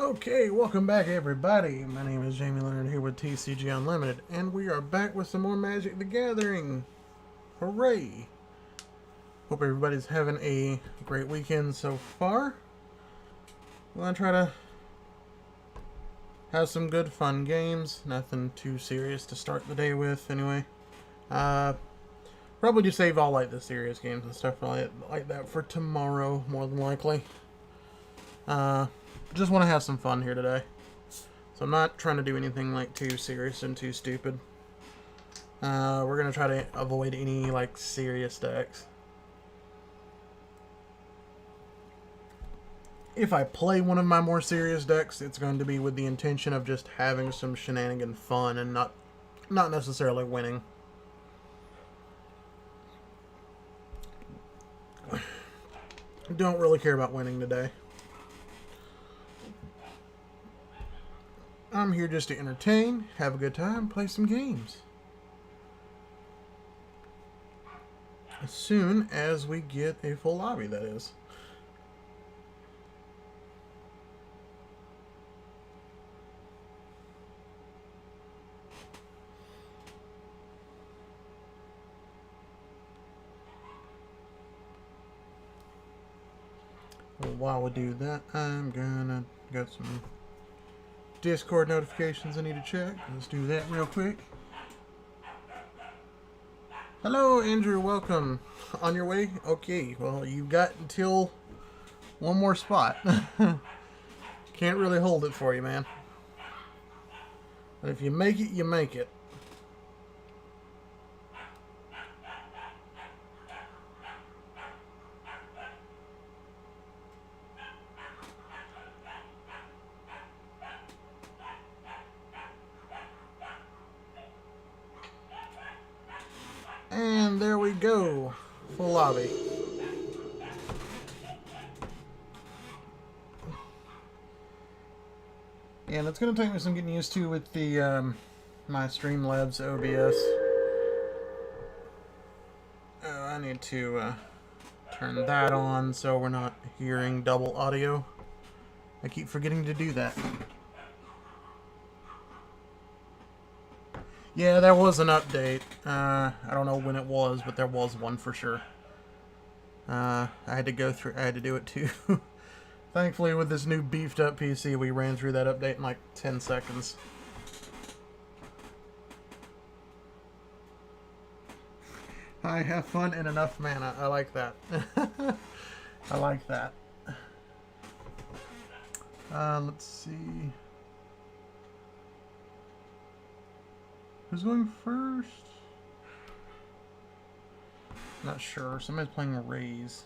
Okay, welcome back everybody. My name is Jamie Leonard here with TCGunlimited, and we are back with some more Magic the Gathering. Hooray! Hope everybody's having a great weekend so far. I'm going to try to have some good fun games. Nothing too serious to start the day with anyway. Probably just save all like the serious games and stuff like that for tomorrow, more than likely. Just want to have some fun here today. So I'm not trying to do anything like too serious and too stupid. We're going to try to avoid any like serious decks. If I play one of my more serious decks, it's going to be with the intention of just having some shenanigan fun and not necessarily winning. Don't really care about winning today. I'm here just to entertain, have a good time, play some games. As soon as we get a full lobby, that is. While we do that, I'm gonna get some Discord notifications I need to check. Let's do that real quick. Hello, Andrew. Welcome. On your way? Okay. Well, you've got until one more spot. Can't really hold it for you, man. But if you make it, you make it. And there we go. Full lobby. And it's going to take me some getting used to with the my Streamlabs OBS. I need to turn that on so we're not hearing double audio. I keep forgetting to do that. Yeah, there was an update. I don't know when it was, but there was one for sure. I had to do it too. Thankfully, with this new beefed up PC, we ran through that update in like 10 seconds. I have fun and enough mana. I like that. I like that. Let's see. Who's going first? Not sure. Somebody's playing a Raise.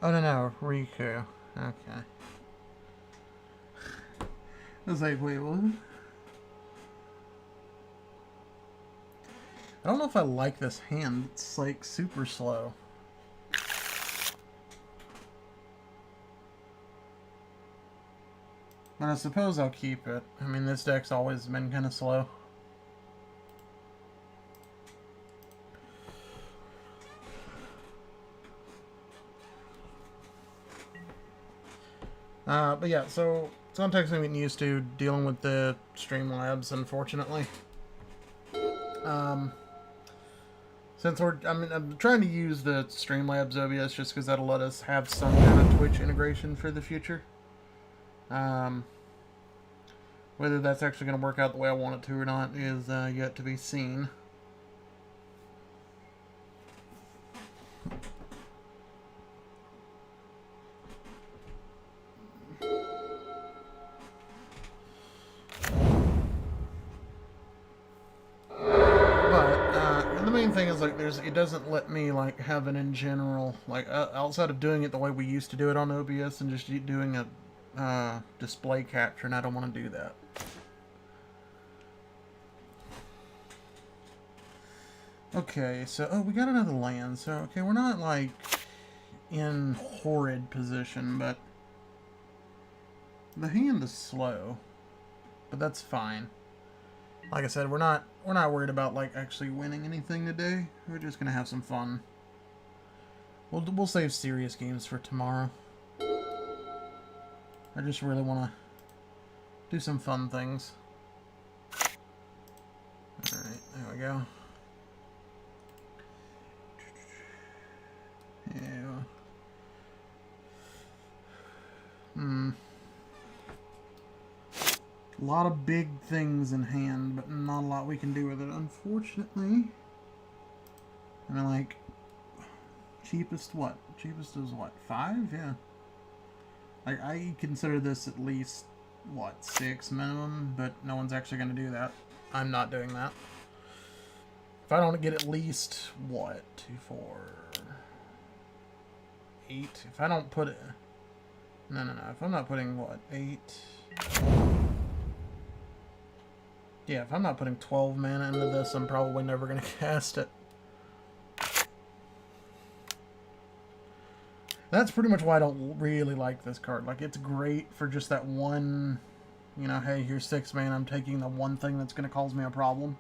Oh, no, Riku. Okay. I was like, wait, what? I don't know if I like this hand. It's like super slow. But I suppose I'll keep it. I mean, this deck's always been kind of slow. But yeah, so it's going to take some getting used to dealing with the Streamlabs, unfortunately. Since I'm trying to use the Streamlabs OBS just because that'll let us have some kind of Twitch integration for the future. Whether that's actually going to work out the way I want it to or not is yet to be seen. The main thing is like it doesn't let me like have it in general, like outside of doing it the way we used to do it on OBS and just doing a display capture, and I don't want to do that. Okay, so we got another land. So okay, we're not like in horrid position, but the hand is slow, but that's fine. Like I said, we're not worried about like actually winning anything today. We're just gonna have some fun. We'll save serious games for tomorrow. I just really want to do some fun things. Alright, there we go. Yeah. A lot of big things in hand, but not a lot we can do with it, unfortunately. I mean, like, cheapest what? Cheapest is what? 5? Yeah. Like, I consider this at least, what, 6 minimum, but no one's actually going to do that. I'm not doing that. If I don't get at least, what, 2, 4, 8, if I don't put it, no, if I'm not putting, what, 8, yeah, if I'm not putting 12 mana into this, I'm probably never going to cast it. That's pretty much why I don't really like this card. Like, it's great for just that one, you know, hey, here's 6 mana, I'm taking the one thing that's going to cause me a problem.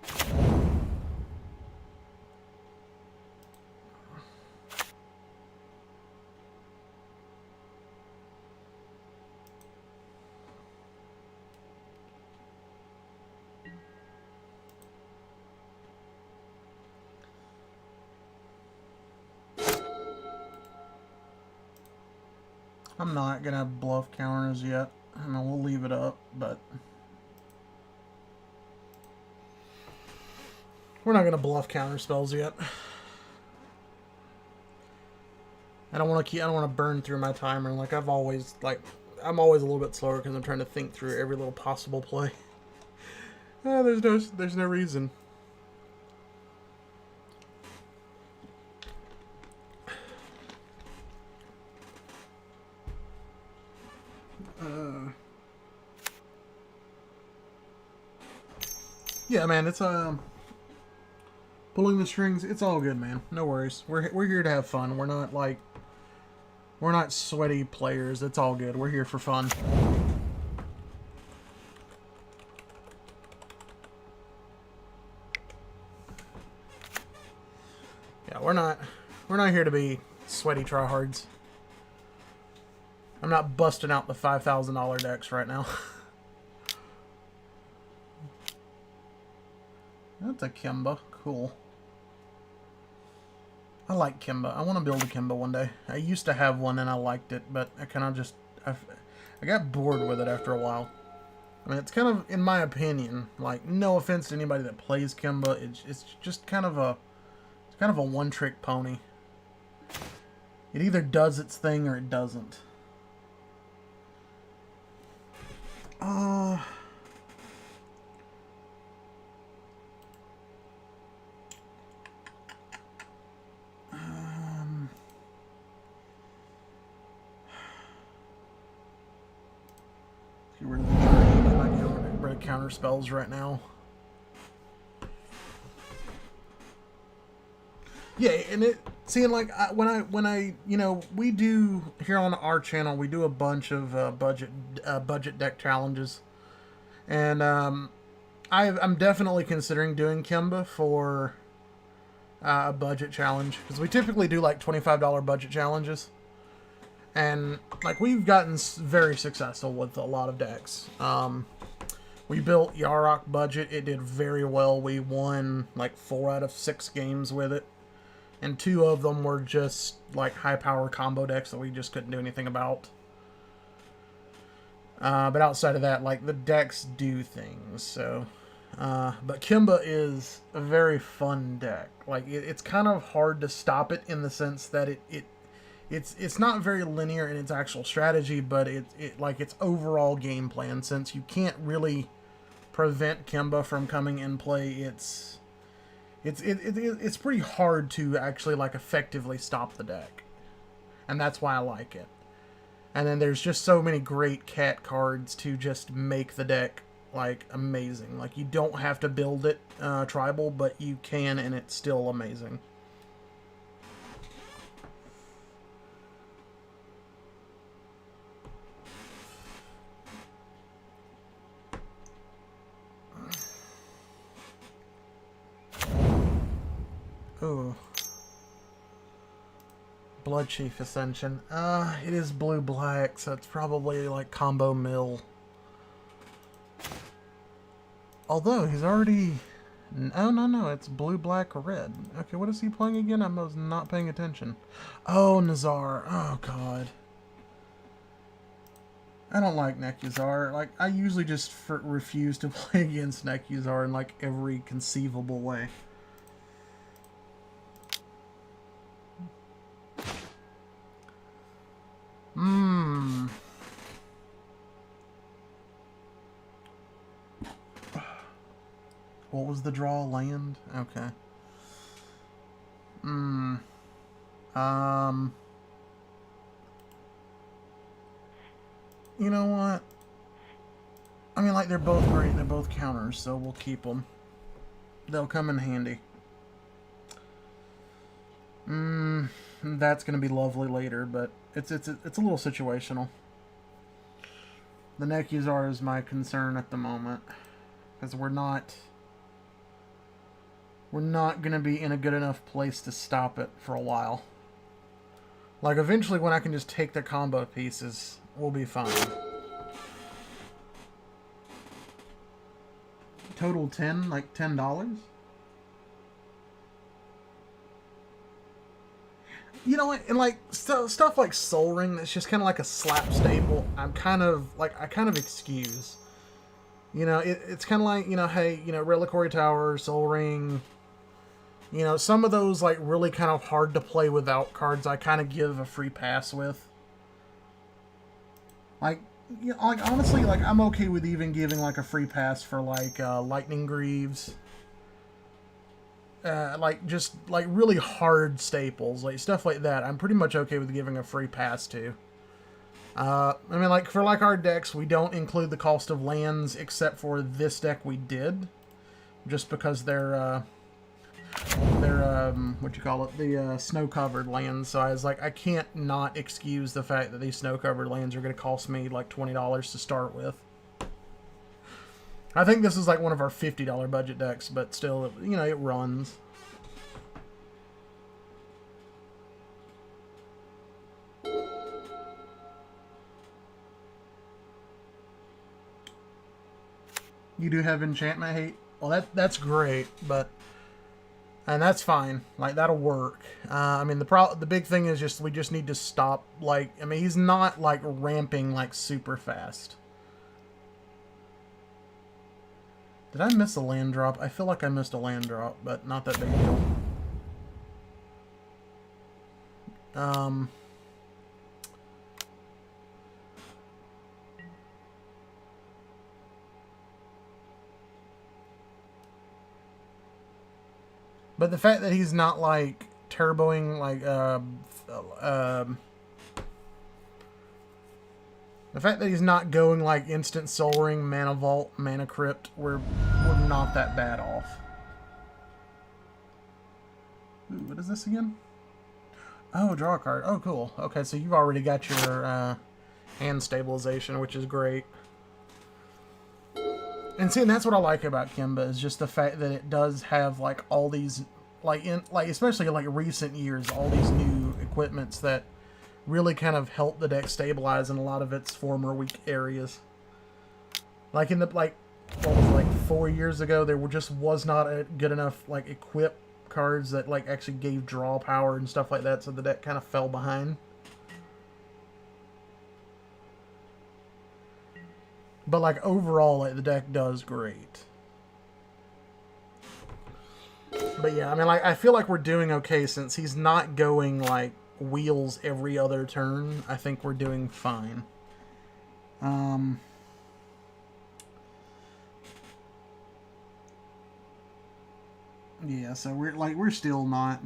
I'm not going to bluff counters yet. I know we'll leave it up, but we're not going to bluff counter spells yet. I don't want to burn through my timer. Like I'm always a little bit slower because I'm trying to think through every little possible play. There's no reason. Yeah, man, it's pulling the strings. It's all good, man. No worries. We're here to have fun. We're not sweaty players. It's all good. We're here for fun. Yeah, we're not here to be sweaty tryhards. I'm not busting out the $5,000 decks right now. That's a Kimba. Cool. I like Kimba. I want to build a Kimba one day. I used to have one and I liked it, but I kind of just... I got bored with it after a while. I mean, it's kind of, in my opinion, like, no offense to anybody that plays Kimba, it's just kind of a... It's kind of a one-trick pony. It either does its thing or it doesn't. Get rid of the trade. I'm not getting rid of counter spells right now. Yeah, and it seeing like when I you know, we do here on our channel, we do a bunch of budget deck challenges, and I'm definitely considering doing Kimba for a budget challenge because we typically do like $25 budget challenges. And, like, we've gotten very successful with a lot of decks. We built Yarok budget. It did very well. We won, like, 4 out of 6 games with it. And 2 of them were just, like, high-power combo decks that we just couldn't do anything about. But outside of that, like, the decks do things, so... but Kimba is a very fun deck. Like, it's kind of hard to stop it in the sense that it's not very linear in its actual strategy, but like its overall game plan, since you can't really prevent Kimba from coming in play, it's pretty hard to actually like effectively stop the deck. And that's why I like it. And then there's just so many great cat cards to just make the deck like amazing. Like you don't have to build it tribal, but you can, and it's still amazing. Oh. Blood Chief Ascension. It is blue-black, so it's probably like combo mill. Although, he's already... Oh, no, it's blue, black, red. Okay, what is he playing again? I was not paying attention. Oh, Nazar. Oh, God. I don't like Nekuzar. Like, I usually just refuse to play against Nekuzar in, like, every conceivable way. What was the draw? Land? Okay. You know what? I mean, like, they're both great. They're both counters, so we'll keep them. They'll come in handy. That's going to be lovely later, but it's a little situational. The Nekuzar is my concern at the moment, because we're not going to be in a good enough place to stop it for a while. Like, eventually when I can just take the combo pieces, we'll be fine. Total 10, like $10? You know what, and like stuff like Soul Ring that's just kind of like a slap staple, I kind of excuse. You know, it's kind of like, you know, hey, you know, Reliquary Tower, Soul Ring, you know, some of those like really kind of hard to play without cards I kind of give a free pass with. Like, you know, like honestly, like I'm okay with even giving like a free pass for like Lightning Greaves. Like just like really hard staples, like stuff like that. I'm pretty much okay with giving a free pass to. I mean, like for like our decks, we don't include the cost of lands, except for this deck we did, just because they're what you call it, the snow-covered lands. So I was like, I can't not excuse the fact that these snow-covered lands are going to cost me like $20 to start with. I think this is like one of our $50 budget decks, but still, you know, it runs. You do have enchantment hate? Well, that's great, and that's fine. Like, that'll work. I mean, the big thing is just we just need to stop. Like, I mean, he's not like ramping like super fast. Did I miss a land drop? I feel like I missed a land drop, but not that big a deal. But the fact that he's not like turboing like the fact that he's not going like instant Soul Ring, Mana Vault, Mana Crypt, we're not that bad off. Ooh, what is this again? Oh, draw a card. Oh, cool. Okay, so you've already got your hand stabilization, which is great. And see, and that's what I like about Kimba, is just the fact that it does have like all these, like especially in like recent years, all these new equipments that really kind of help the deck stabilize in a lot of its former weak areas. Like in the what was it, like 4 years ago, there just was not a good enough like equip cards that like actually gave draw power and stuff like that, so the deck kind of fell behind. But like overall, like the deck does great. But yeah, I mean, like I feel like we're doing okay since he's not going like wheels every other turn. I think we're doing fine. Yeah, so we're still not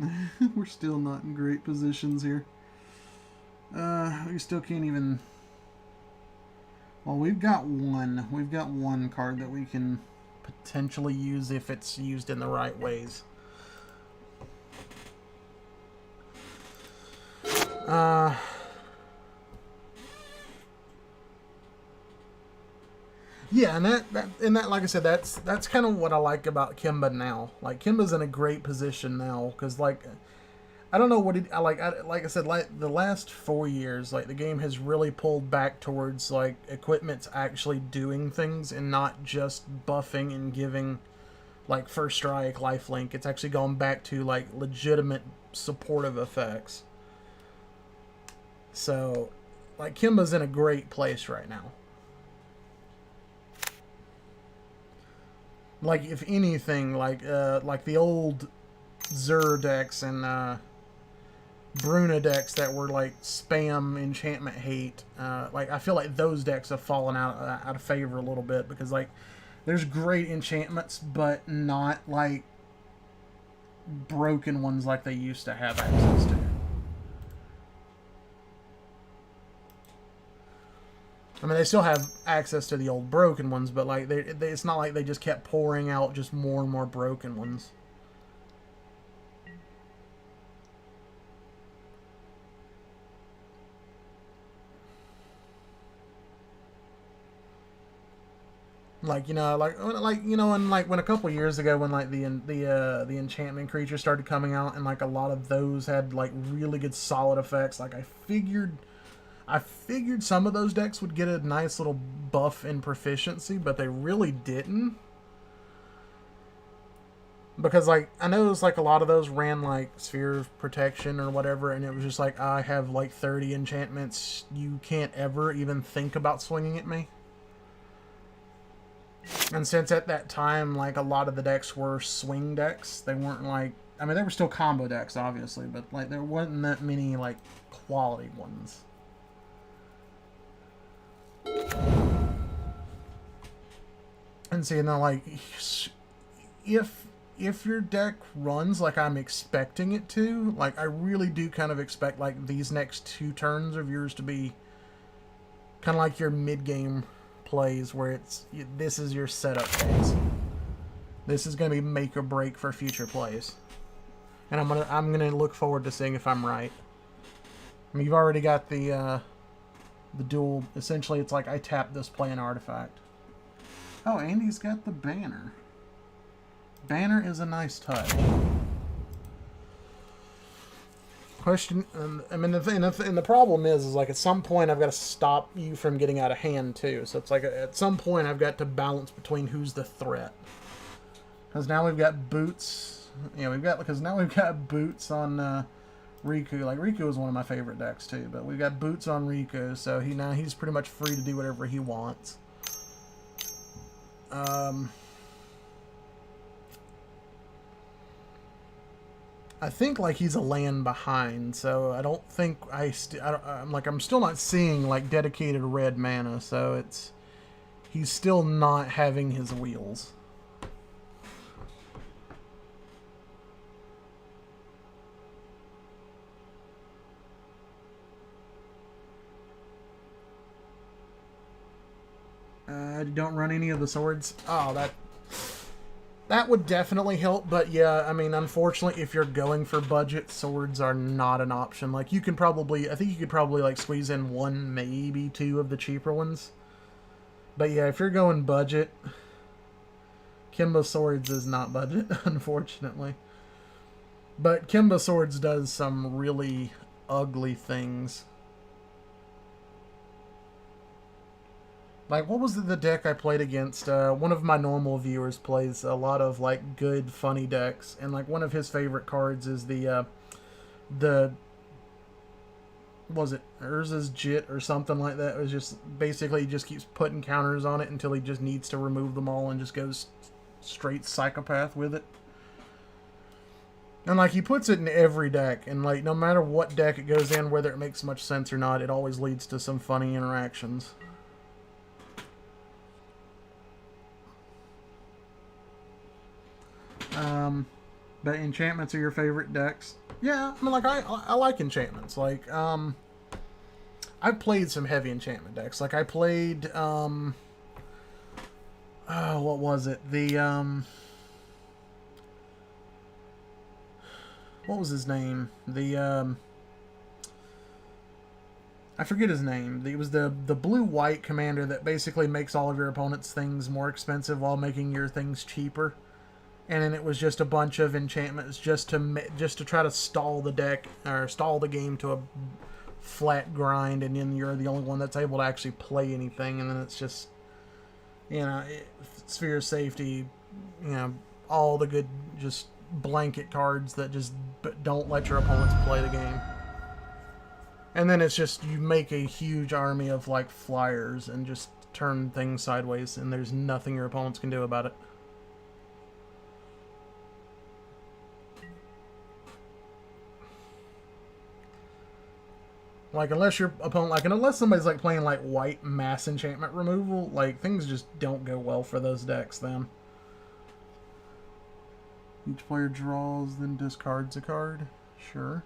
we're still not in great positions here. We still can't even. Well, we've got one card that we can potentially use if it's used in the right ways. Yeah, and that like I said, that's kind of what I like about Kimba now. Like Kimba's in a great position now because like I don't know what it like I said, like the last 4 years, like the game has really pulled back towards like equipment's actually doing things and not just buffing and giving like first strike, lifelink. It's actually gone back to like legitimate supportive effects. So like Kimba's in a great place right now. Like if anything, like the old Zur decks and Bruna decks that were like spam enchantment hate. Like I feel like those decks have fallen out of favor a little bit because like there's great enchantments, but not like broken ones like they used to have access to. I mean, they still have access to the old broken ones, but like it's not like they just kept pouring out just more and more broken ones. Like and like when a couple years ago, when like the enchantment creatures started coming out, and like a lot of those had like really good solid effects. Like I figured some of those decks would get a nice little buff in proficiency, but they really didn't. Because like I know it was like a lot of those ran like Sphere of Protection or whatever, and it was just like I have like 30 enchantments. You can't ever even think about swinging at me. And since at that time, like a lot of the decks were swing decks, they weren't like, I mean, they were still combo decks, obviously, but like there wasn't that many like quality ones. And see, now like if your deck runs like I'm expecting it to, like I really do kind of expect like these next 2 turns of yours to be kind of like your mid game plays where this is your setup phase. This is going to be make or break for future plays, and I'm gonna look forward to seeing if I'm right. I mean, you've already got the dual. Essentially, it's like I tap this, play an artifact. Oh, Andy's got the banner. Banner is a nice touch. Question, I mean, the problem is like at some point I've got to stop you from getting out of hand too. So it's like at some point I've got to balance between who's the threat. Because now we've got boots. Yeah, because now we've got boots on Riku. Like Riku is one of my favorite decks too, but we've got boots on Riku, so he's pretty much free to do whatever he wants. I think like he's a land behind, so I don't think I'm still not seeing like dedicated red mana, so he's still not having his wheels. Don't run any of the swords. Oh, that would definitely help, but yeah, I mean, unfortunately, if you're going for budget, swords are not an option. Like, I think you could probably, like, squeeze in 1, maybe 2 of the cheaper ones. But yeah, if you're going budget, Kimba Swords is not budget, unfortunately. But Kimba Swords does some really ugly things. Like, what was the deck I played against? One of my normal viewers plays a lot of, like, good, funny decks. And, like, one of his favorite cards is was it Urza's Jit or something like that? It was just, basically, he just keeps putting counters on it until he just needs to remove them all and just goes straight psychopath with it. And, like, he puts it in every deck. And, like, no matter what deck it goes in, whether it makes much sense or not, it always leads to some funny interactions. But enchantments are your favorite decks? Yeah, I mean, like, I like enchantments. Like, I've played some heavy enchantment decks. Like, I played, oh, what was it? What was his name? I forget his name. It was the blue-white commander that basically makes all of your opponent's things more expensive while making your things cheaper. and then it was just a bunch of enchantments just to try to stall the deck or stall the game to a flat grind, and then you're the only one that's able to actually play anything, and then it's just, you know, sphere of safety, you know, all the good just blanket cards that just don't let your opponents play the game. And then it's just you make a huge army of like flyers and just turn things sideways, and there's nothing your opponents can do about it. Like, unless your opponent, like, and unless somebody's like playing like white mass enchantment removal, like things just don't go well for those decks then. Each player draws, then discards a card. Sure.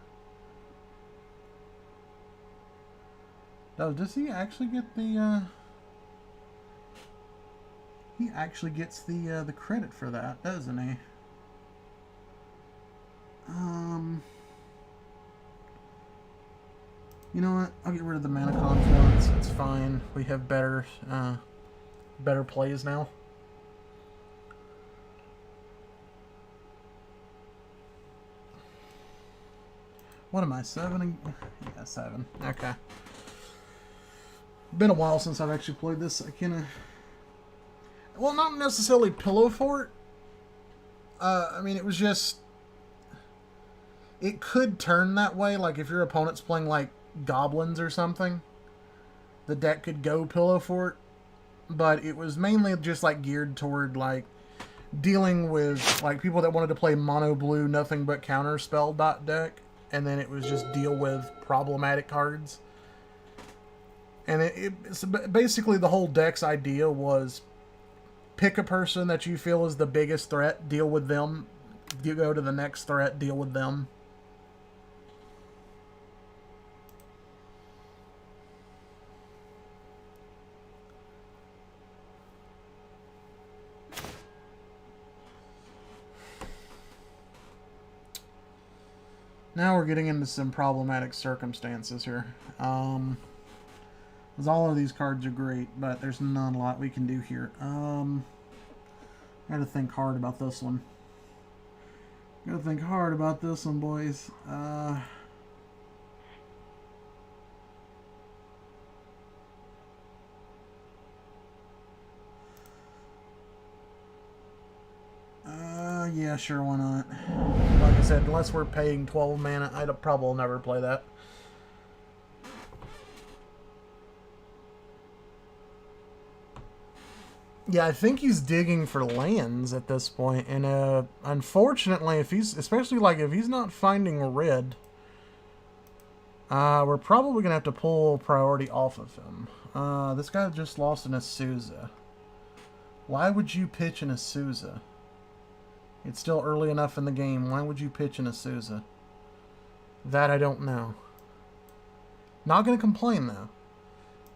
Oh, does he actually get the? He actually gets the credit for that, doesn't he? You know what? I'll get rid of the mana confluence. It's fine. We have better plays now. What am I, 7? Yeah, 7. Okay. Been a while since I've actually played this. I kind of... Well, not necessarily pillow fort. I mean, it was just... It could turn that way. Like, if your opponent's playing, like, goblins or something, the deck could go pillow fort. But it was mainly just, like, geared toward, like, dealing with, like, people that wanted to play mono blue, nothing but counter spell dot deck. And then it was just deal with problematic cards. And it's basically the whole deck's idea was pick a person that you feel is the biggest threat, deal with them. You go to the next threat, deal with them. Now we're getting into some problematic circumstances here. Because all of these cards are great, but there's not a lot we can do here. I gotta think hard about this one. Gotta think hard about this one, boys. Yeah, sure, why not? Like I said, unless we're paying 12 mana, I'd probably never play that. Yeah, I think he's digging for lands at this point, and unfortunately, if he's, especially like if he's not finding red, we're probably gonna have to pull priority off of him. This guy just lost an Azusa. Why would you pitch an Azusa? It's still early enough in the game. Why would you pitch an Azusa? That I don't know. Not gonna complain though,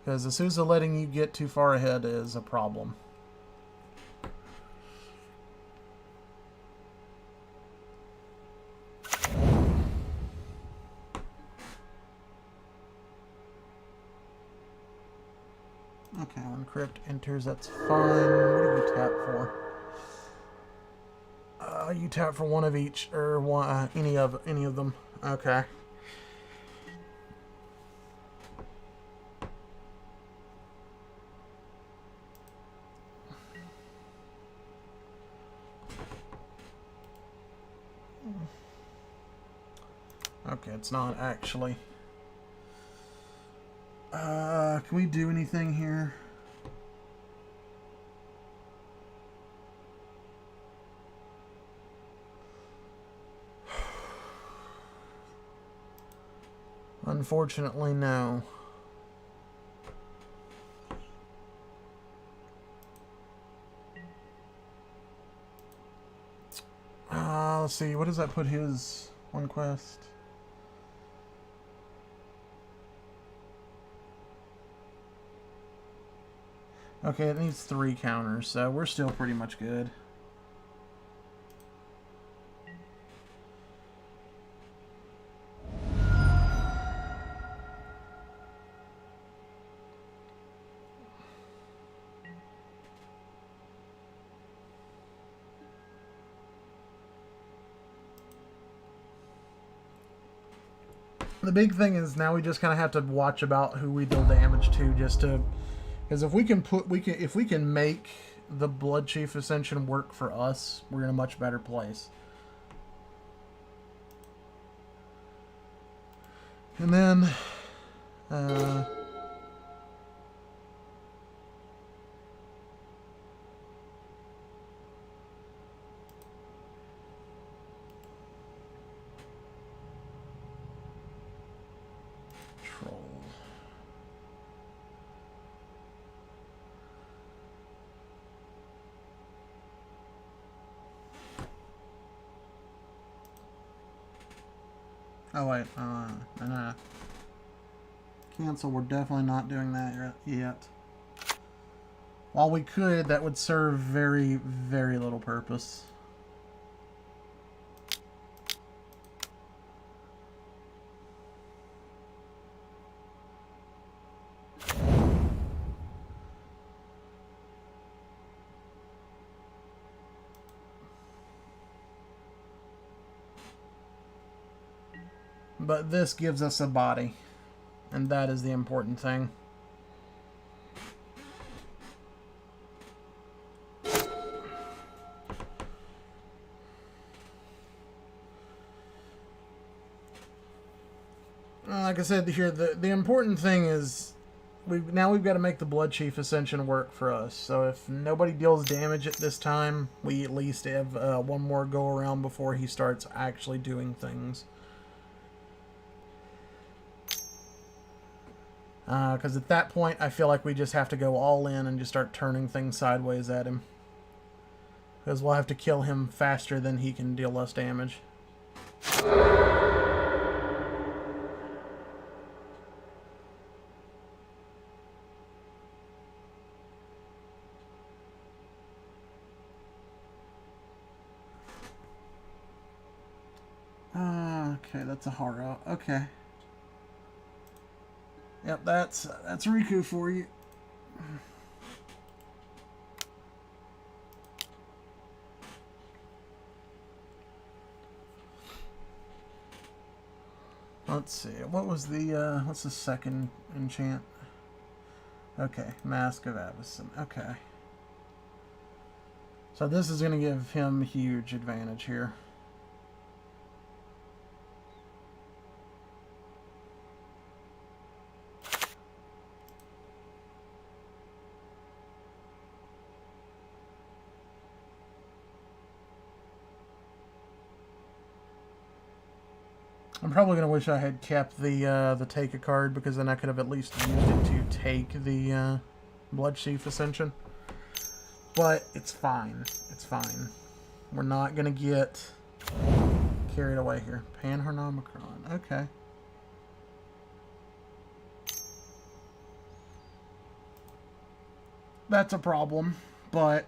because Azusa letting you get too far ahead is a problem. Okay, when Crypt enters, that's fine. What do you tap for? You tap for one of each, or one, any of them. Okay. Okay, it's not actually. Can we do anything here? Unfortunately, no. Let's see. What does that put his one quest? Okay, it needs 3 counters, so we're still pretty much good. The big thing is now we just kind of have to watch about who we deal damage to, just to, because if we can make the Blood Chief Ascension work for us, we're in a much better place. And then troll. Oh wait, cancel. We're definitely not doing that yet. While we could, that would serve very, very little purpose. But this gives us a body, and that is the important thing. Like I said here, the important thing is we've got to make the Blood Chief Ascension work for us. So if nobody deals damage at this time, we at least have one more go around before he starts actually doing things. Because at that point, I feel like we just have to go all in and just start turning things sideways at him. Because we'll have to kill him faster than he can deal us damage. Okay, that's a Haro. Okay. Yep, that's Riku for you. Let's see. What was the what's the second enchant? Okay, Mask of Avacyn. Okay. So this is going to give him huge advantage here. I'm probably going to wish I had kept the take a card, because then I could have at least used it to take the Blood Chief Ascension. But it's fine. It's fine. We're not going to get carried away here. Panharnomicron. Okay. That's a problem, but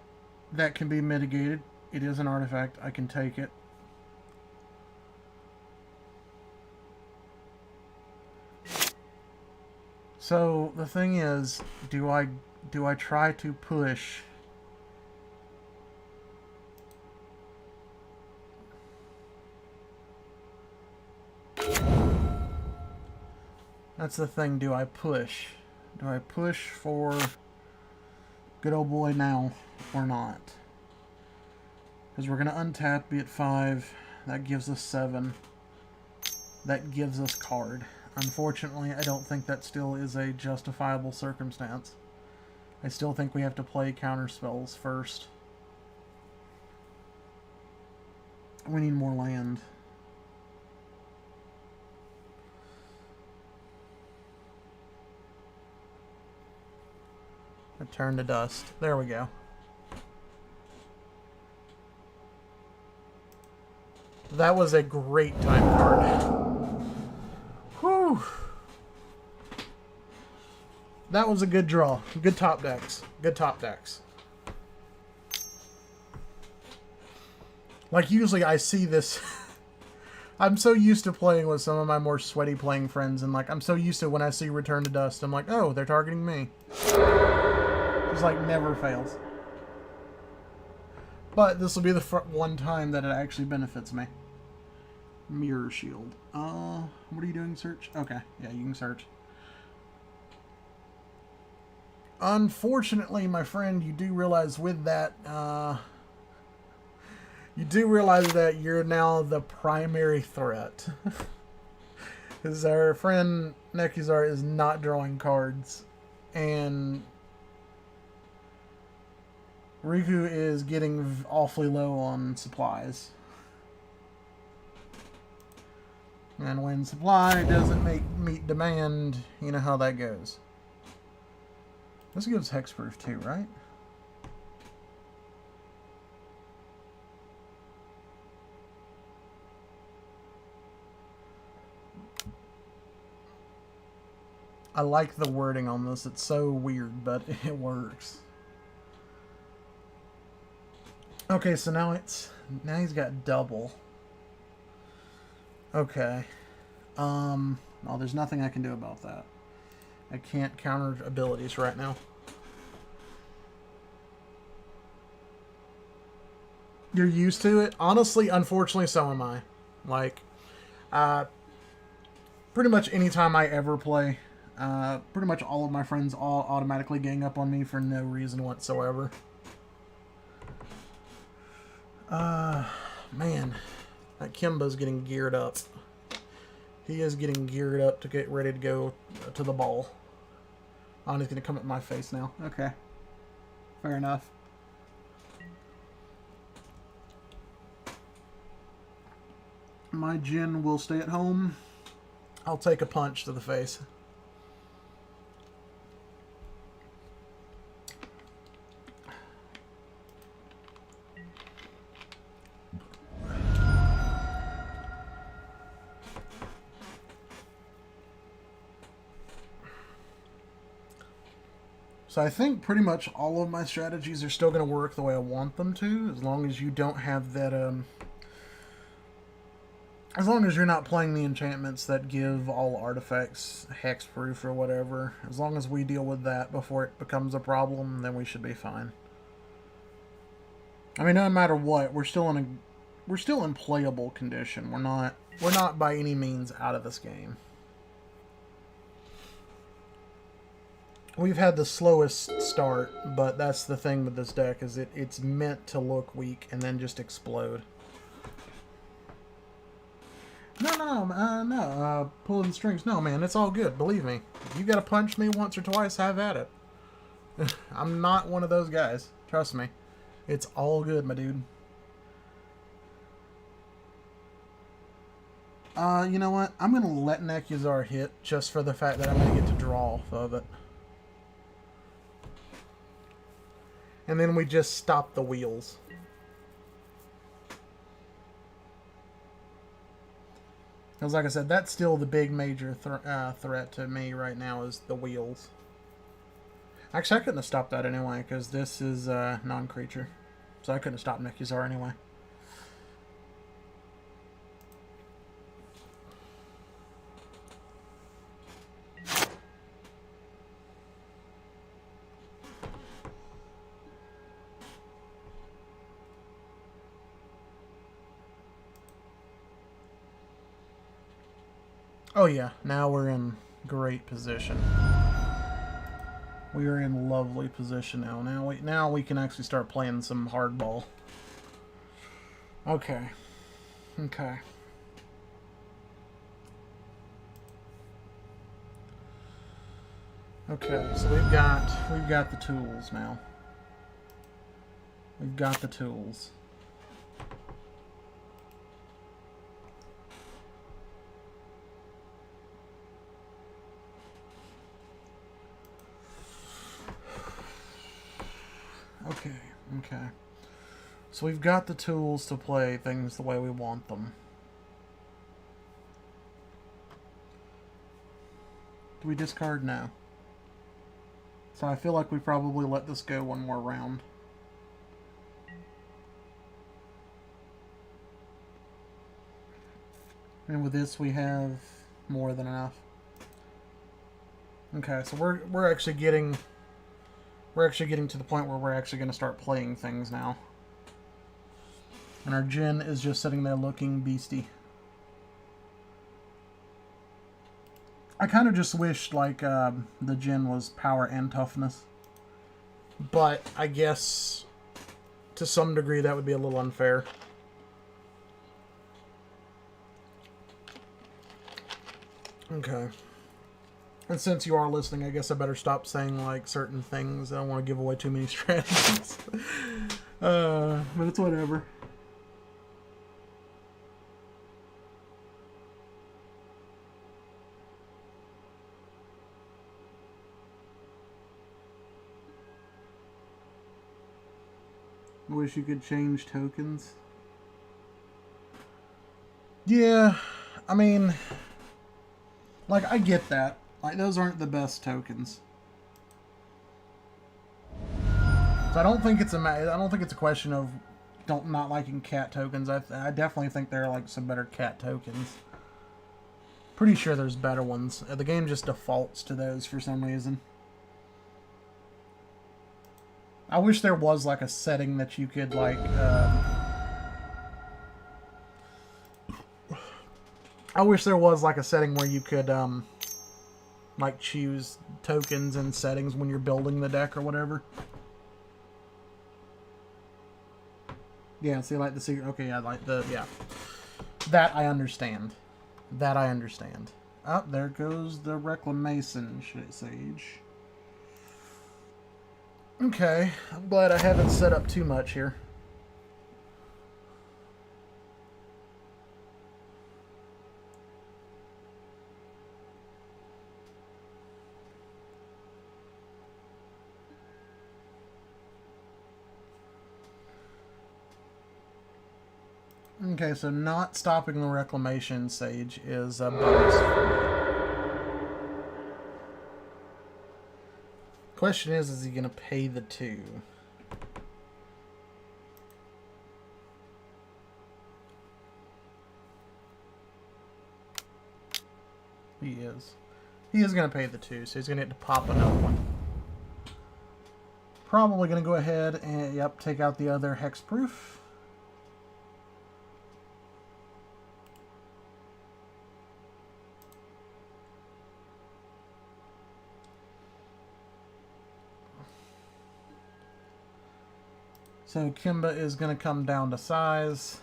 that can be mitigated. It is an artifact. I can take it. So the thing is, do I try to push? That's the thing. Do I push? Do I push for good old boy now or not? Because we're gonna untap, be at 5. That gives us 7. That gives us card. Unfortunately, I don't think that still is a justifiable circumstance. I still think we have to play counter spells first. We need more land. Return to dust. There we go. That was a great time card. Whew. That was a good draw. Good top decks. Good top decks. Like, usually I see this. I'm so used to playing with some of my more sweaty playing friends, and like, I'm so used to when I see Return to Dust, I'm like, oh, they're targeting me. It's like never fails. But this will be the one time that it actually benefits me. Mirror shield. What are you doing? Search? Okay, yeah, you can search. Unfortunately, my friend, you do realize with that, you do realize that you're now the primary threat. Because our friend Nekuzar is not drawing cards, and Riku is getting awfully low on supplies. And when supply doesn't meet demand, you know how that goes. This gives hexproof too, right? I like the wording on this. It's so weird, but it works. Okay, so now he's got double. Okay. Well, there's nothing I can do about that. I can't counter abilities right now. You're used to it? Honestly, unfortunately, so am I. Like, pretty much any time I ever play, pretty much all of my friends all automatically gang up on me for no reason whatsoever. Man, that Kimba's getting geared up. He is getting geared up to get ready to go to the ball. Oh, he's going to come at my face now. Okay. Fair enough. My Jin will stay at home. I'll take a punch to the face. So I think pretty much all of my strategies are still going to work the way I want them to, as long as you don't have that, as long as you're not playing the enchantments that give all artifacts hexproof or whatever. As long as we deal with that before it becomes a problem, then we should be fine. I mean, no matter what, we're still in playable condition. We're not by any means out of this game. We've had the slowest start, but that's the thing with this deck, is it's meant to look weak and then just explode. No, pulling strings. No, man, it's all good. Believe me. If you gotta punch me once or twice, have at it. I'm not one of those guys. Trust me. It's all good, my dude. You know what? I'm gonna let Nekuzar hit just for the fact that I'm gonna get to draw off of it. And then we just stop the wheels. Because like I said, that's still the big major threat to me right now is the wheels. Actually, I couldn't have stopped that anyway, because this is non-creature. So I couldn't have stopped Nekuzar anyway. Oh yeah, now we're in great position. We are in lovely position now. Now we can actually start playing some hardball. Okay. Okay. Okay, so we've got the tools now. We've got the tools. Okay. So we've got the tools to play things the way we want them. Do we discard? No. So I feel like we probably let this go one more round. And with this we have more than enough. Okay, so we're actually getting to the point where we're actually going to start playing things now. And our Jin is just sitting there looking beastie. I kind of just wished, like, the gen was power and toughness. But I guess, to some degree, that would be a little unfair. Okay. And since you are listening, I guess I better stop saying, like, certain things. I don't want to give away too many strategies. But it's whatever. I wish you could change tokens. Yeah, I mean, like, I get that. Like, those aren't the best tokens. So I don't think it's a question of not liking cat tokens. I definitely think there are, like, some better cat tokens. Pretty sure there's better ones. The game just defaults to those for some reason. I wish there was, like, a setting that you could, like, I wish there was, like, a setting where you could, like, choose tokens and settings when you're building the deck or whatever. Yeah, see, like, the secret... Okay, yeah, like, yeah. That I understand. That I understand. Oh, there goes the Reclamation Sage. Okay, I'm glad I haven't set up too much here. Okay, so not stopping the Reclamation Sage is a bonus. Question is he going to pay the 2? He is. He is going to pay the 2, so he's going to get to pop another one. Probably going to go ahead and, yep, take out the other hexproof. So Kimba is going to come down to size.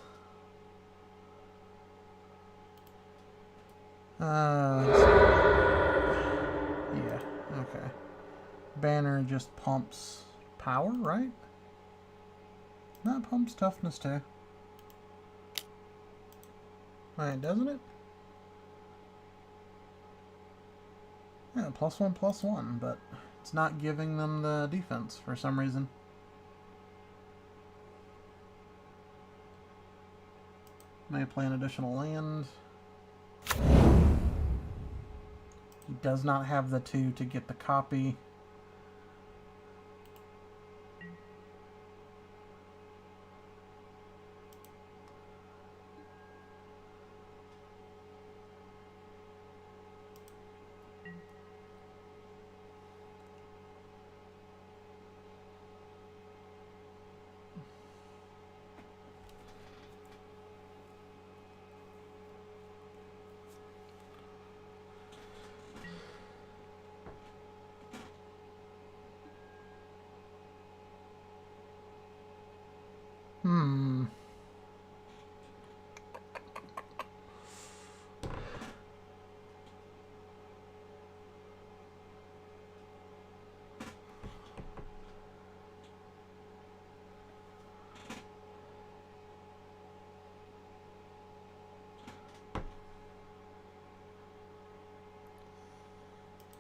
Yeah, okay. Banner just pumps power, right? No, it pumps toughness too. Right, doesn't it? Yeah, +1/+1, but it's not giving them the defense for some reason. May play an additional land. He does not have the 2 to get the copy.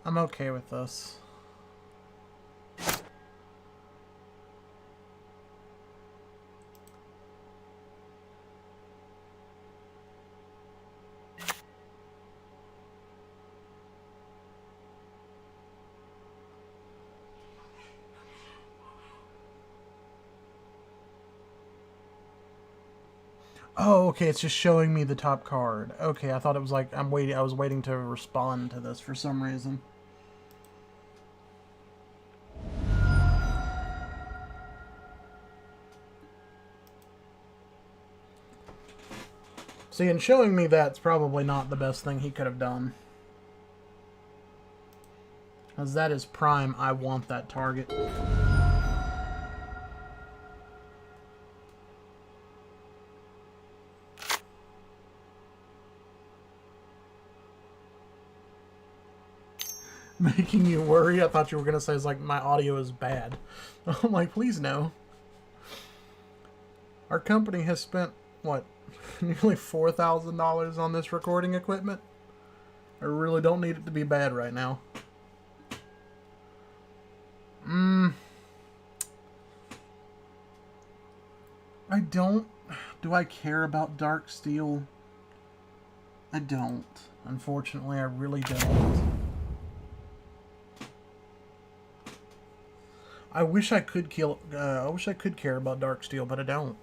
I'm okay with this. Oh, okay, it's just showing me the top card. Okay, I thought it was like I was waiting to respond to this for some reason. See, and showing me that's probably not the best thing he could have done. Because that is prime. I want that target. Making you worry? I thought you were going to say it's like my audio is bad. I'm like, please no. Our company has spent, what, nearly $4,000 on this recording equipment? I really don't need it to be bad right now. I don't. Do I care about dark steel? I don't. Unfortunately, I really don't. I wish I could I wish I could care about dark steel, but I don't.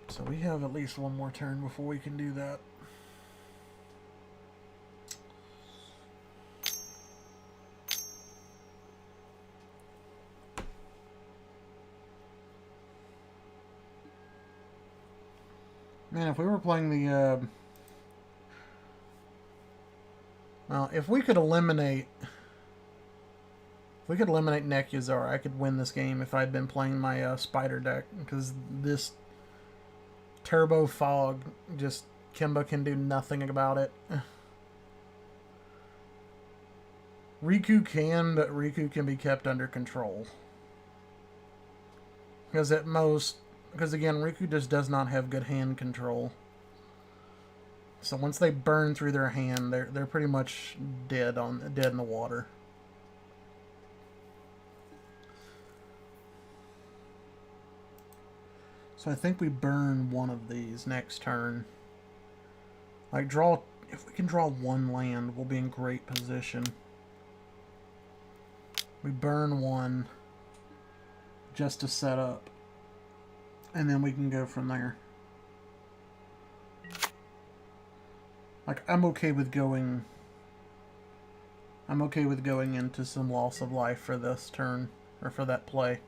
So we have at least one more turn before we can do that. Man, if we were playing the, well, if we could eliminate Nekuzar, I could win this game if I'd been playing my spider deck, because this Turbo Fog, just Kimba can do nothing about it. Riku can, but Riku can be kept under control. Because at most, because again, Riku just does not have good hand control. So once they burn through their hand, they're pretty much dead in the water. So I think we burn one of these next turn. Like if we can draw one land, we'll be in great position. We burn one just to set up, and then we can go from there. Like, I'm okay with going into some loss of life for this turn, or for that play.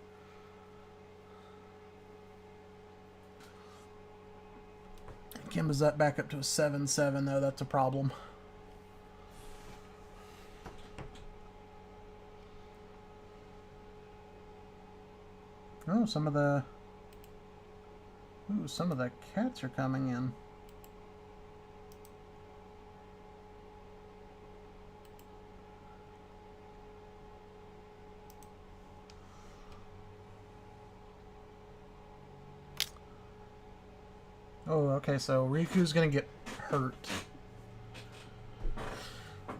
Kimba's that back up to a 7-7, though. That's a problem. Oh, some of the cats are coming in. Oh, okay, so Riku's gonna get hurt.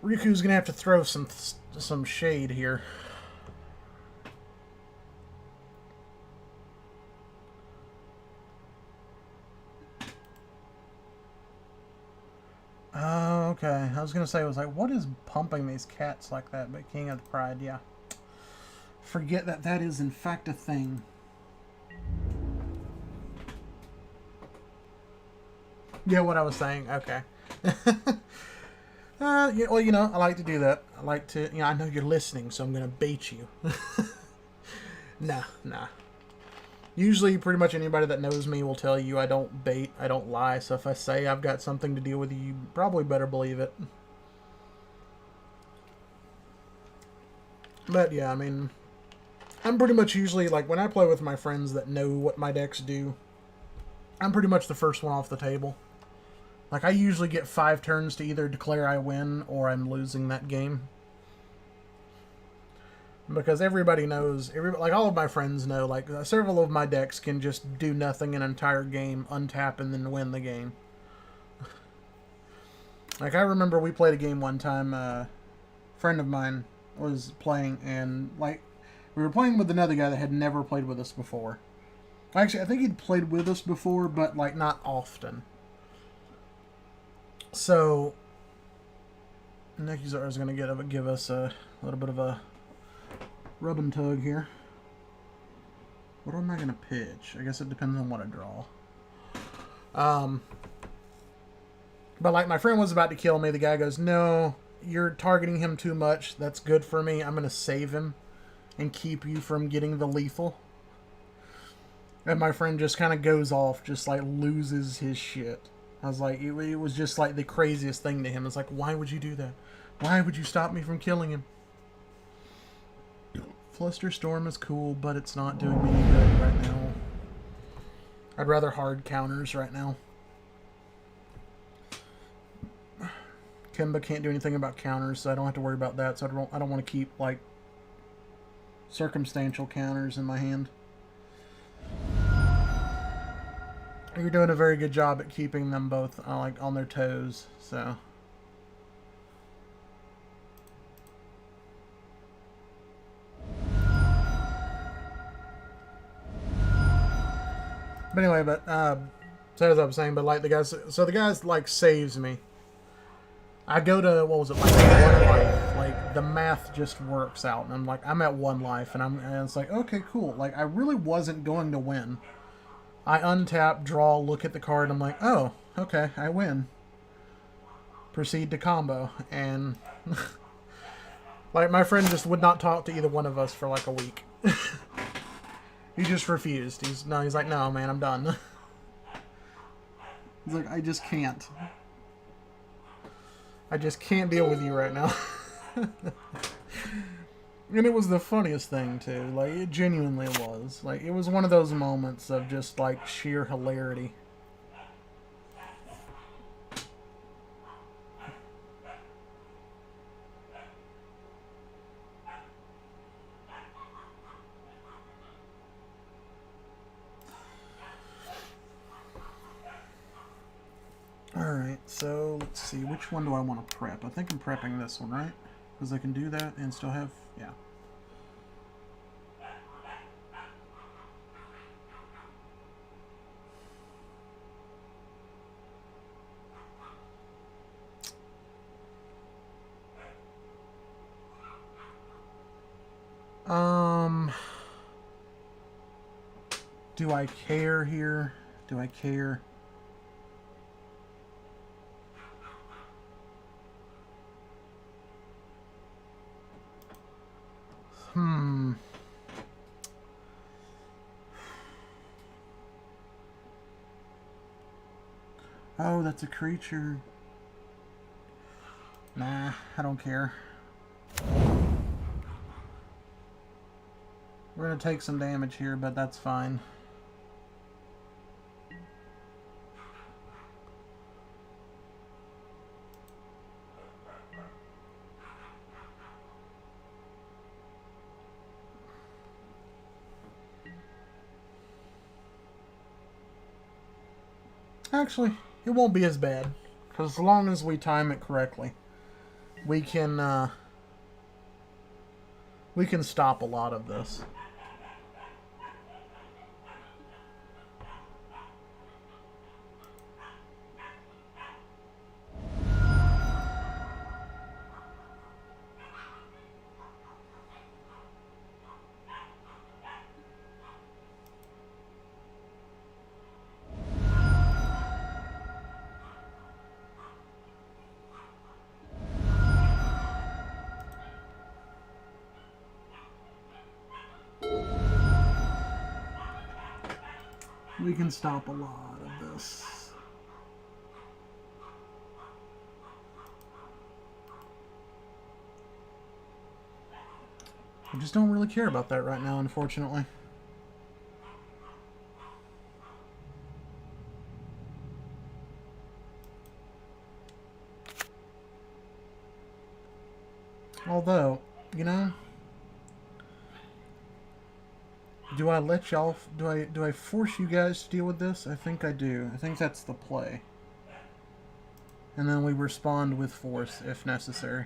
Riku's gonna have to throw some shade here. Oh, okay. I was gonna say, I was like, what is pumping these cats like that? But King of the Pride, yeah. Forget that is in fact a thing. Yeah, what I was saying. Okay. Yeah, well, you know, I like to do that. I like to, you know, I know you're listening, so I'm going to bait you. Nah. Usually, pretty much anybody that knows me will tell you I don't bait, I don't lie. So if I say I've got something to deal with, you probably better believe it. But yeah, I mean, I'm pretty much usually, like, when I play with my friends that know what my decks do, I'm pretty much the first one off the table. Like, I usually get 5 turns to either declare I win or I'm losing that game. Because everybody knows, like, all of my friends know, like, several of my decks can just do nothing an entire game, untap, and then win the game. Like, I remember we played a game one time, a friend of mine was playing, and, like, we were playing with another guy that had never played with us before. Actually, I think he'd played with us before, but, like, not often. So, Nekuzar is going to give us a little bit of a rub and tug here. What am I going to pitch? I guess it depends on what I draw. But, like, my friend was about to kill me. The guy goes, no, you're targeting him too much. That's good for me. I'm going to save him and keep you from getting the lethal. And my friend just kind of goes off, just, like, loses his shit. I was like, it was just like the craziest thing to him. It's like, why would you do that? Why would you stop me from killing him? Flusterstorm is cool, but it's not doing me any good right now. I'd rather hard counters right now. Kimba can't do anything about counters, so I don't have to worry about that. So I don't want to keep like circumstantial counters in my hand. You're doing a very good job at keeping them both like on their toes. So. But anyway, so as I was saying, but like the guys like saves me. I go to, what was it, like 1 life. Like, the math just works out. And I'm like, I'm at 1 life. And it's like, okay, cool. Like, I really wasn't going to win. I untap, draw, look at the card. I'm like, oh, okay, I win. Proceed to combo. And, like, my friend just would not talk to either one of us for like a week. He just refused. He's like, no, man, I'm done. He's like, I just can't. I just can't deal with you right now. And it was the funniest thing, too. Like, it genuinely was. Like, it was one of those moments of just, like, sheer hilarity. Alright, so let's see. Which one do I want to prep? I think I'm prepping this one, right? Because I can do that and still have... yeah. Do I care here? Do I care? Oh, that's a creature. Nah, I don't care. We're gonna take some damage here, but that's fine. Actually, it won't be as bad. Because as long as we time it correctly, we can stop a lot of this. We can stop a lot of this. I just don't really care about that right now, unfortunately. Although, you know, do I let y'all, do I force you guys to deal with this? I think I do. I think that's the play. And then we respond with force if necessary.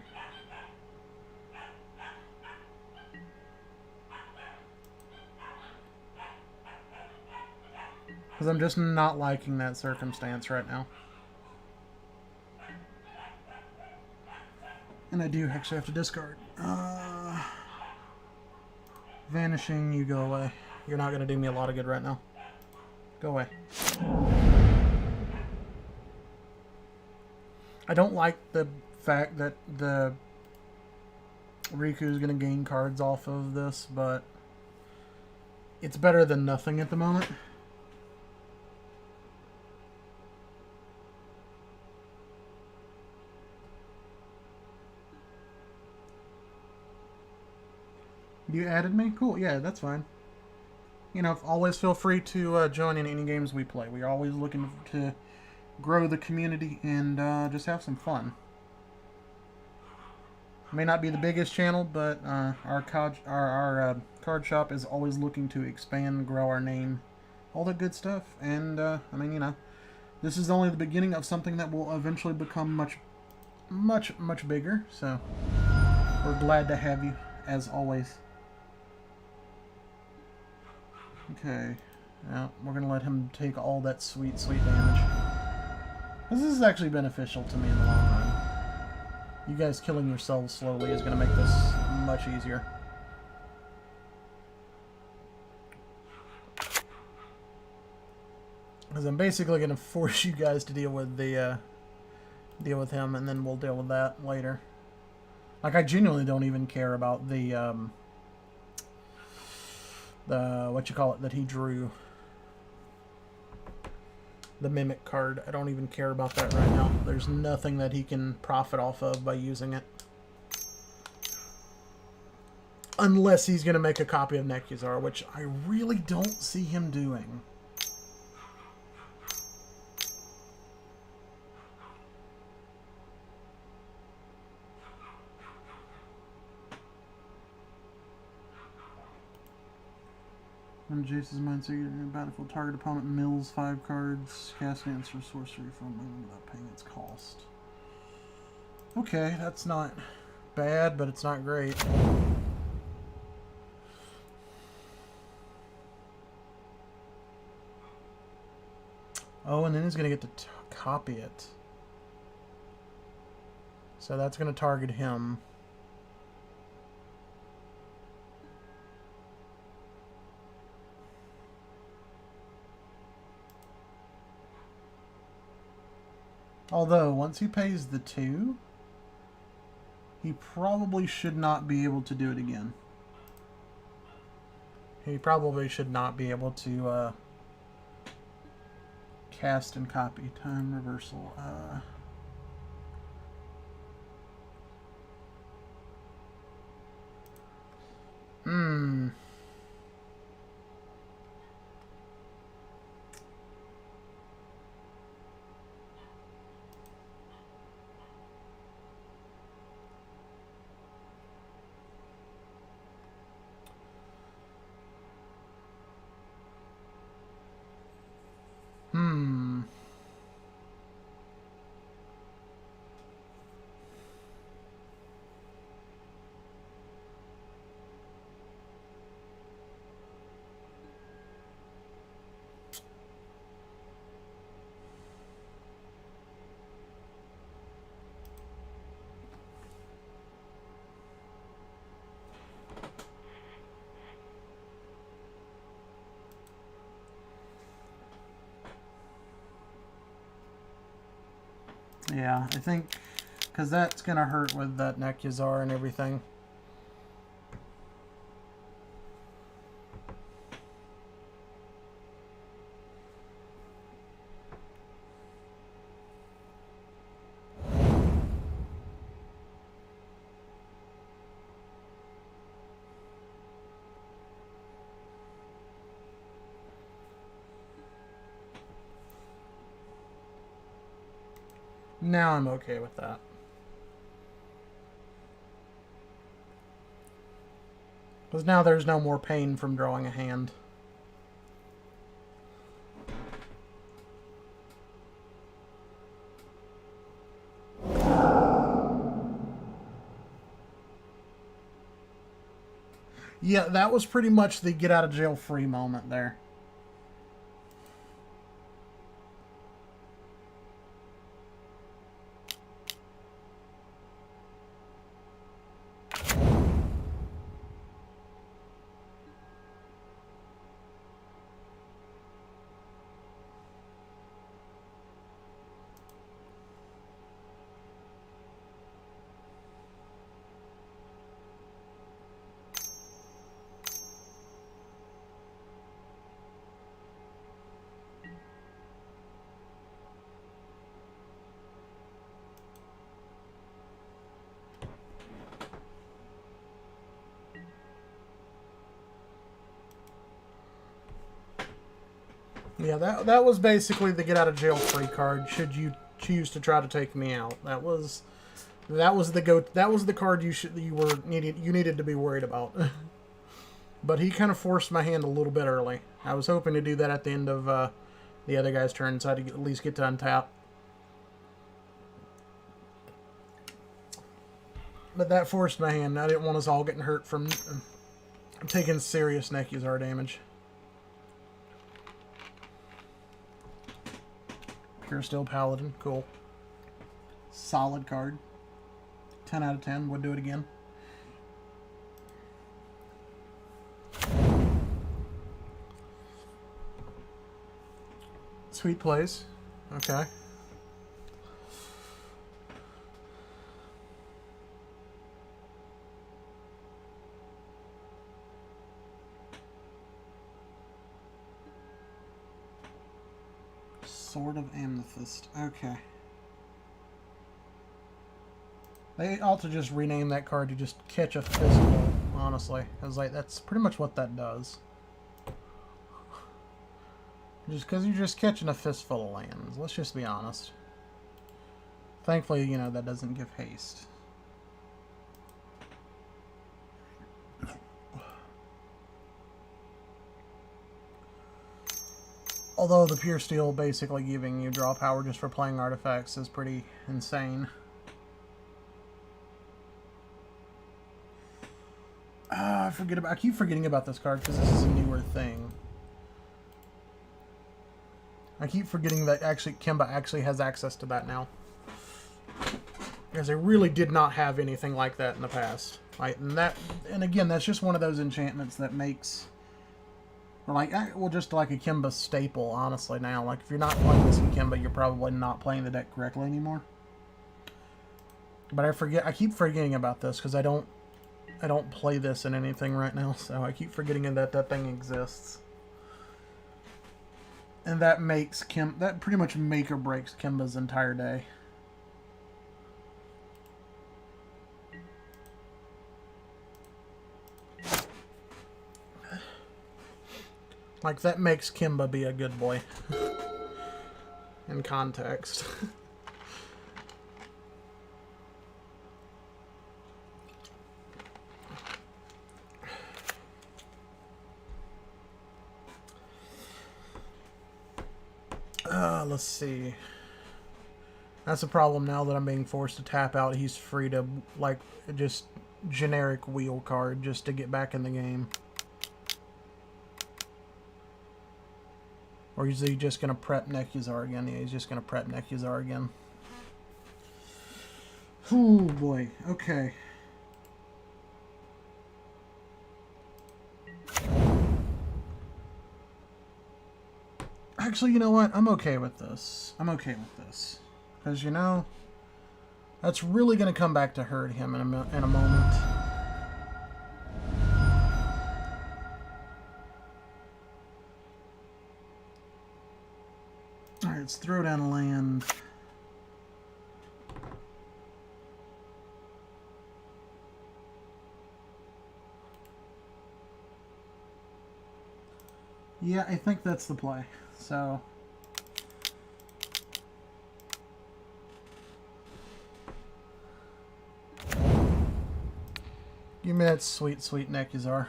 Because I'm just not liking that circumstance right now. And I do actually have to discard. Vanishing, you go away. You're not going to do me a lot of good right now. Go away. I don't like the fact that the Riku is going to gain cards off of this, but it's better than nothing at the moment. You added me? Cool, yeah, that's fine. You know, always feel free to join in any games we play. We're always looking to grow the community and just have some fun. May not be the biggest channel, but our card shop is always looking to expand, grow our name, all that good stuff. And I mean, you know, this is only the beginning of something that will eventually become much bigger. So we're glad to have you, as always. Okay, now we're gonna let him take all that sweet damage. This is actually beneficial to me in the long run. You guys killing yourselves slowly is going to make this much easier. Because I'm basically going to force you guys to deal with him, and then we'll deal with that later. Like, I genuinely don't even care about the what you call it that he drew. The Mimic card. I don't even care about that right now. There's nothing that he can profit off of by using it. Unless he's going to make a copy of Nekuzar, which I really don't see him doing. When Jace's mind, so you're in a battlefield, target opponent mills 5 cards, cast answer sorcery from them without paying its cost. Okay, that's not bad, but it's not great. Oh, and then he's going to get to copy it. So that's going to target him. Although, once he pays the 2, he probably should not be able to do it again. He probably should not be able to cast and copy. Time reversal. Yeah, I think because that's going to hurt with that Nekuzar and everything. Now I'm okay with that. Because now there's no more pain from drawing a hand. Yeah, that was pretty much the get out of jail free moment there. Yeah, that was basically the get out of jail free card. Should you choose to try to take me out, that was the card you needed to be worried about. But he kind of forced my hand a little bit early. I was hoping to do that at the end of the other guy's turn, so I had to at least get to untap. But that forced my hand. I didn't want us all getting hurt from taking serious Nekuzar damage. Pure Steel Paladin, cool. Solid card. 10 out of 10, would do it again. Sweet plays. Okay. Sword of Amethyst. Okay. They ought to just rename that card to just Catch a Fistful, honestly. Because like, that's pretty much what that does. Just because you're just catching a fistful of lands. Let's just be honest. Thankfully, you know, that doesn't give haste. Although the Pure Steel basically giving you draw power just for playing artifacts is pretty insane. I keep forgetting about this card because this is a newer thing. I keep forgetting that actually Kimba actually has access to that now. Because I really did not have anything like that in the past. Like, and again, that's just one of those enchantments that makes, like, well, just like a Kimba staple, honestly, now. Like, if you're not playing this in Kimba, you're probably not playing the deck correctly anymore. But I keep forgetting about this because I don't play this in anything right now, so I keep forgetting that that thing exists. And that pretty much make or breaks Kimba's entire day. Like, that makes Kimba be a good boy. In context. Let's see. That's a problem now that I'm being forced to tap out. He's free to, like, just generic wheel card just to get back in the game. Or is he just going to prep Nekuzar again? Yeah, he's just going to prep Nekuzar again. Oh, boy. Okay. Actually, you know what? I'm okay with this. I'm okay with this. Because, you know, that's really going to come back to hurt him in a moment. Alright, let's throw down a land. Yeah, I think that's the play. So, give me that sweet, sweet Nekuzar.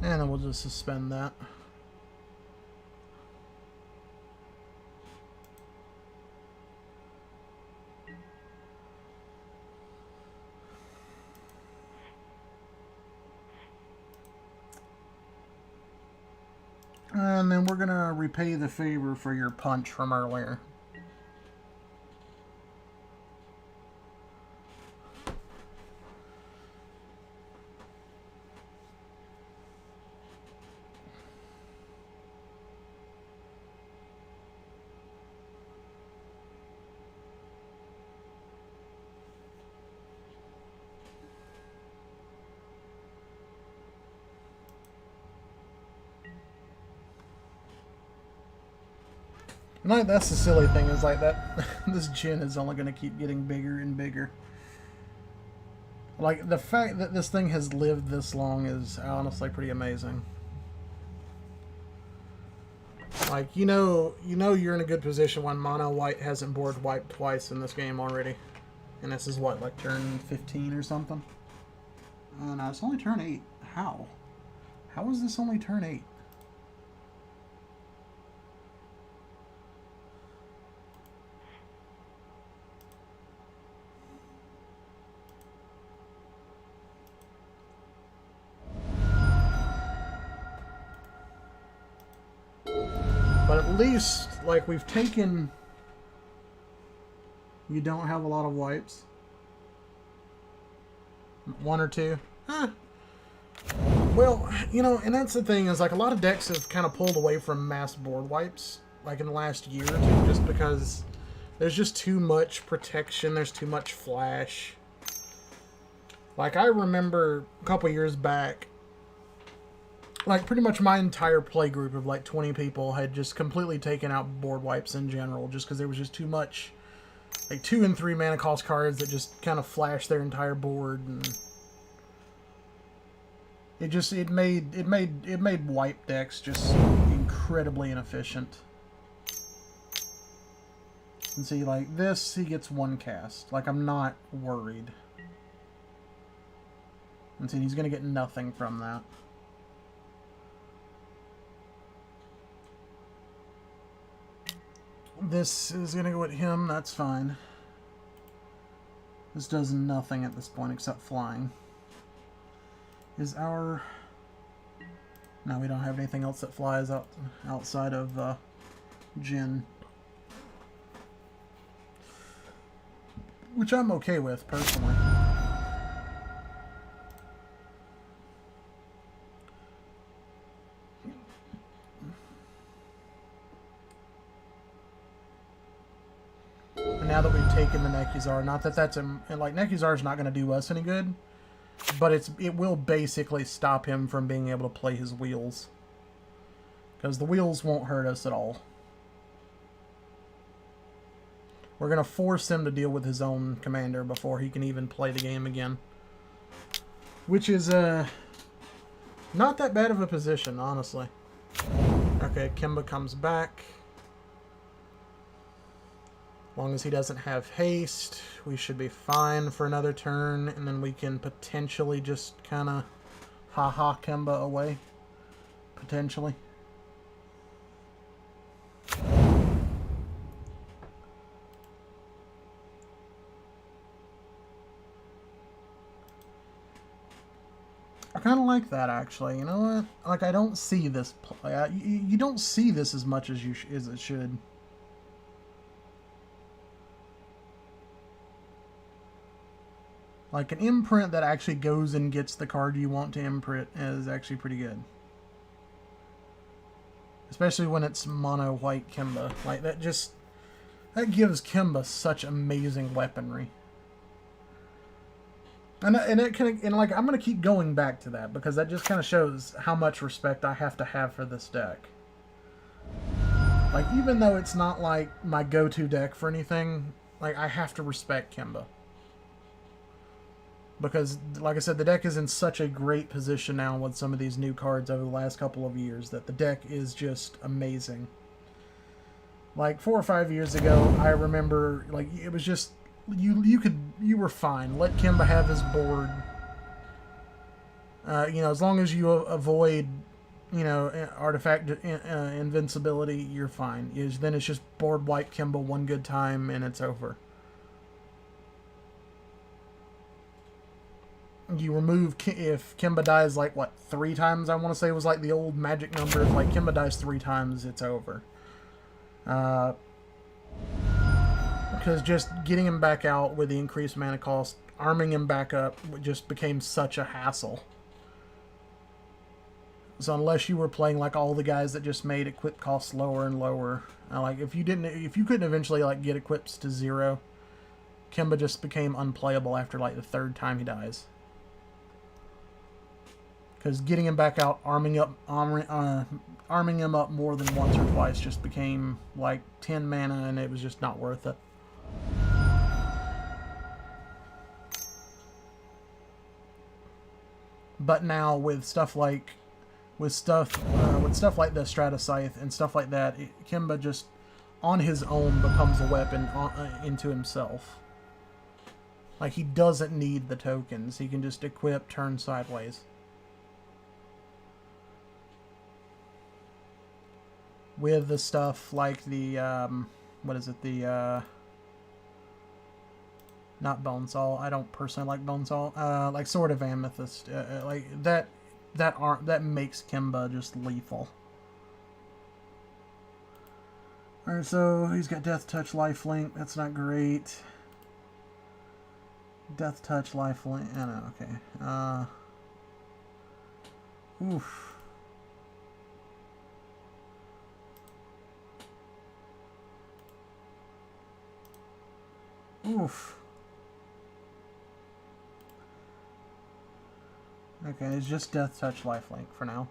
And then we'll just suspend that. And then we're going to repay the favor for your punch from earlier. And that's the silly thing, is like that this gin is only going to keep getting bigger and bigger. Like, the fact that this thing has lived this long is honestly pretty amazing. Like, you know you're in a good position when mono white hasn't board wiped twice in this game already. And this is what, like turn 15 or something? No, it's only turn 8. How? How is this only turn 8? But at least, like, we've taken... You don't have a lot of wipes. 1 or 2. Huh. Well, you know, and that's the thing, is like a lot of decks have kind of pulled away from mass board wipes, like in the last year or two, just because there's just too much protection, there's too much flash. Like, I remember a couple years back, like, pretty much my entire play group of like 20 people had just completely taken out board wipes in general, just because there was just too much, like 2 and 3 mana cost cards that just kind of flashed their entire board, and it made wipe decks just incredibly inefficient. And see, like this, he gets 1 cast. Like, I'm not worried. And see, he's gonna get nothing from that. This is going to go at him, that's fine. This does nothing at this point except flying. Is our... No, we don't have anything else that flies outside of Jin. Which I'm okay with, personally. Now that we've taken the Nekuzar, not that that's like Nekuzar's not going to do us any good, but it will basically stop him from being able to play his wheels, because the wheels won't hurt us at all. We're going to force him to deal with his own commander before he can even play the game again, which is not that bad of a position, honestly. Okay, Kimba comes back. As long as he doesn't have haste, we should be fine for another turn, and then we can potentially just kind of ha-ha Kemba away. Potentially. I kind of like that, actually. You know what? Like, I don't see this play. You don't see this as much as it should. Like, an imprint that actually goes and gets the card you want to imprint is actually pretty good. Especially when it's mono white Kimba. Like, that gives Kimba such amazing weaponry. And like, I'm going to keep going back to that, because that just kind of shows how much respect I have to have for this deck. Like, even though it's not like my go-to deck for anything, like, I have to respect Kimba. Because, like I said, the deck is in such a great position now with some of these new cards over the last couple of years that the deck is just amazing. Like, 4 or 5 years ago, I remember, like, it was just, you were fine. Let Kimba have his board. You know, as long as you avoid, you know, artifact invincibility, you're fine. Then it's just board wipe Kimba one good time and it's over. You remove, if Kimba dies like, what, 3 times, I want to say was like the old magic number. If like Kimba dies 3 times, it's over. Because just getting him back out with the increased mana cost, arming him back up, just became such a hassle. So unless you were playing like all the guys that just made equip costs lower and lower, like if you couldn't eventually like get equips to 0, Kimba just became unplayable after like the 3rd time he dies. Because getting him back out, arming up, arming him up more than once or twice just became like 10 mana, and it was just not worth it. But now with stuff like stuff like the Strata Scythe and stuff like that, Kimba just on his own becomes a weapon into himself. Like, he doesn't need the tokens. He can just equip, turn sideways. With the stuff like the, what is it, the, not Bonesaw. I don't personally like Bonesaw. Like Sword of Amethyst. Like, that makes Kimba just lethal. Alright, so he's got Death Touch, Lifelink. That's not great. Death Touch, Lifelink. I know, okay. Oof. Oof. Okay, it's just Death Touch, Lifelink for now.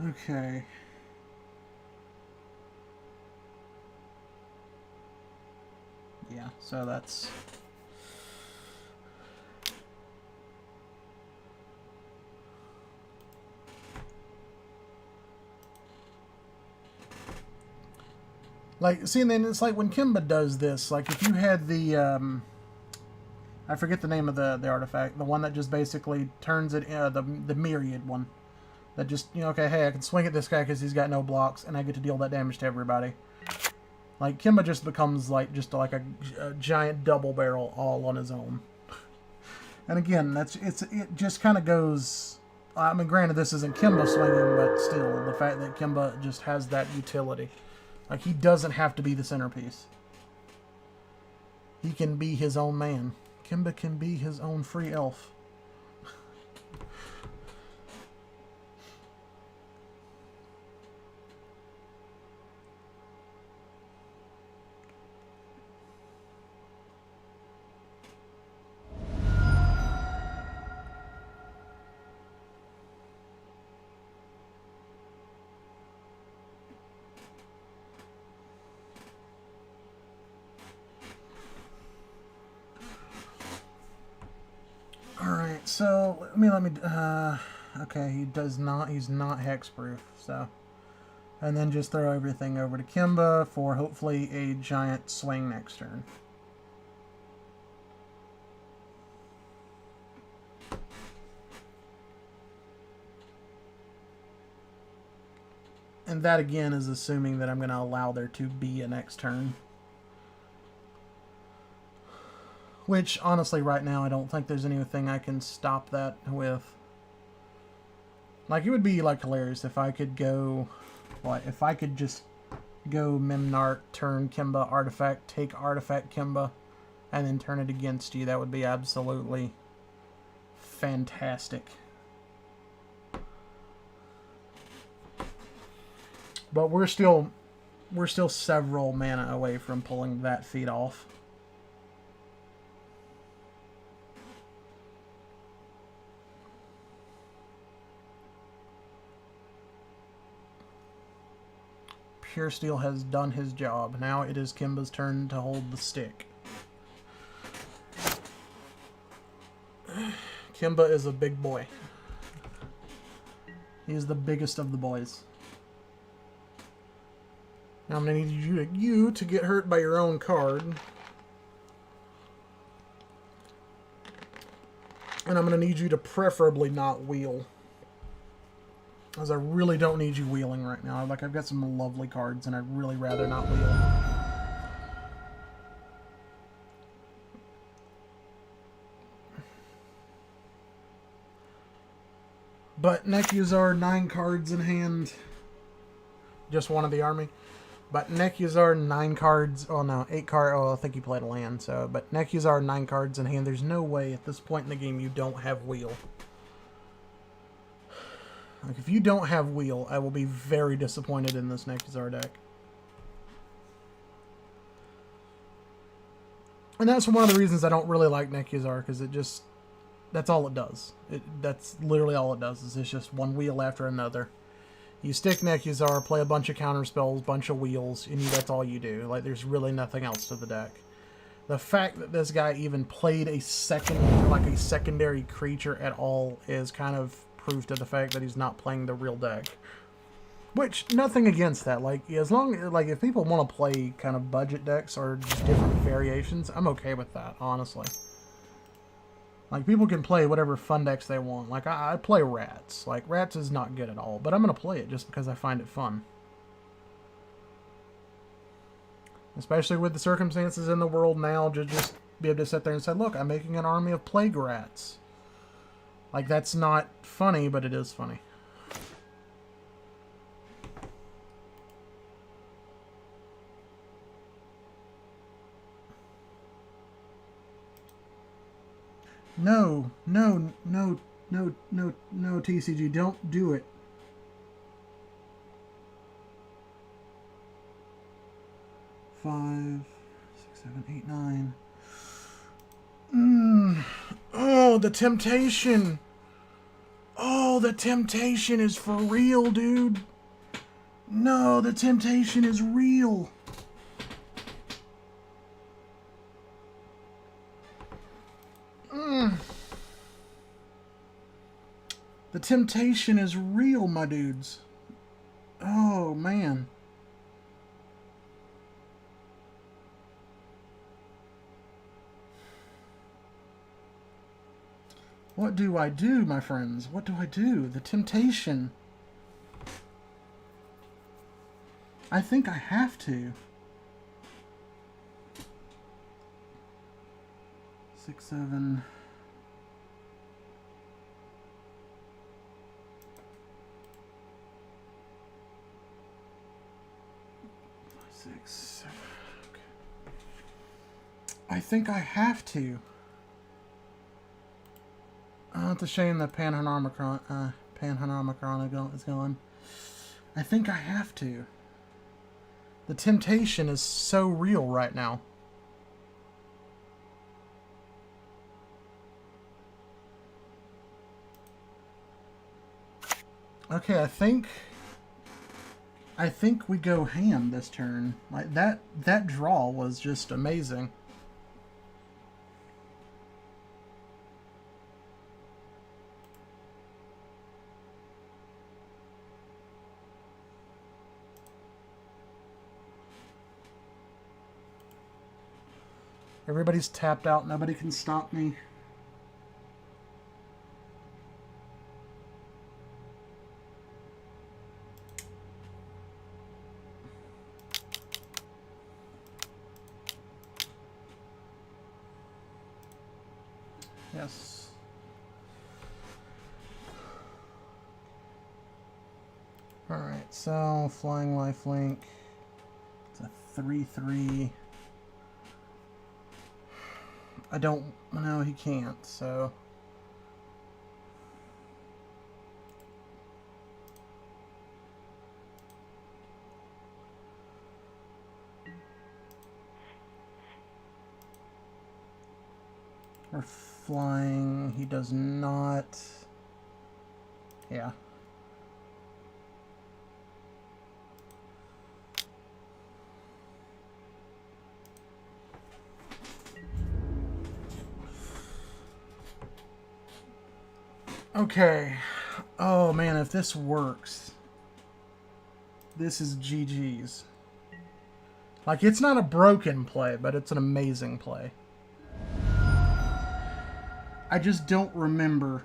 Okay. Yeah, so that's... Like, see, and then it's like when Kimba does this, like if you had the, I forget the name of the artifact, the one that just basically turns it, the myriad one. That just, you know, okay, hey, I can swing at this guy because he's got no blocks, and I get to deal that damage to everybody. Like, Kimba just becomes, like, just like a giant double barrel all on his own. And again, it just kind of goes... I mean, granted, this isn't Kimba swinging, but still, the fact that Kimba just has that utility. Like, he doesn't have to be the centerpiece. He can be his own man. Kimba can be his own free elf. So let me okay, he's not hexproof, so, and then just throw everything over to Kimba for hopefully a giant swing next turn. And that again is assuming that I'm going to allow there to be a next turn. Which, honestly, right now, I don't think there's anything I can stop that with. Like, it would be, like, hilarious if I could go... What? If I could just go Memnarch, turn Kimba, Artifact, take Artifact Kimba, and then turn it against you. That would be absolutely fantastic. But we're still several mana away from pulling that feat off. Pure Steel has done his job. Now it is Kimba's turn to hold the stick. Kimba is a big boy. He is the biggest of the boys. Now I'm going to need you to get hurt by your own card. And I'm going to need you to preferably not wheel. As I really don't need you wheeling right now. Like, I've got some lovely cards, and I'd really rather not wheel. But Nekuzar, 9 cards in hand. Just one of the army. But Nekuzar, 9 cards. Oh, no, 8 cards. Oh, I think he played a land. So, but Nekuzar, 9 cards in hand. There's no way at this point in the game you don't have wheel. Like, if you don't have Wheel, I will be very disappointed in this Nekuzar deck. And that's one of the reasons I don't really like Nekuzar, because it just... That's all it does. That's literally all it does, is it's just one wheel after another. You stick Nekuzar, play a bunch of counter spells, bunch of wheels, and that's all you do. Like, there's really nothing else to the deck. The fact that this guy even played a secondary creature at all is kind of proof to the fact that he's not playing the real deck. Which, nothing against that. Like, as long as, like, if people want to play kind of budget decks or just different variations, I'm okay with that, honestly. Like, people can play whatever fun decks they want. Like, I play Rats. Like, Rats is not good at all, but I'm going to play it just because I find it fun. Especially with the circumstances in the world now, to just be able to sit there and say, look, I'm making an army of Plague Rats. Like, that's not funny, but it is funny. No, no, no, no, no, no, TCG, don't do it. Five, 6, 7, 8, 9. Oh, the temptation. Oh, the temptation is for real, dude. No, the temptation is real. The temptation is real, my dudes. Oh, man. What do I do, my friends? What do I do? The temptation. I think I have to. 6, 7. 6, 7. Okay. I think I have to. Oh, it's a shame that Panharmicron is going. I think I have to. The temptation is so real right now. Okay, I think we go ham this turn. Like, that draw was just amazing. Everybody's tapped out. Nobody can stop me. Yes. Alright, so Flying Lifelink. It's a 3/3. I don't know, he can't, so. We're flying, he does not. Yeah. Okay. Oh man, if this works, this is GG's. Like, it's not a broken play, but it's an amazing play. I just don't remember.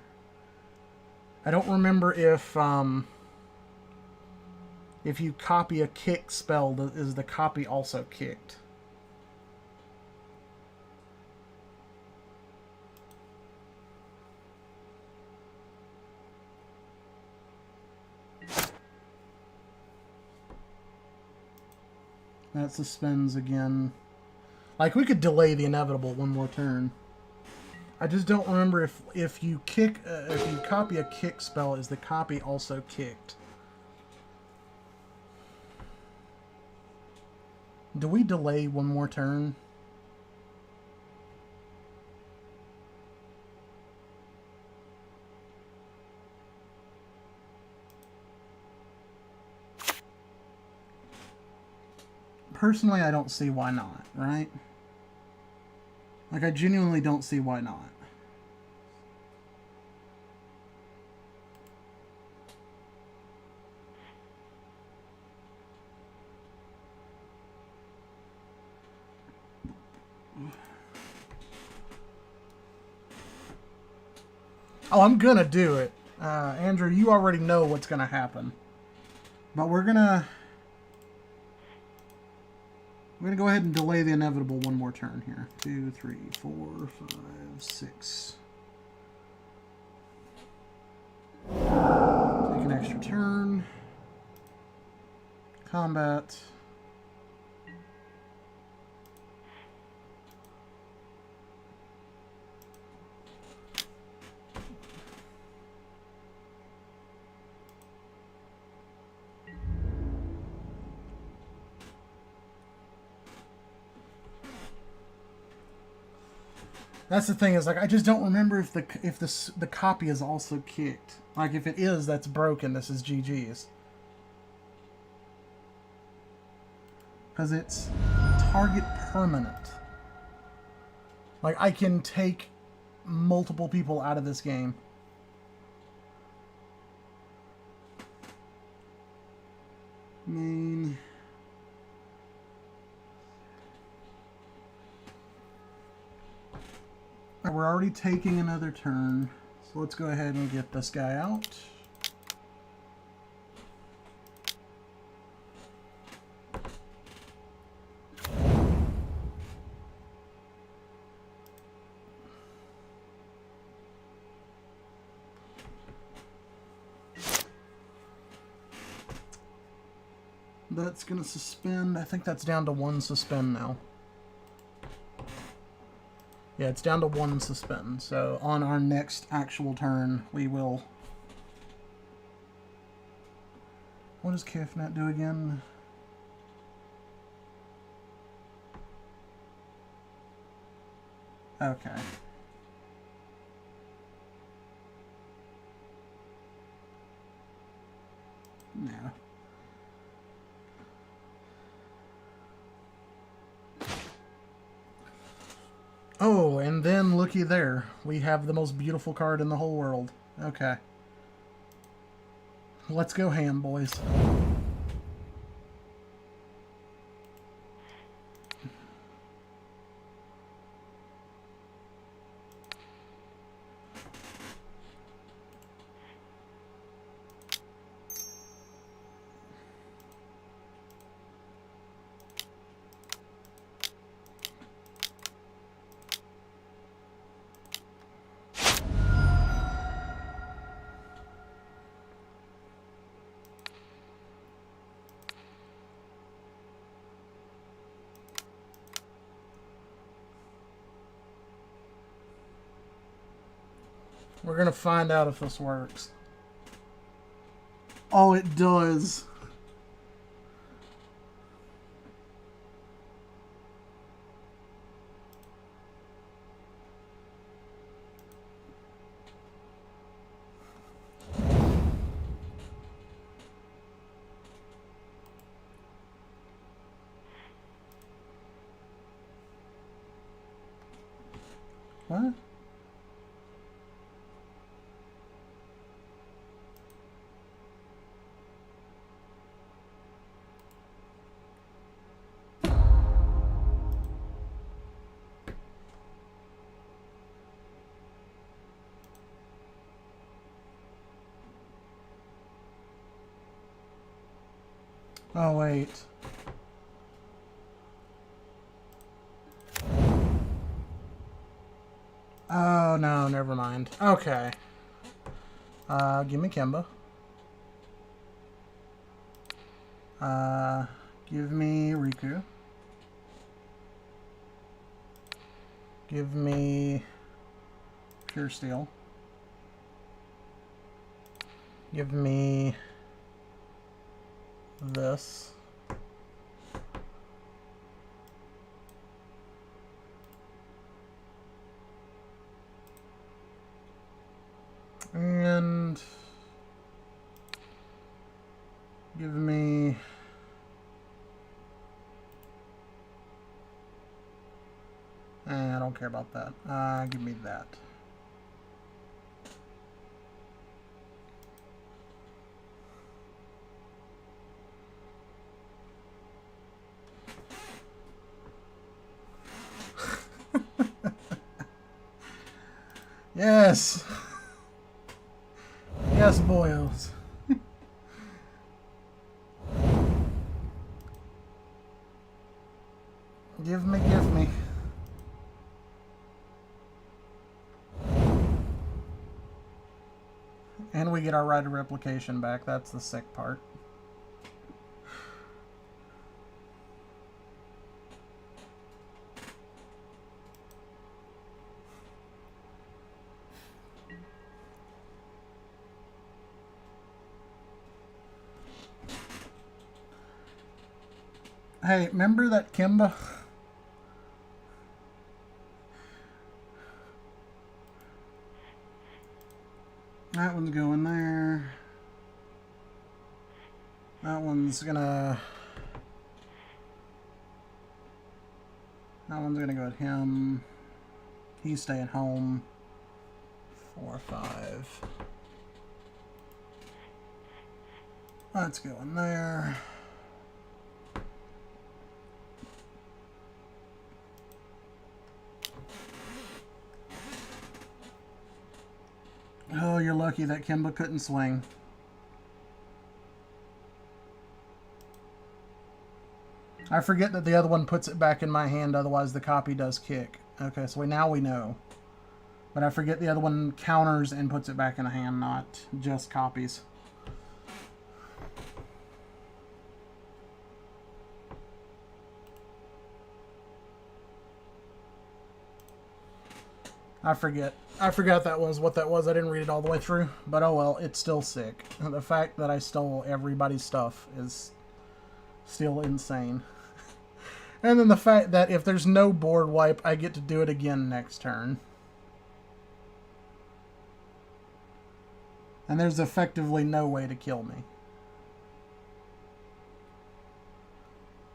I don't remember if you copy a kick spell, is the copy also kicked? That suspends again. Like, we could delay the inevitable one more turn. I just don't remember if you kick if you copy a kick spell, is the copy also kicked? Do we delay one more turn? Personally, I don't see why not, right? Like, I genuinely don't see why not. Oh, I'm gonna do it. Andrew, you already know what's gonna happen. But we're gonna go ahead and delay the inevitable one more turn here. 2, 3, 4, 5, 6. Take an extra turn. Combat. That's the thing, is like I just don't remember if the copy is also kicked. Like if it is, that's broken. This is GG's. Because it's target permanent. Like I can take multiple people out of this game. Main. We're already taking another turn, so let's go ahead and get this guy out. That's going to suspend. I think that's down to 1 suspend now. Yeah, it's down to 1 suspend. So on our next actual turn, we will... What does Kifnet do again? Okay. No. Oh, and then looky there. We have the most beautiful card in the whole world. Okay. Let's go ham, boys. We're gonna find out if this works. Oh, it does. What? Oh, wait. Oh, no, never mind. Okay. Give me Kemba. Give me Riku. Give me Pure Steel. Give me this. And give me I don't care about that. Give me that. Yes. Yes, boyos. Give me, give me. And we get our right of replication back. That's the sick part. Hey, remember that Kimba? That one's going there. That one's gonna go at him. He's staying home. 4, 5. That's going there. Oh, you're lucky that Kimba couldn't swing. I forget that the other one puts it back in my hand, otherwise the copy does kick. Okay, so now we know. But I forget the other one counters and puts it back in the hand, not just copies. I forgot that was what that was. I didn't read it all the way through. But oh well, it's still sick. The fact that I stole everybody's stuff is still insane. And then the fact that if there's no board wipe, I get to do it again next turn. And there's effectively no way to kill me.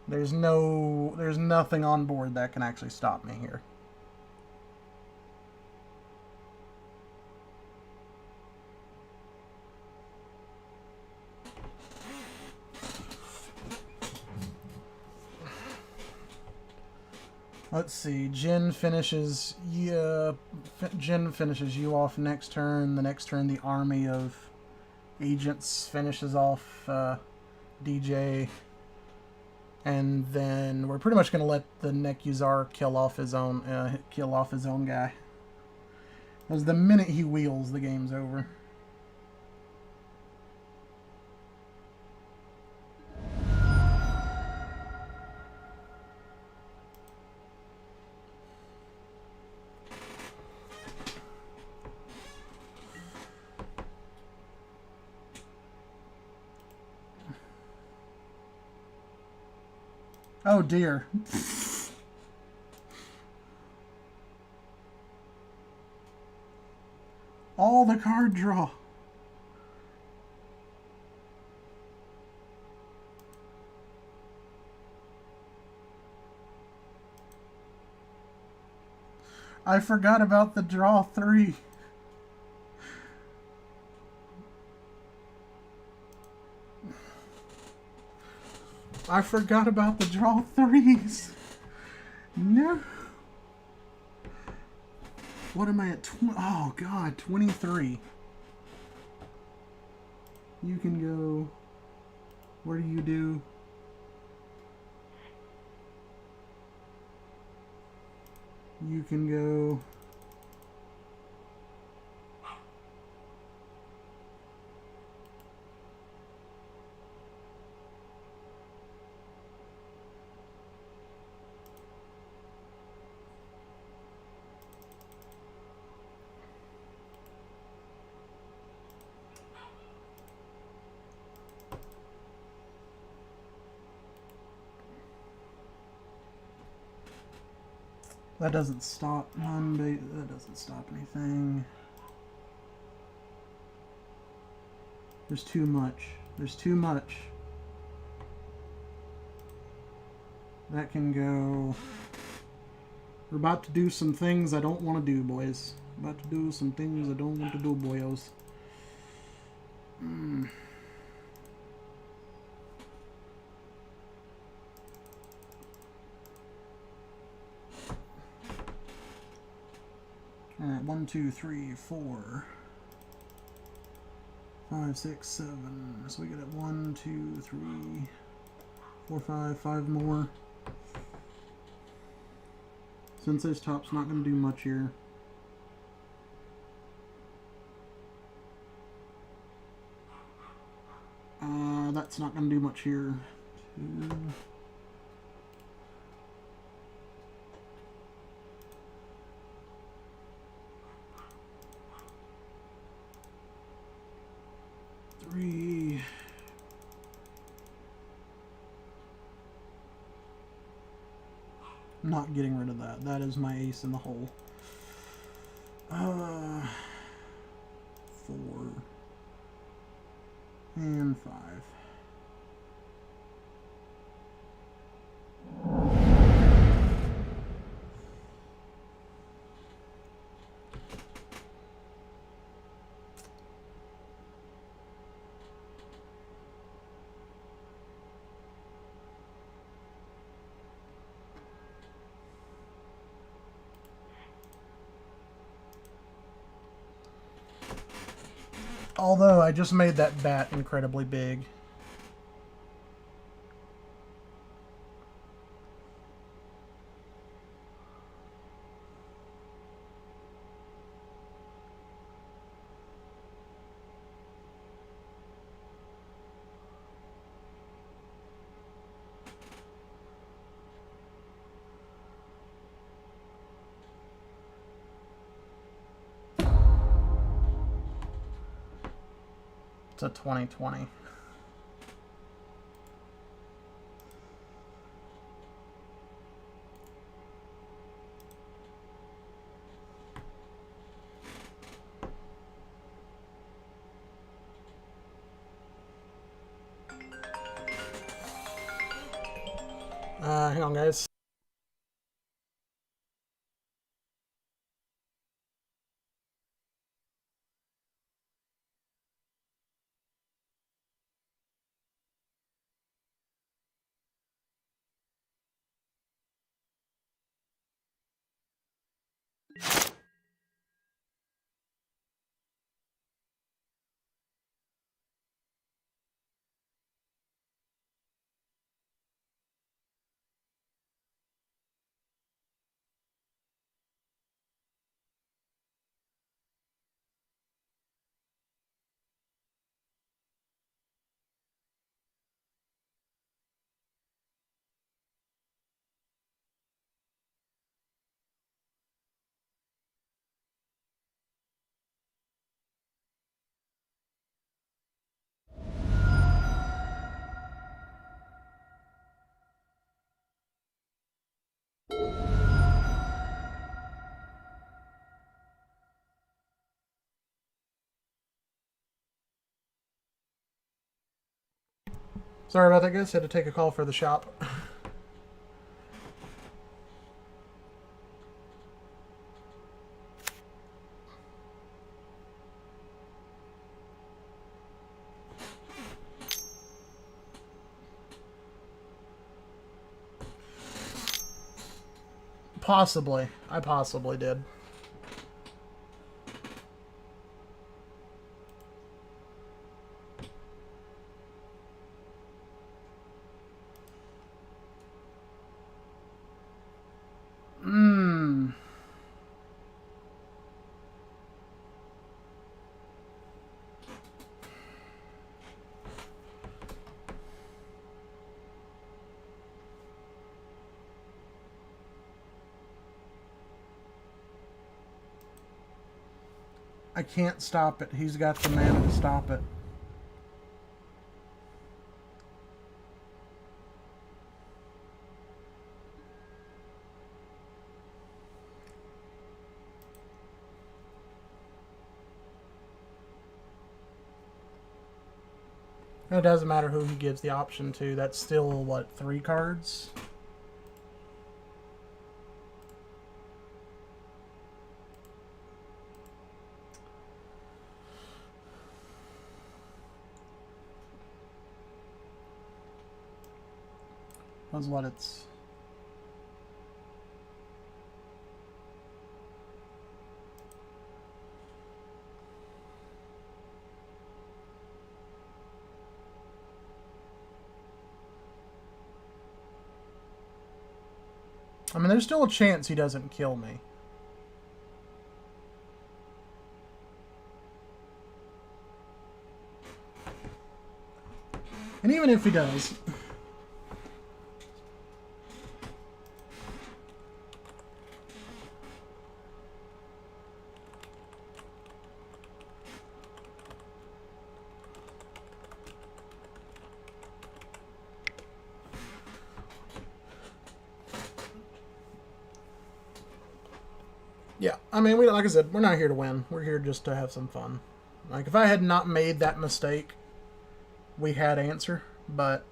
There's nothing on board that can actually stop me here. Let's see. Jin finishes you off next turn. The next turn, the army of agents finishes off DJ, and then we're pretty much going to let the Nekuzar kill off his own guy. Because the minute he wheels, the game's over. Oh dear. All the card draw. I forgot about the draw 3. I forgot about the draw 3s. No. What am I at? Oh, God, 23. You can go. What do you do? You can go. That doesn't stop that doesn't stop anything. There's too much. There's too much. That can go. We're about to do some things I don't want to do, boys. About to do some things I don't want to do, boyos. Alright, 1, 2, 3, 4, 5, 6, 7. So we get it 1, 2, 3, 4, 5 more. Sensei's top's not going to do much here. That's not going to do much here. 2. Three. Not getting rid of that. That is my ace in the hole. 4 and 5. Although I just made that bat incredibly big. It's a 2020. Hang on, guys. Sorry about that, guys. Had to take a call for the shop. Possibly. I possibly did. I can't stop it. He's got the mana to stop it. It doesn't matter who he gives the option to. That's still, what, 3 cards? That's what it's... I mean, there's still a chance he doesn't kill me. And even if he does... Yeah, I mean, like I said, we're not here to win. We're here just to have some fun. Like, if I had not made that mistake, we had answer, but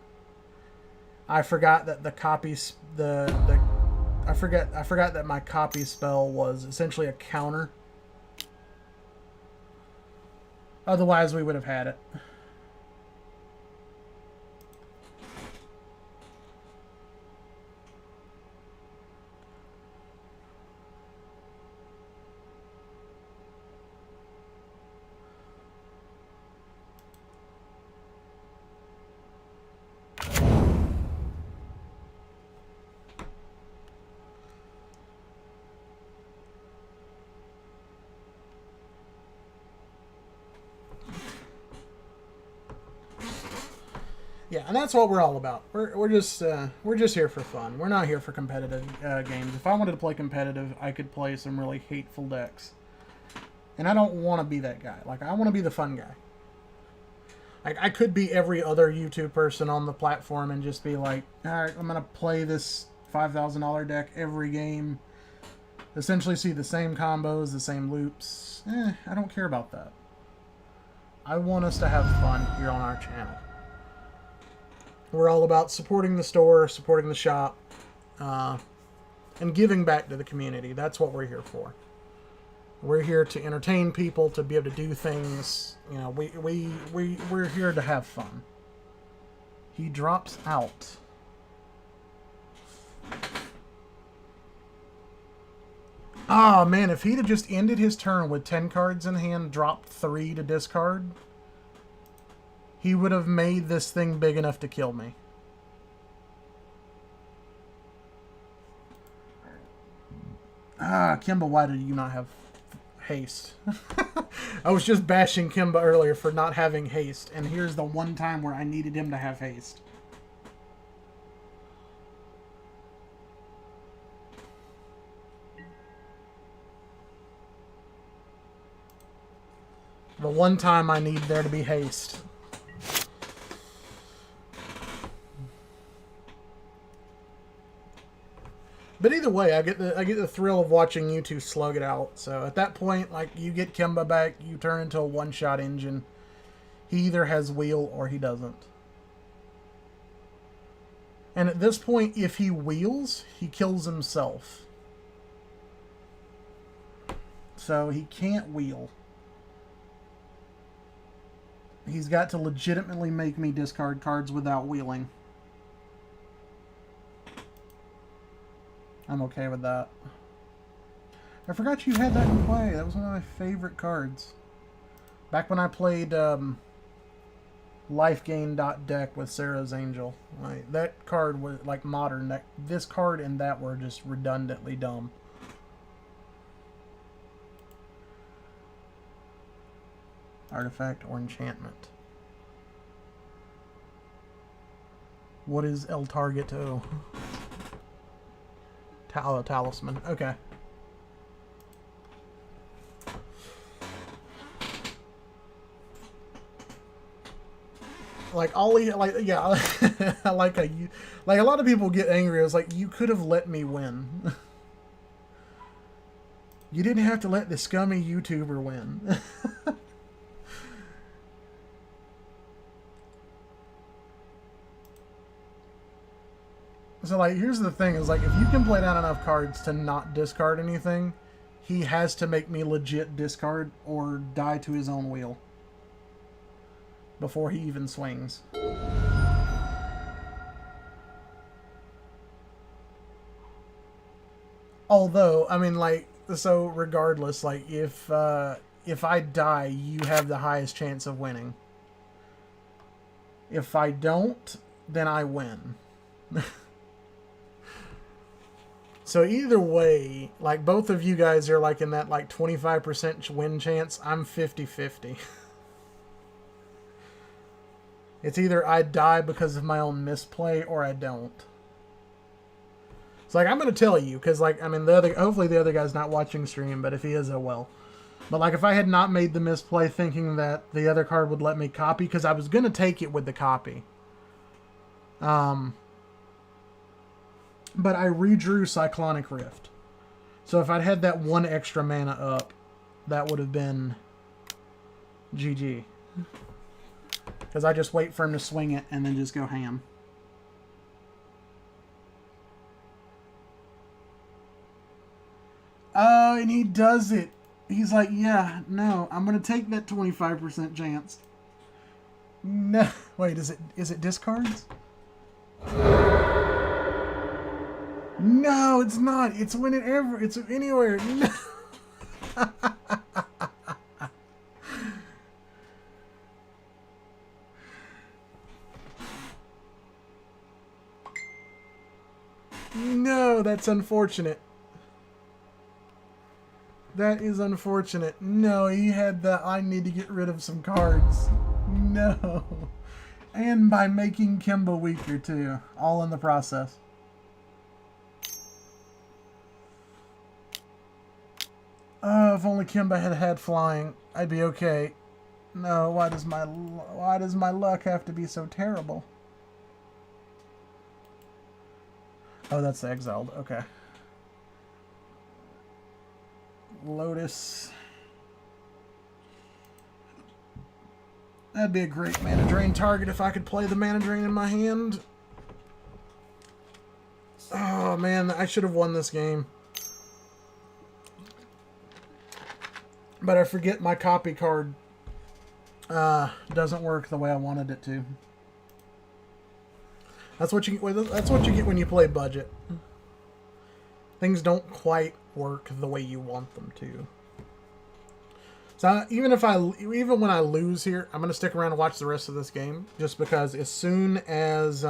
I forgot that the copies, I forgot that my copy spell was essentially a counter. Otherwise, we would have had it. Yeah, and that's what we're all about. We're just here for fun. We're not here for competitive games. If I wanted to play competitive, I could play some really hateful decks. And I don't want to be that guy. Like, I want to be the fun guy. Like, I could be every other YouTube person on the platform and just be like, all right, I'm going to play this $5,000 deck every game. Essentially see the same combos, the same loops. I don't care about that. I want us to have fun here on our channel. We're all about supporting the store, supporting the shop, and giving back to the community. That's what we're here for. We're here to entertain people, to be able to do things. You know, we're here to have fun. He drops out. Ah, man, if he'd have just ended his turn with 10 cards in hand, dropped 3 to discard, he would have made this thing big enough to kill me. Ah, Kimba, why did you not have haste? I was just bashing Kimba earlier for not having haste, and here's the one time where I needed him to have haste. The one time I need there to be haste. But either way, I get the thrill of watching you two slug it out. So at that point, like, you get Kimba back, you turn into a one-shot engine. He either has wheel or he doesn't. And at this point, if he wheels, he kills himself. So he can't wheel. He's got to legitimately make me discard cards without wheeling. I'm okay with that. I forgot you had that in play. That was one of my favorite cards. Back when I played LifeGain.deck with Sarah's Angel. Like, that card was, like, modern. This card and that were just redundantly dumb. Artifact or enchantment. What is El Targeto? Talisman. Okay. Like, Ollie, like, yeah, like a lot of people get angry. I was like, you could have let me win. You didn't have to let the scummy YouTuber win. So, like, here's the thing, is, like, if you can play down enough cards to not discard anything, he has to make me legit discard or die to his own wheel before he even swings. Although, I mean, like, so regardless, like, if I die, you have the highest chance of winning. If I don't, then I win. So either way, like, both of you guys are, like, in that, like, 25% win chance. I'm 50-50. It's either I die because of my own misplay or I don't. It's like, I'm going to tell you, because, like, I mean, hopefully the other guy's not watching stream, but if he is, oh well. But, like, if I had not made the misplay thinking that the other card would let me copy, because I was going to take it with the copy. But I redrew Cyclonic Rift. So if I'd had that one extra mana up, that would have been GG. Because I just wait for him to swing it and then just go ham. Oh, and he does it. He's like, yeah, no, I'm going to take that 25% chance. No. Wait, is it discards? No, it's not. It's whenever. It's anywhere. No. No, that's unfortunate. That is unfortunate. No, he had that. I need to get rid of some cards. No. And by making Kimba weaker, too. All in the process. Oh, if only Kimba had had flying, I'd be okay. No, why does my luck have to be so terrible? Oh, that's the exiled. Okay. Lotus. That'd be a great mana drain target if I could play the mana drain in my hand. Oh, man, I should have won this game. But I forget my copy card doesn't work the way I wanted it to. That's what you get when you play budget. Things don't quite work the way you want them to. So even when I lose here, I'm gonna stick around and watch the rest of this game, just because as soon as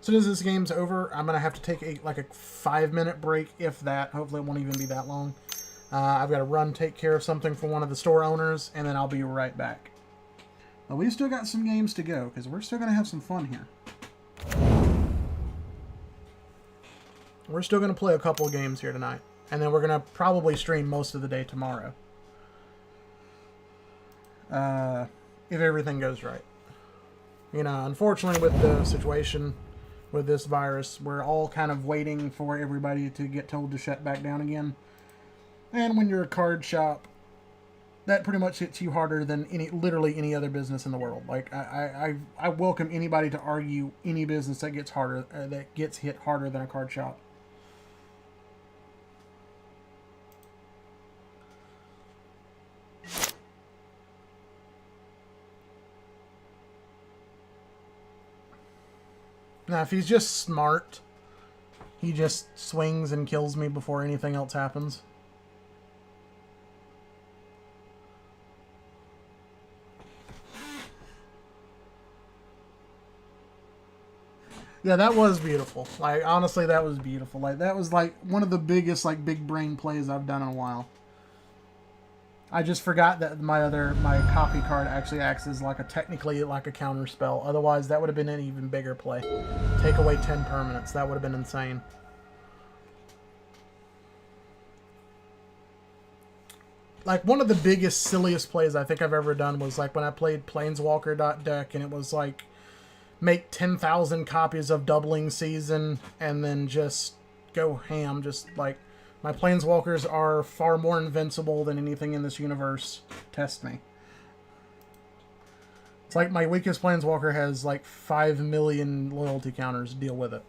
this game's over, I'm gonna have to take a 5-minute break, if that. Hopefully, it won't even be that long. I've got to run, take care of something for one of the store owners, and then I'll be right back. But we've still got some games to go, because we're still gonna have some fun here. We're still gonna play a couple of games here tonight, and then we're gonna probably stream most of the day tomorrow. If everything goes right. You know, unfortunately with the situation with this virus, we're all kind of waiting for everybody to get told to shut back down again. And when you're a card shop, that pretty much hits you harder than literally any other business in the world. Like, I welcome anybody to argue any business that gets hit harder than a card shop. Now, if he's just smart, he just swings and kills me before anything else happens. Yeah, that was beautiful. Like, honestly, that was beautiful. Like, that was, like, one of the biggest, like, big brain plays I've done in a while. I just forgot that my copy card actually acts as, technically a counter spell. Otherwise, that would have been an even bigger play. Take away 10 permanents. That would have been insane. Like, one of the biggest, silliest plays I think I've ever done was, like, when I played Planeswalker.deck, and it was, like, make 10,000 copies of Doubling Season, and then just go ham. Just, like, my Planeswalkers are far more invincible than anything in this universe. Test me. It's like my weakest Planeswalker has, like, 5 million loyalty counters. Deal with it.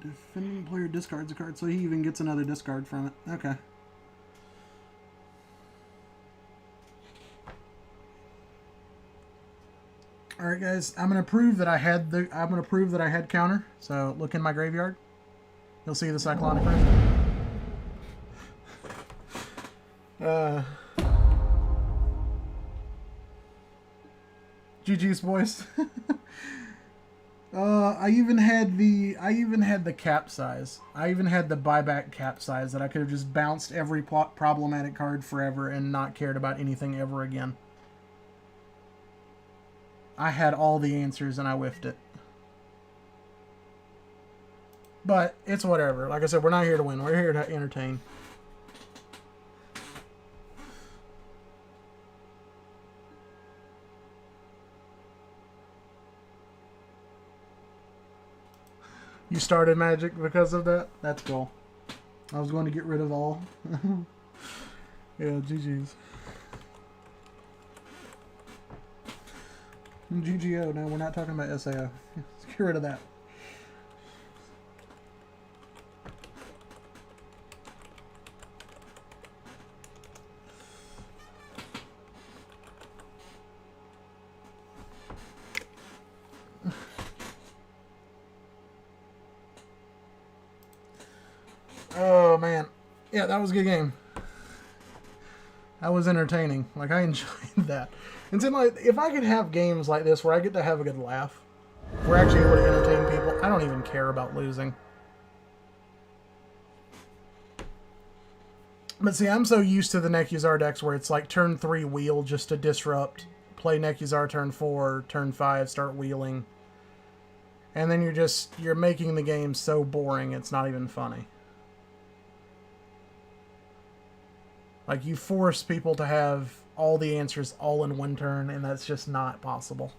Defending player discards a card, so he even gets another discard from it. Okay. All right, guys. I'm gonna prove that I had counter. So look in my graveyard. You'll see the Cyclonic Rift. GG's, boys. I even had the cap size. I even had the buyback cap size that I could have just bounced every problematic card forever and not cared about anything ever again. I had all the answers and I whiffed it. But it's whatever. Like I said, we're not here to win. We're here to entertain. You started Magic because of that? That's cool. I was going to get rid of all. Yeah, GG's. GGO. No, we're not talking about SAO. Let's get rid of that. Oh, man. Yeah, that was a good game. That was entertaining. Like, I enjoyed that. And so, like, if I could have games like this where I get to have a good laugh, we're actually able to entertain people, I don't even care about losing. But see, I'm so used to the Nekuzar decks where it's like turn 3 wheel just to disrupt, play Nekuzar turn 4, turn 5, start wheeling. And then you're making the game so boring it's not even funny. Like, you force people to have all the answers all in one turn, and that's just not possible.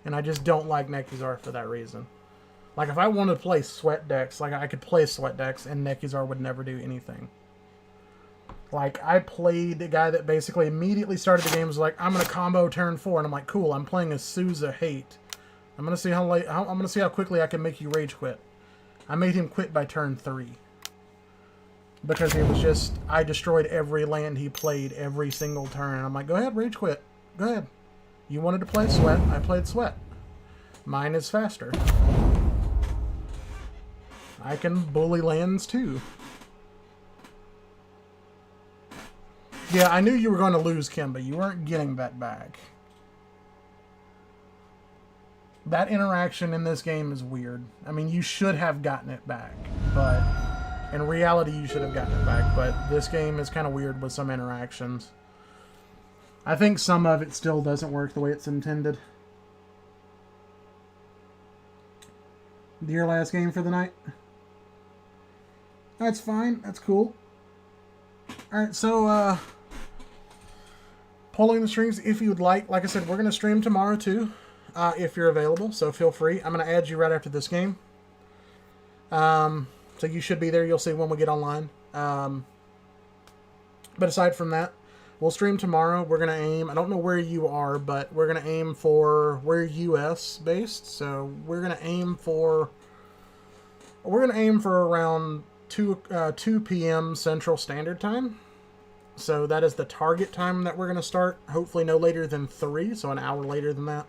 And I just don't like Nekuzar for that reason. Like, if I wanted to play sweat decks, like, I could play sweat decks, and Nekuzar would never do anything. Like, I played a guy that basically immediately started the game, was like, I'm going to combo turn 4, and I'm like, cool, I'm playing a Sousa Hate. I'm going to see I'm going to see how quickly I can make you rage quit. I made him quit by turn 3. Because it was just, I destroyed every land he played every single turn. I'm like, go ahead, rage quit. Go ahead. You wanted to play sweat, I played sweat. Mine is faster. I can bully lands too. Yeah, I knew you were going to lose, Kimba. You weren't getting that back. That interaction in this game is weird. I mean, you should have gotten it back, but in reality, you should have gotten it back, but this game is kind of weird with some interactions. I think some of it still doesn't work the way it's intended. Your last game for the night? That's fine. That's cool. Alright, so, pulling the strings if you would like. Like I said, we're going to stream tomorrow, too, if you're available, so feel free. I'm going to add you right after this game. So you should be there. You'll see when we get online. But aside from that, we'll stream tomorrow. We're going to aim, I don't know where you are, but we're going to aim for, we're US based. So we're going to aim for around 2 p.m. Central Standard Time. So that is the target time that we're going to start. Hopefully no later than 3, so an hour later than that.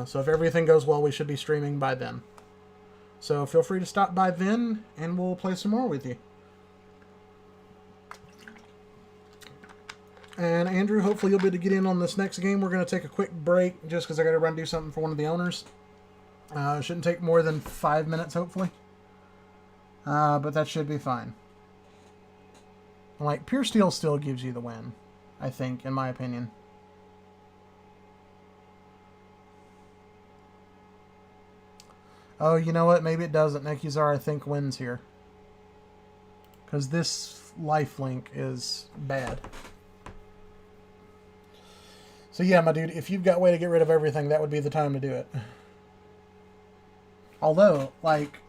So if everything goes well, we should be streaming by then. So feel free to stop by then, and we'll play some more with you. And Andrew, hopefully you'll be able to get in on this next game. We're going to take a quick break, just because I got to run do something for one of the owners. Shouldn't take more than 5 minutes, hopefully. But that should be fine. Like, Pure Steel still gives you the win, I think, in my opinion. Oh, you know what? Maybe it doesn't. Nekuzar, I think, wins here. Because this lifelink is bad. So yeah, my dude, if you've got a way to get rid of everything, that would be the time to do it. Although, like,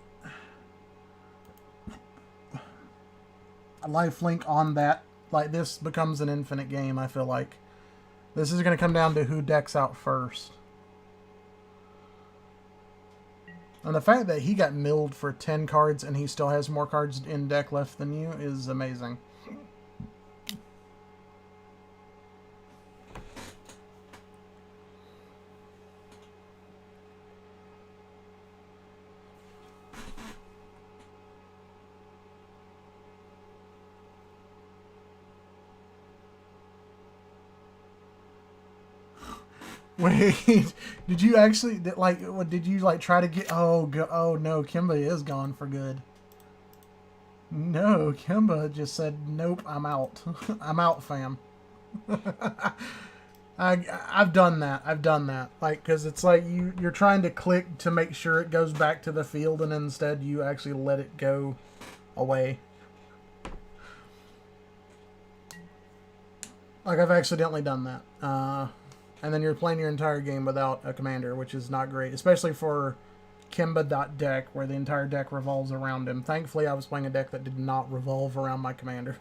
a lifelink on that, like, this becomes an infinite game, I feel like. This is going to come down to who decks out first. And the fact that he got milled for 10 cards and he still has more cards in deck left than you is amazing. Wait, did you actually, like, did you, like, try to get, oh no, Kimba is gone for good. No, Kimba just said, nope, I'm out. I'm out, fam. I've done that. Like, because it's like you're trying to click to make sure it goes back to the field, and instead you actually let it go away. Like, I've accidentally done that. And then you're playing your entire game without a commander, which is not great, especially for Kimba.deck, where the entire deck revolves around him. Thankfully, I was playing a deck that did not revolve around my commander.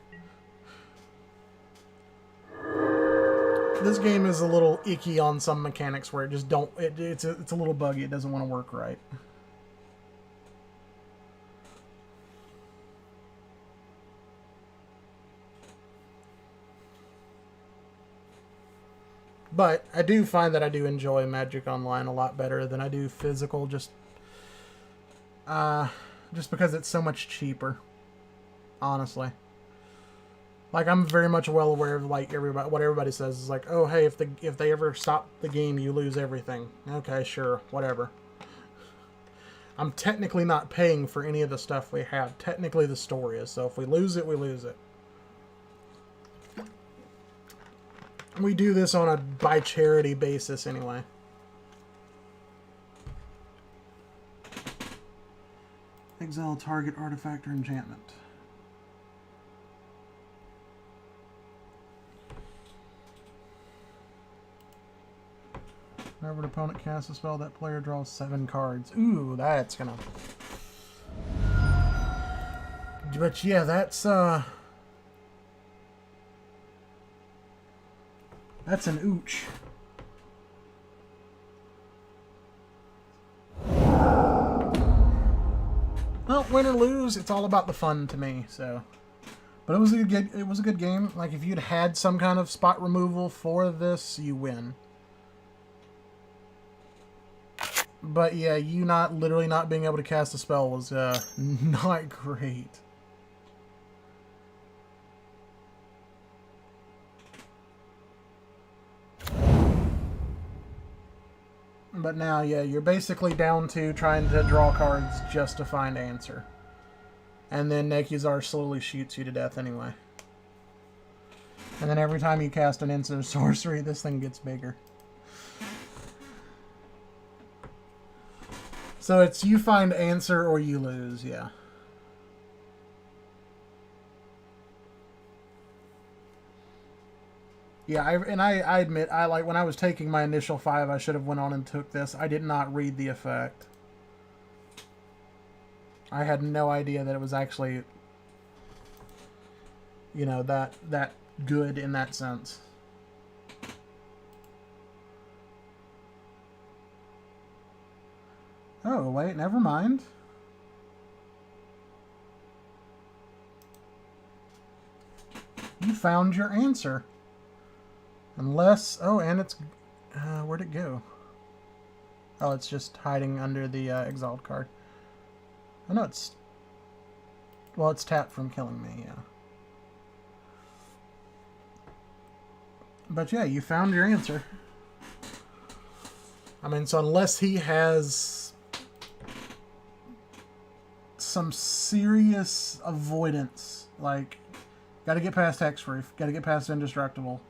This game is a little icky on some mechanics where it just don't... It's a little buggy. It doesn't want to work right. But I do find that I do enjoy Magic Online a lot better than I do physical, just because it's so much cheaper, honestly. Like, I'm very much well aware of, like, what everybody says is like, oh, hey, if they ever stop the game, you lose everything. Okay, sure, whatever. I'm technically not paying for any of the stuff we have. Technically, the story is. So if we lose it, we lose it. We do this on a by charity basis anyway. Exile target artifact or enchantment. Whenever an opponent casts a spell, that player draws 7 cards. Ooh, that's gonna... But yeah, that's an ooch. Well, win or lose, it's all about the fun to me, so... But it was a good game. Like, if you'd had some kind of spot removal for this, you win. But yeah, you literally not being able to cast a spell was not great. But now, yeah, you're basically down to trying to draw cards just to find answer. And then Nekuzar slowly shoots you to death anyway. And then every time you cast an instant sorcery, this thing gets bigger. So it's you find answer or you lose, yeah. Yeah, I admit, when I was taking my initial 5, I should have went on and took this. I did not read the effect. I had no idea that it was actually, you know, that good in that sense. Oh, wait, never mind. You found your answer. Unless... Oh, and it's... where'd it go? Oh, it's just hiding under the exiled card. I know it's... Well, it's tapped from killing me, yeah. But yeah, you found your answer. I mean, so unless he has some serious avoidance, like, gotta get past Hexproof, gotta get past Indestructible.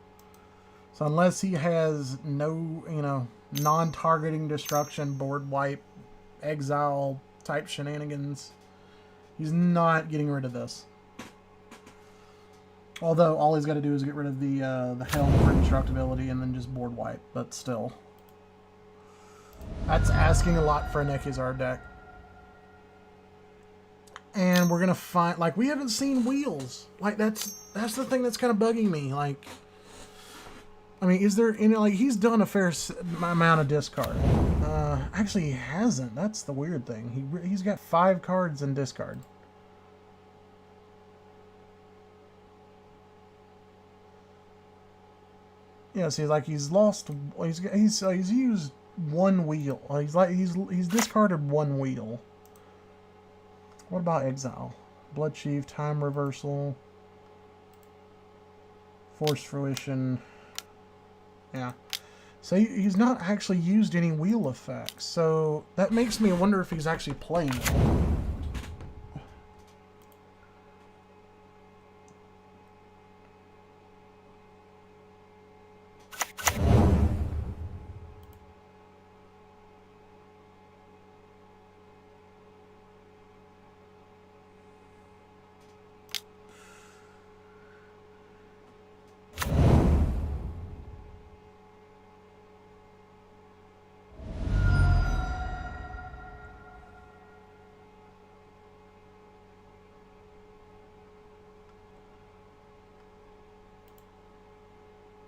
So unless he has no, you know, non-targeting destruction, board wipe, exile type shenanigans, he's not getting rid of this. Although all he's got to do is get rid of the Helm for indestructibility and then just board wipe, but still. That's asking a lot for a Nekuzar deck. And we're gonna find, like, we haven't seen wheels. Like, that's the thing that's kind of bugging me. Like, I mean, is there any, like, he's done a fair amount of discard. Actually, he hasn't. That's the weird thing. He's got 5 cards in discard. Yeah, see, like he's lost. He's used 1 wheel. He's discarded 1 wheel. What about exile? Blood Chief, time reversal, forced fruition. Yeah. So he's not actually used any wheel effects. So that makes me wonder if he's actually playing it.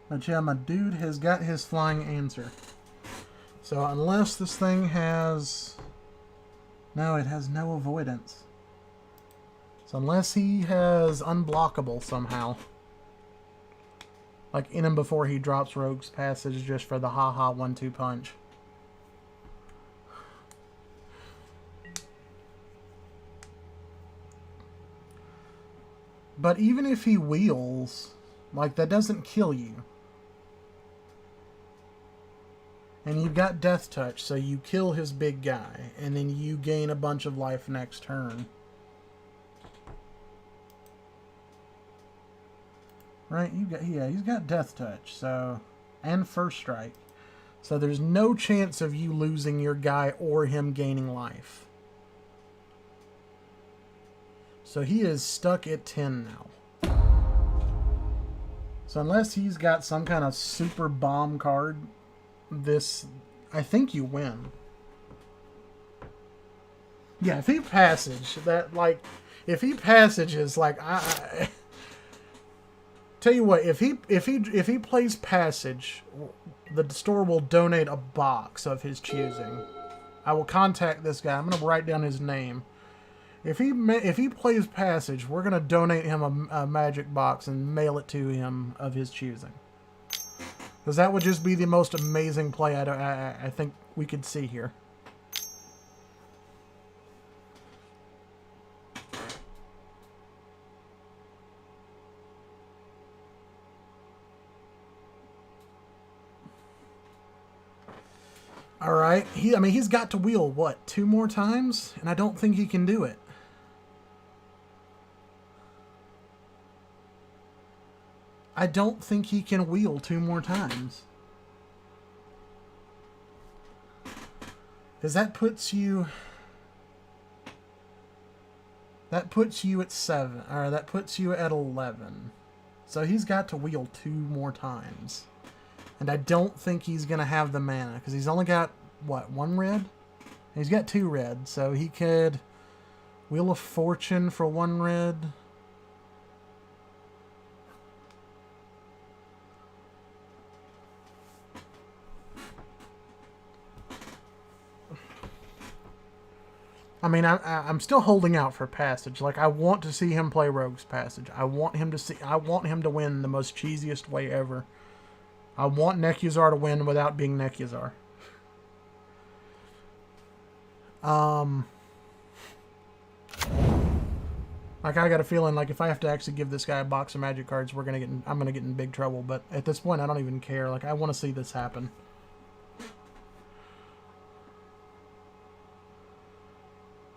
But yeah, my dude has got his flying answer. So unless this thing has... No, it has no avoidance. So unless he has unblockable somehow. Like in him before he drops Rogue's Passage just for the haha 1-2 punch. But even if he wheels, like that doesn't kill you. And you've got Death Touch, so you kill his big guy, and then you gain a bunch of life next turn. Right? He's got Death Touch, so, and First Strike. So there's no chance of you losing your guy or him gaining life. So he is stuck at 10 now. So unless he's got some kind of super bomb card, I think you win. Yeah, if he passages, if he tell you what, if he plays Passage, the store will donate a box of his choosing. I will contact this guy. I'm gonna write down his name. If he plays Passage, we're gonna donate him a magic box and mail it to him of his choosing. Because that would just be the most amazing play I think we could see here. Alright. He's got to wheel, what, 2 more times? And I don't think he can do it. I don't think he can wheel 2 more times. Because that puts you at 7, or that puts you at 11. So he's got to wheel 2 more times. And I don't think he's going to have the mana, because he's only got, what, 1 red? He's got 2 red, so he could Wheel of Fortune for 1 red. I'm still holding out for Passage. Like, I want to see him play Rogue's Passage. I want him to win the most cheesiest way ever. I want Nekuzar to win without being Nekuzar. Like, I got a feeling, like, if I have to actually give this guy a box of magic cards, I'm gonna get in big trouble. But at this point, I don't even care. Like, I want to see this happen.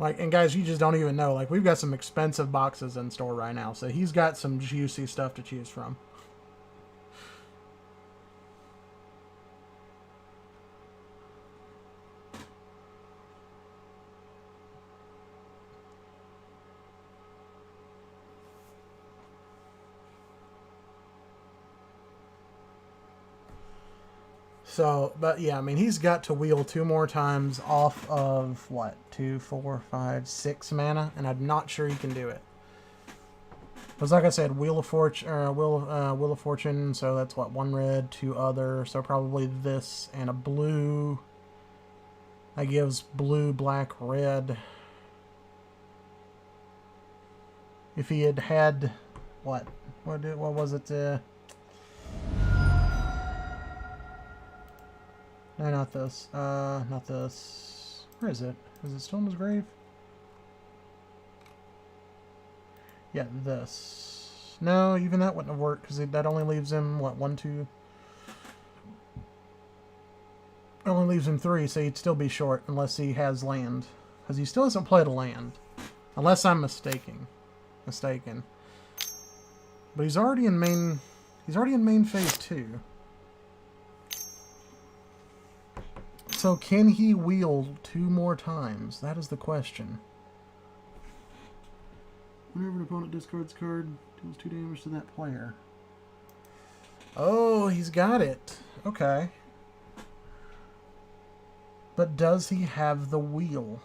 Like, and guys, you just don't even know. Like, we've got some expensive boxes in store right now, so he's got some juicy stuff to choose from. So, but yeah, I mean, he's got to wheel 2 more times off of, what, 2, 4, 5, 6 mana, and I'm not sure he can do it. Because like I said, Wheel of Fortune, so that's what, 1 red, 2 other, so probably this and a blue. That gives blue, black, red. If he had had what was it? No, not this. Not this. Where is it? Is it still in his grave? Yeah, this. No, even that wouldn't have worked because that only leaves him what, 1, 2. Only leaves him 3, so he'd still be short unless he has land, because he still hasn't played a land, unless I'm mistaken. But he's already in main. He's already in main phase 2. So can he wheel 2 more times? That is the question. Whenever an opponent discards a card, deals 2 damage to that player. Oh, he's got it. Okay. But does he have the wheel?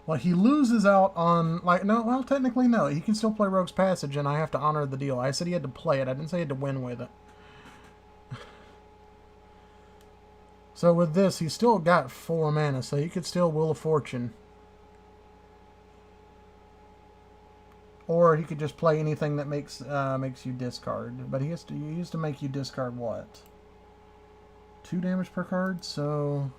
Well, he loses out on, like, no, well, technically no. He can still play Rogue's Passage, and I have to honor the deal. I said he had to play it. I didn't say he had to win with it. So with this, he's still got 4 mana, so he could still Wheel of Fortune. Or he could just play anything that makes you discard. But he has to make you discard what? 2 damage per card, so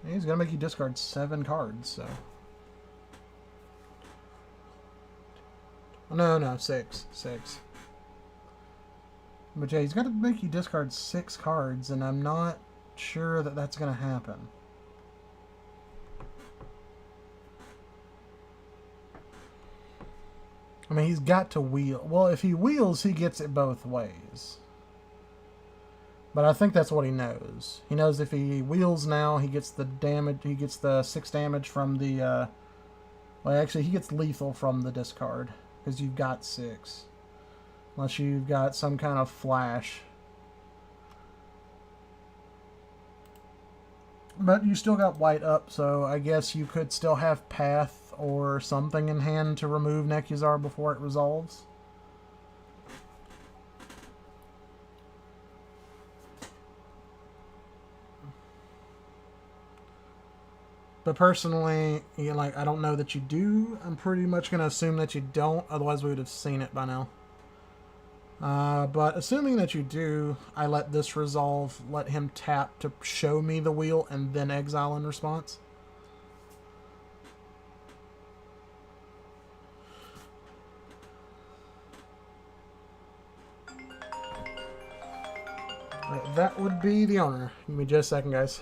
he's gonna make you discard 7 cards, so. No, 6. But yeah, he's got to make you discard 6 cards, and I'm not sure that that's gonna happen. I mean, he's got to wheel. Well, if he wheels, he gets it both ways. But I think that's what he knows. He knows if he wheels now, he gets the damage. He gets the 6 damage from the. Well, actually, he gets lethal from the discard because you've got 6, unless you've got some kind of flash. But you still got white up, so I guess you could still have Path or something in hand to remove Nekuzar before it resolves. But personally, I don't know that you do. I'm pretty much going to assume that you don't, otherwise we would have seen it by now. But assuming that you do, I let this resolve, let him tap to show me the wheel, and then exile in response. That would be the owner. Give me just a second, guys.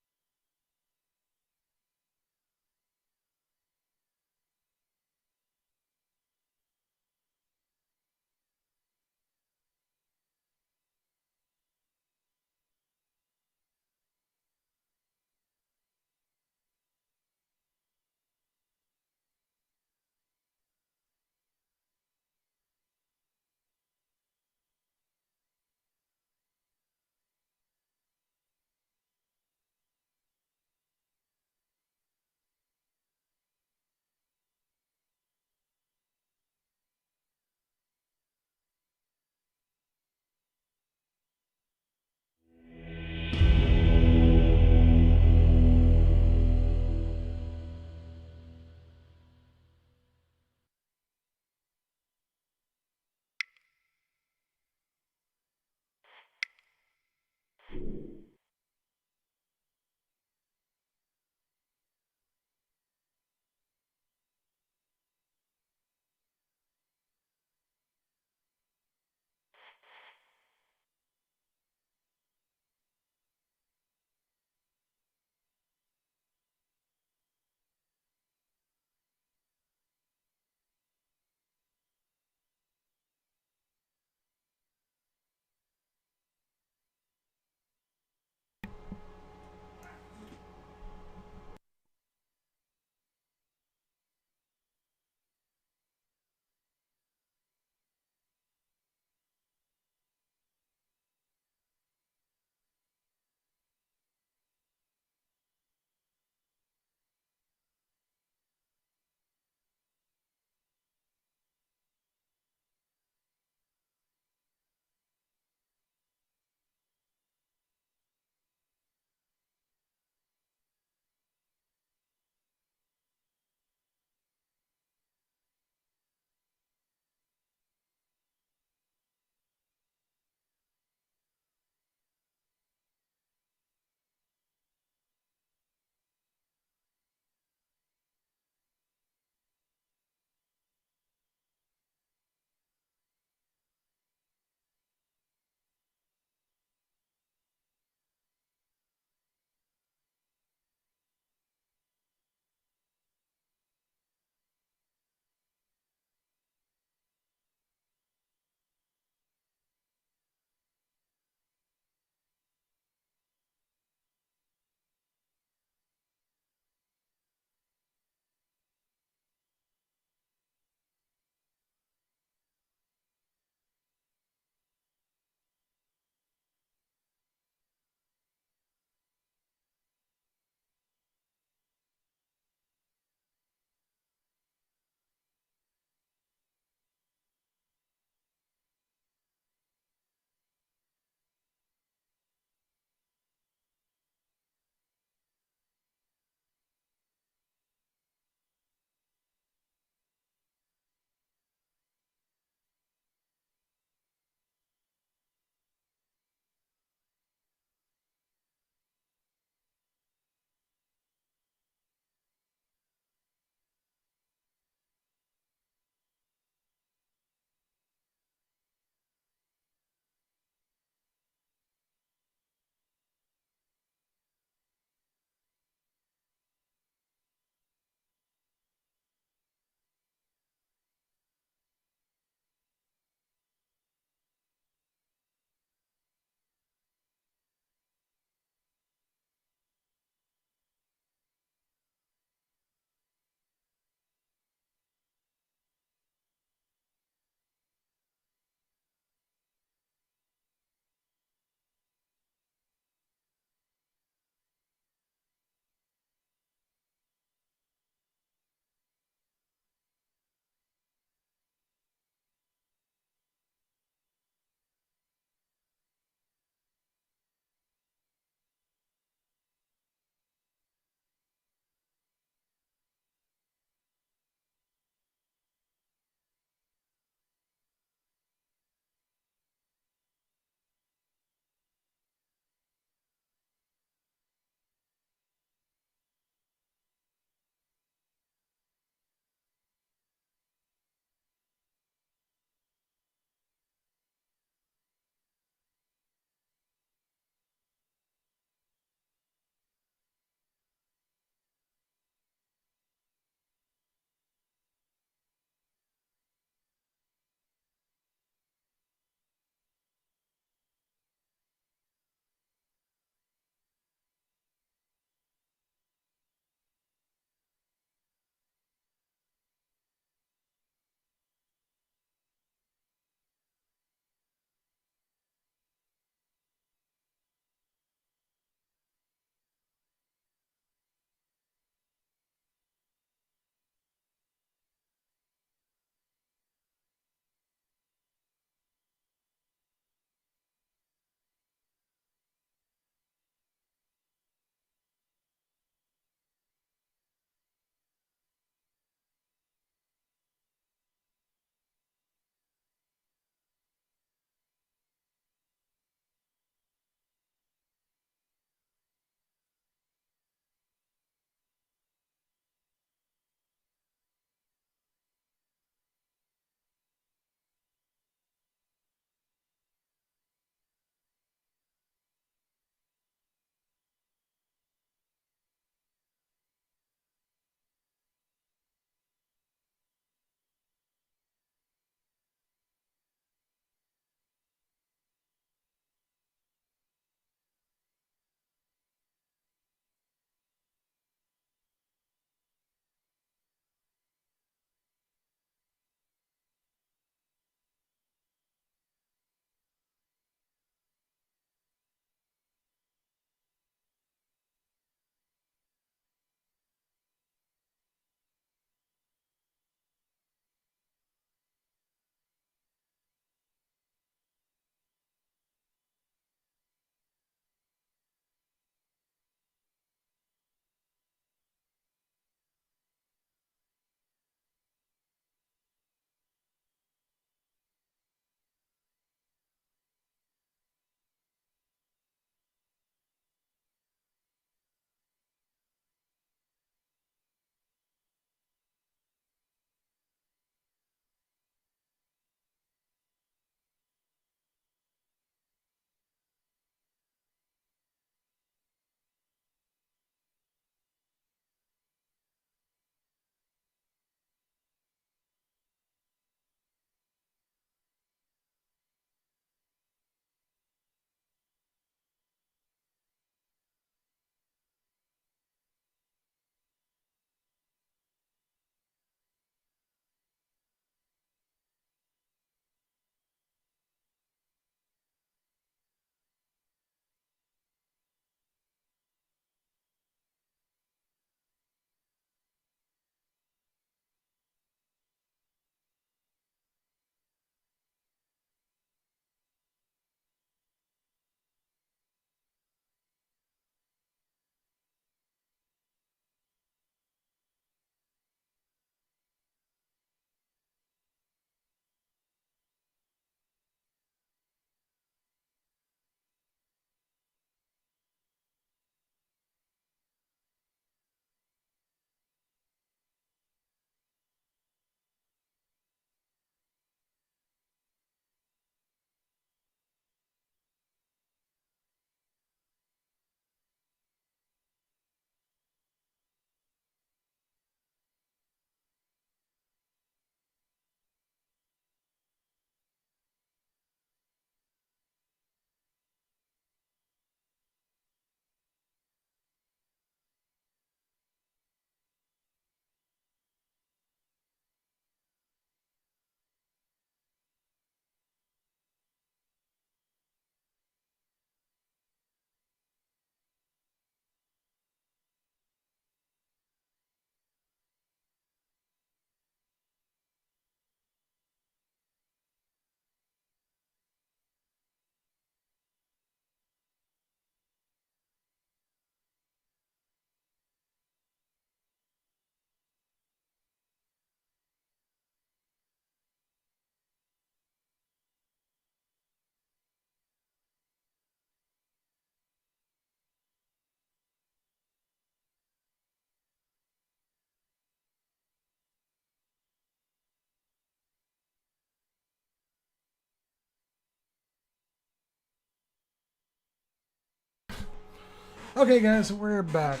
Okay, guys, we're back.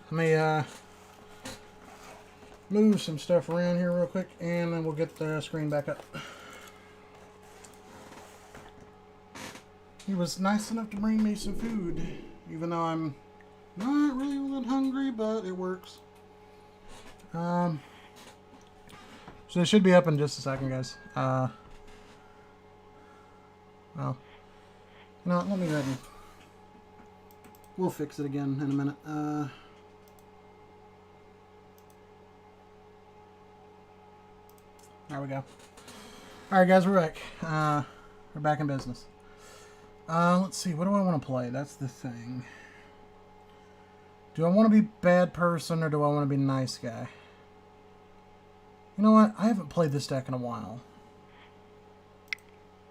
Let me move some stuff around here real quick, and then we'll get the screen back up. He was nice enough to bring me some food, even though I'm not really that hungry, but it works. So it should be up in just a second, guys. Well, you know what, let me go ahead and we'll fix it again in a minute. There we go. Alright, guys, we're back. We're back in business. Let's see, what do I want to play? That's the thing. Do I want to be bad person or do I want to be nice guy? You know what? I haven't played this deck in a while.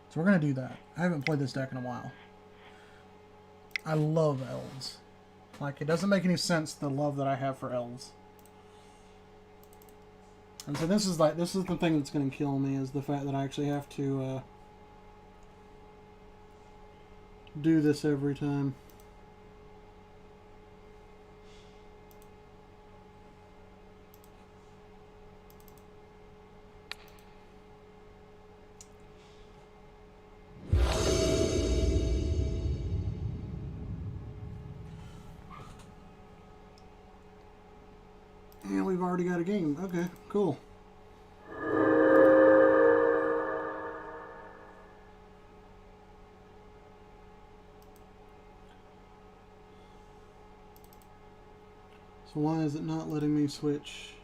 So we're going to do that. I haven't played this deck in a while. I love elves. Like, it doesn't make any sense, the love that I have for elves. And so this is the thing that's going to kill me, is the fact that I actually have to do this every time. And we've already got a game. Okay, cool. So why is it not letting me switch?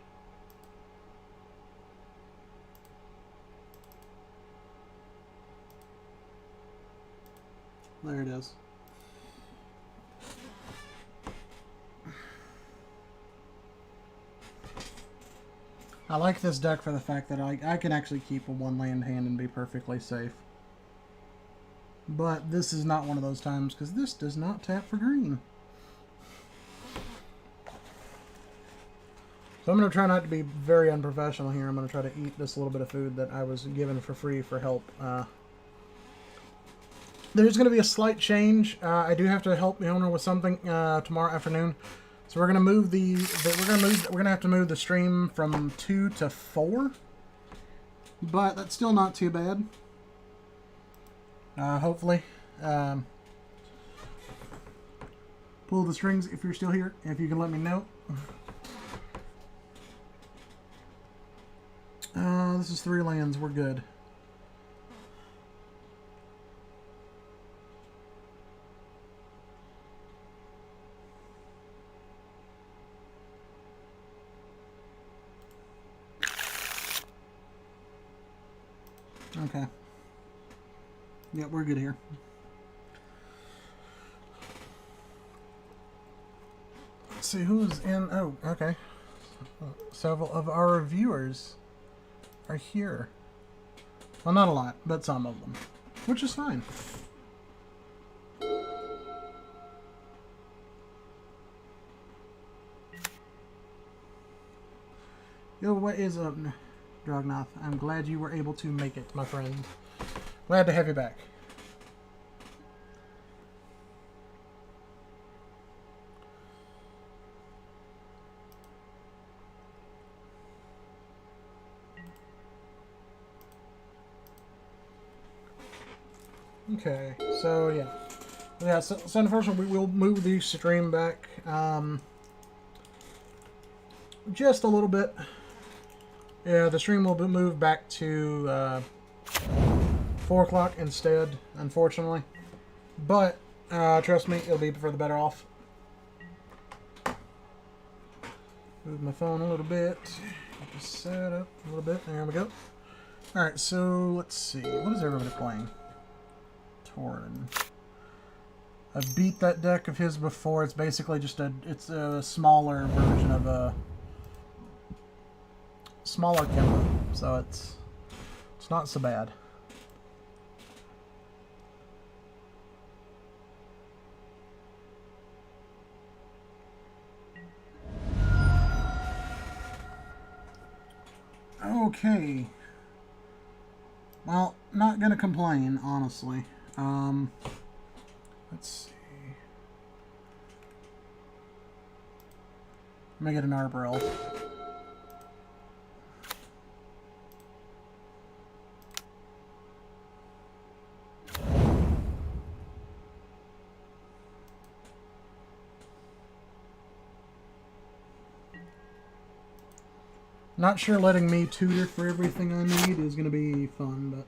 There it is. I like this deck for the fact that I can actually keep a one-land hand and be perfectly safe. But this is not one of those times, because this does not tap for green. So I'm going to try not to be very unprofessional here. I'm going to try to eat this little bit of food that I was given for free for help. There's going to be a slight change. I do have to help the owner with something tomorrow afternoon. So we're gonna move we're gonna have to move the stream from 2 to 4, but that's still not too bad. Hopefully, pull the strings if you're still here. If you can let me know. This is 3 lands. We're good. Okay. Yeah, we're good here. Let's see who's in. Oh, okay. Several of our viewers are here. Well, not a lot, but some of them, which is fine. Yo, what is up, Drognoth? I'm glad you were able to make it, my friend. Glad to have you back. Okay, so yeah. So unfortunately, we will move the stream back just a little bit. Yeah, the stream will be moved back to 4 o'clock instead, unfortunately. But trust me, it'll be for the better off. Move my phone a little bit. Just set up a little bit. There we go. All right, so let's see. What is everybody playing? Torn. I've beat that deck of his before. It's basically just a smaller version of a smaller Kimba, so it's not so bad. Okay. Well, not gonna complain, honestly. Let's see. Let me get an arbor elf. Not sure letting me tutor for everything I need is going to be fun, but...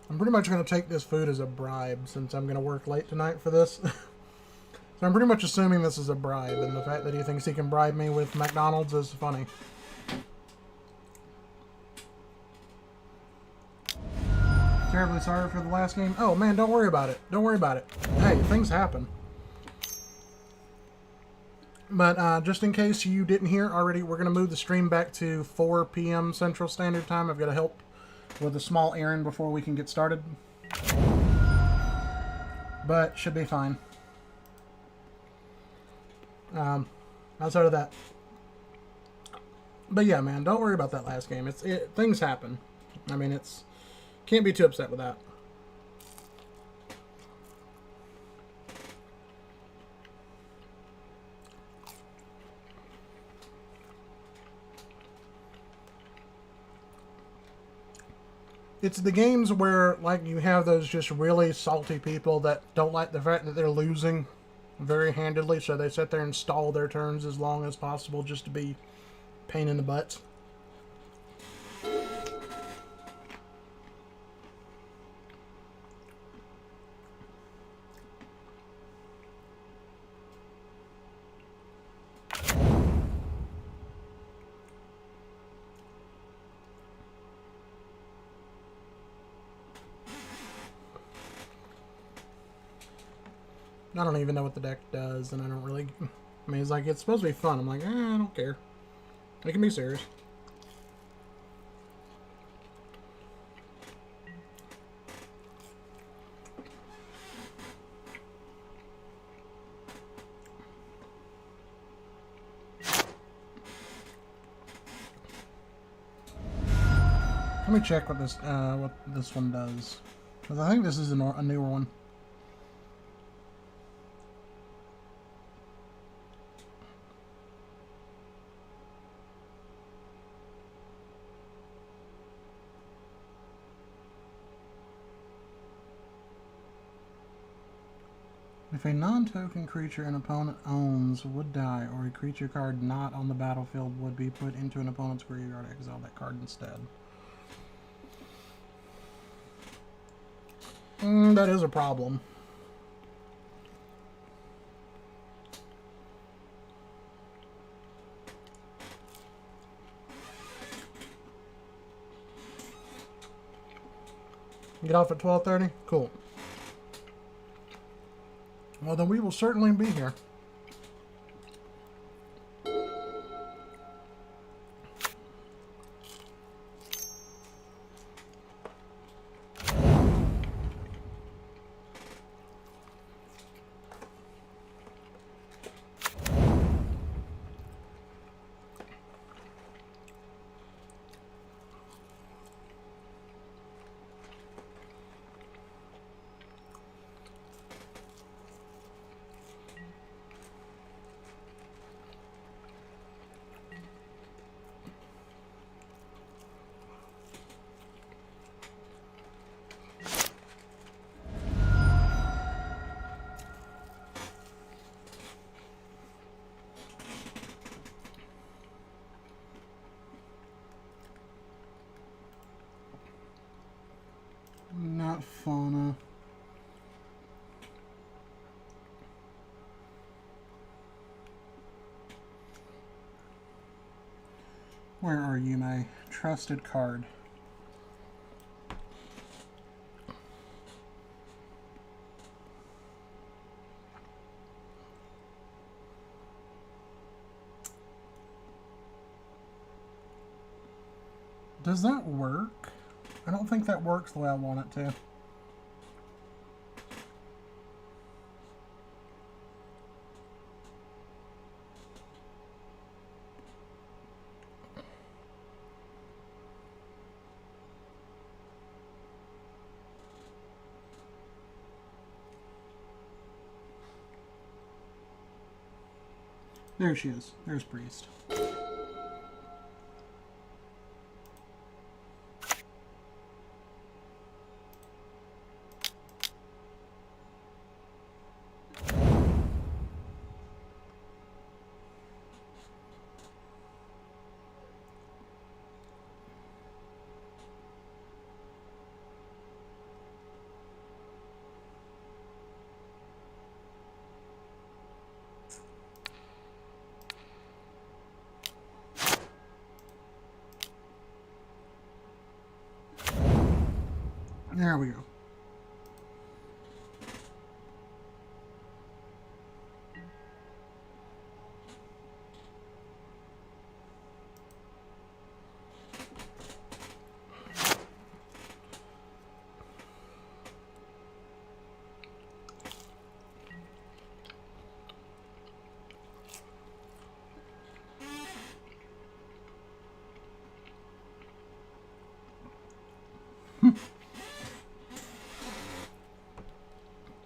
I'm pretty much going to take this food as a bribe since I'm going to work late tonight for this. So I'm pretty much assuming this is a bribe, and the fact that he thinks he can bribe me with McDonald's is funny. Terribly sorry for the last game. Oh man, don't worry about it. Don't worry about it. Hey, things happen. But just in case you didn't hear already, we're going to move the stream back to 4 p.m. Central Standard Time. I've got to help with a small errand before we can get started. But should be fine. Outside of that. But yeah, man, don't worry about that last game. Things happen. I mean, can't be too upset with that. It's the games where, like, you have those just really salty people that don't like the fact that they're losing very handedly, so they sit there and stall their turns as long as possible just to be pain in the butts. I don't even know what the deck does, and I don't really... I mean, it's like, it's supposed to be fun. I'm like, I don't care. It can be serious. Let me check what this one does. Because I think this is a newer one. If a non-token creature an opponent owns would die, or a creature card not on the battlefield would be put into an opponent's graveyard, exile that card instead. That is a problem. Get off at 12:30? Cool. Well, then we will certainly be here. Not fauna. Where are you, my trusted card? Does that work? I don't think that works the way I want it to. There she is. There's Priest. There we go.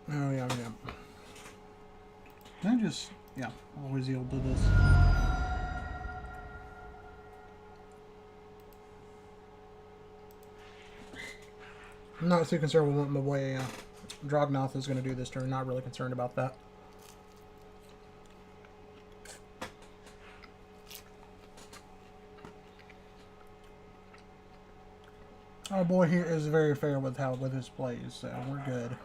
Oh, yeah. I just, yeah, always yield to this. I'm not too concerned with what my boy Drognoth is going to do this turn. Not really concerned about that. Our boy here is very fair with his plays, so we're good.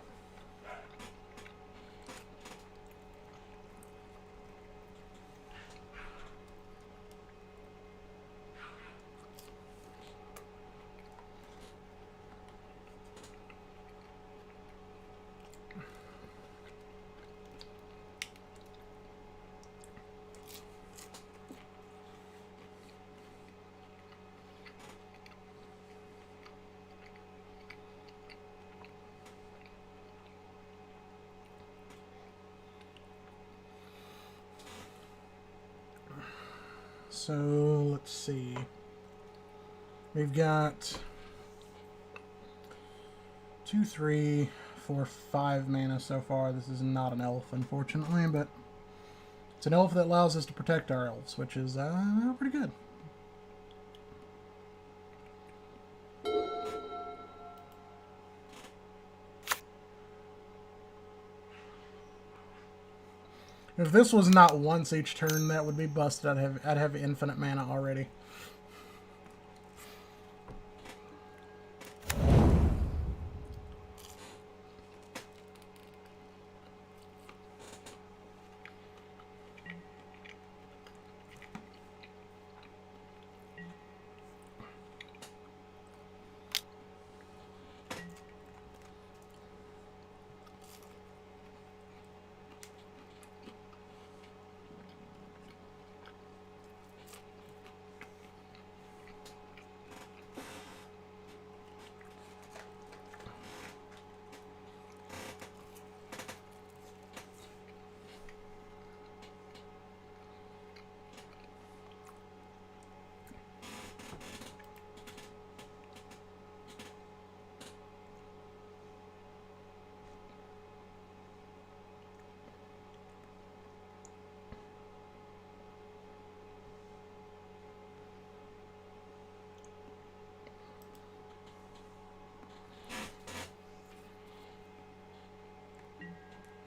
So, let's see. We've got 2, 3, 4, 5 mana so far. This is not an elf, unfortunately, but it's an elf that allows us to protect our elves, which is pretty good. If this was not once each turn, that would be busted. I'd have infinite mana already.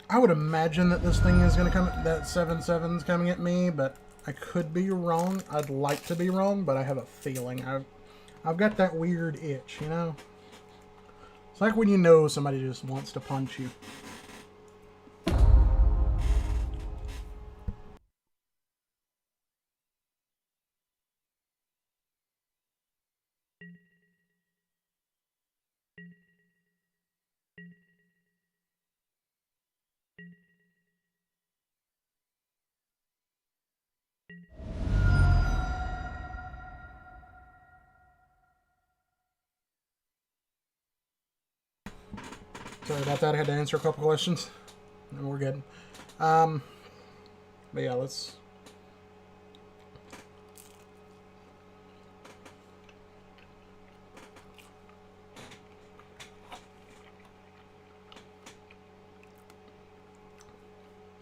I would imagine that this thing is going to come, that 7/7's coming at me, but I could be wrong. I'd like to be wrong, but I have a feeling. I've got that weird itch, you know? It's like when you know somebody just wants to punch you. Sorry about that. I had to answer a couple questions. And we're good. But yeah, let's...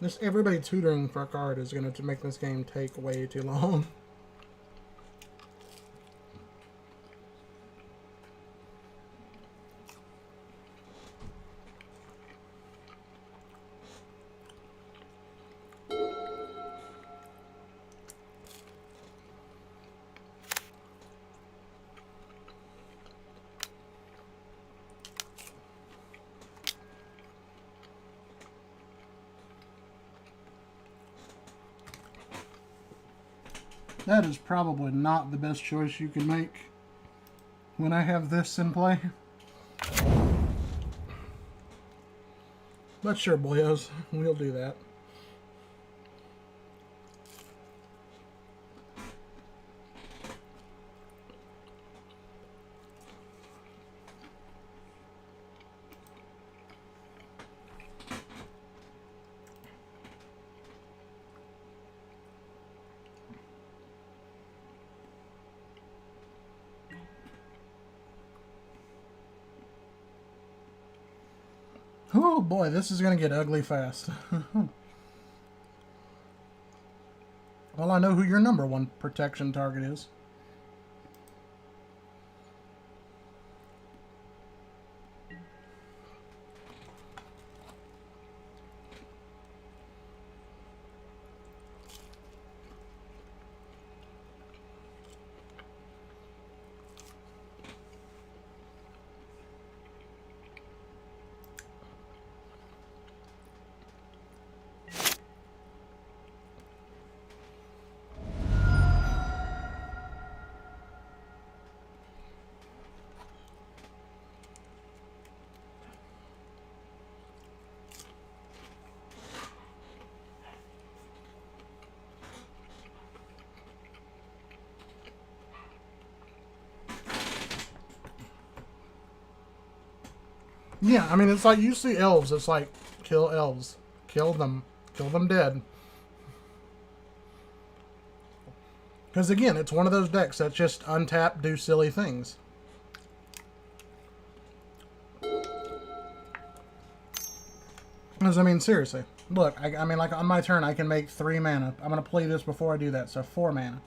Just everybody tutoring for a card is going to make this game take way too long. That is probably not the best choice you can make when I have this in play. But sure, boyos, we'll do that. Oh boy, this is going to get ugly fast. Well, I know who your number one protection target is. Yeah, I mean, it's like you see elves, it's like, kill elves. Kill them dead. Because again, it's one of those decks that just untap, do silly things. Because, I mean, seriously. Look, I mean, like, on my turn, I can make 3 mana. I'm going to play this before I do that, so 4 mana.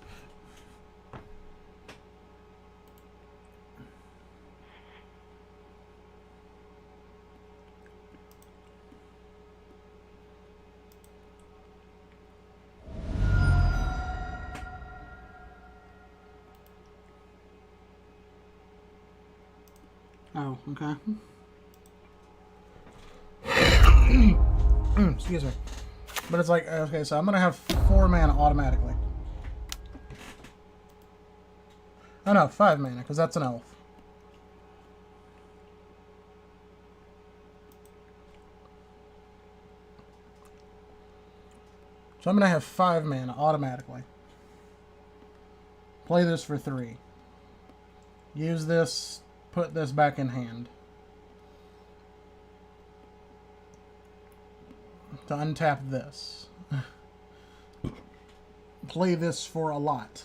Oh, okay. Excuse me. But it's like, okay, so I'm going to have 4 mana automatically. Oh no, 5 mana, because that's an elf. So I'm going to have 5 mana automatically. Play this for 3. Use this, put this back in hand. To untap this. Play this for a lot.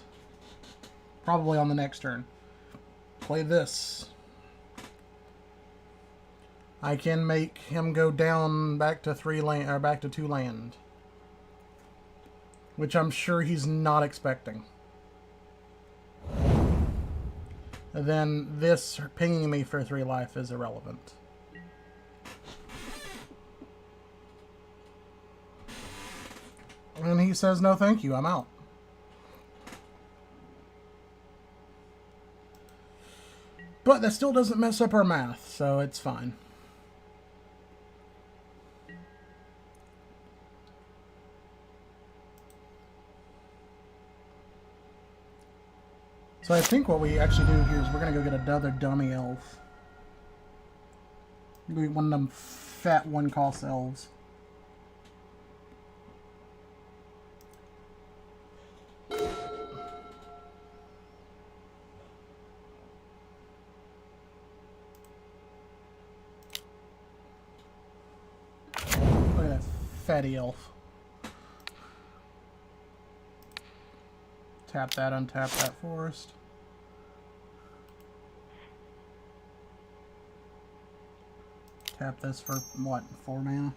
Probably on the next turn. Play this. I can make him go down back to 3 land, or back to 2 land. Which I'm sure he's not expecting. And then this pinging me for 3 life is irrelevant. And he says, no thank you, I'm out. But that still doesn't mess up our math, so it's fine. So I think what we actually do here is we're going to go get another dummy elf. Maybe one of them fat 1-cost elves. fatty elf. Tap that, untap that forest. Tap this for, what, 4 mana?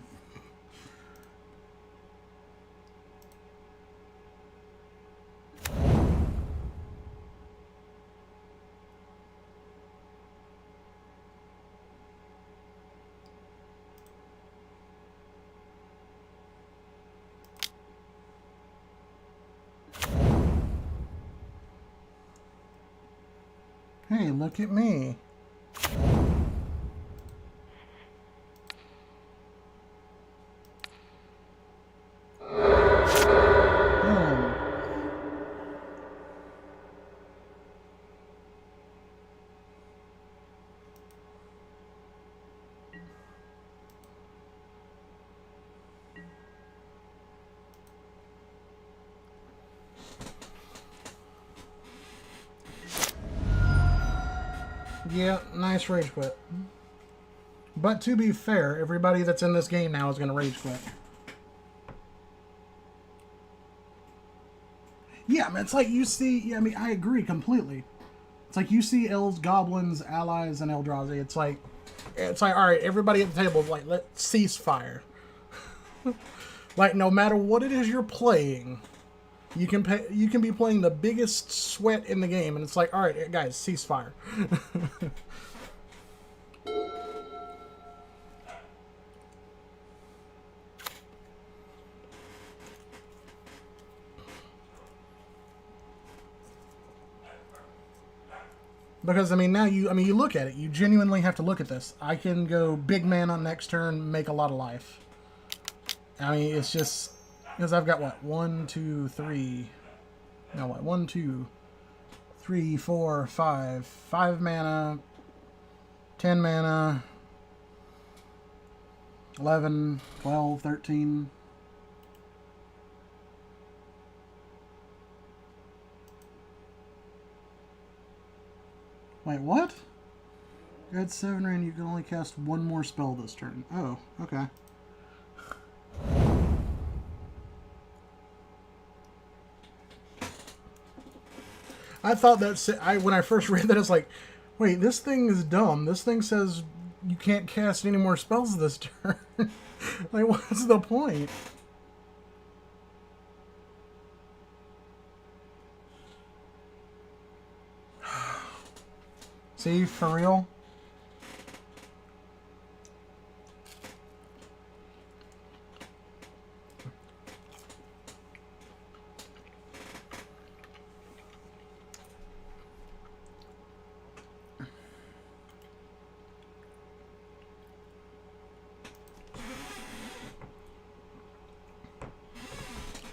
Hey, look at me. Yeah, nice rage quit. But to be fair, everybody that's in this game now is going to rage quit. Yeah, I mean, it's like you see... Yeah, I mean, I agree completely. It's like you see elves, goblins, allies, and Eldrazi. It's like, all right, everybody at the table is like, let's cease fire. Like, no matter what it is you're playing, you can be playing the biggest sweat in the game, and it's like, all right, guys, cease fire. Because, I mean, now you look at it. You genuinely have to look at this. I can go big man on next turn, make a lot of life. I mean, it's just... Because I've got, what, 1, 2, 3... No, what, 1, 2, 3, 4, 5... 5 mana... 10 mana... 11, 12, 13... Wait, what? You had 7 and you can only cast 1 more spell this turn. Oh, okay. I thought when I first read that, I was like, wait, this thing is dumb. This thing says you can't cast any more spells this turn. Like, what's the point? See, for real?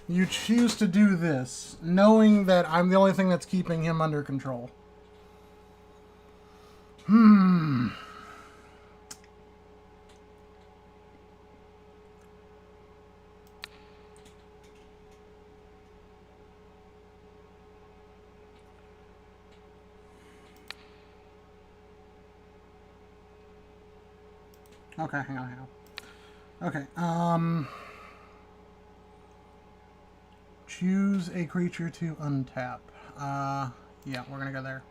You choose to do this, knowing that I'm the only thing that's keeping him under control. Okay, hang on. Okay, choose a creature to untap. Yeah, we're gonna go there.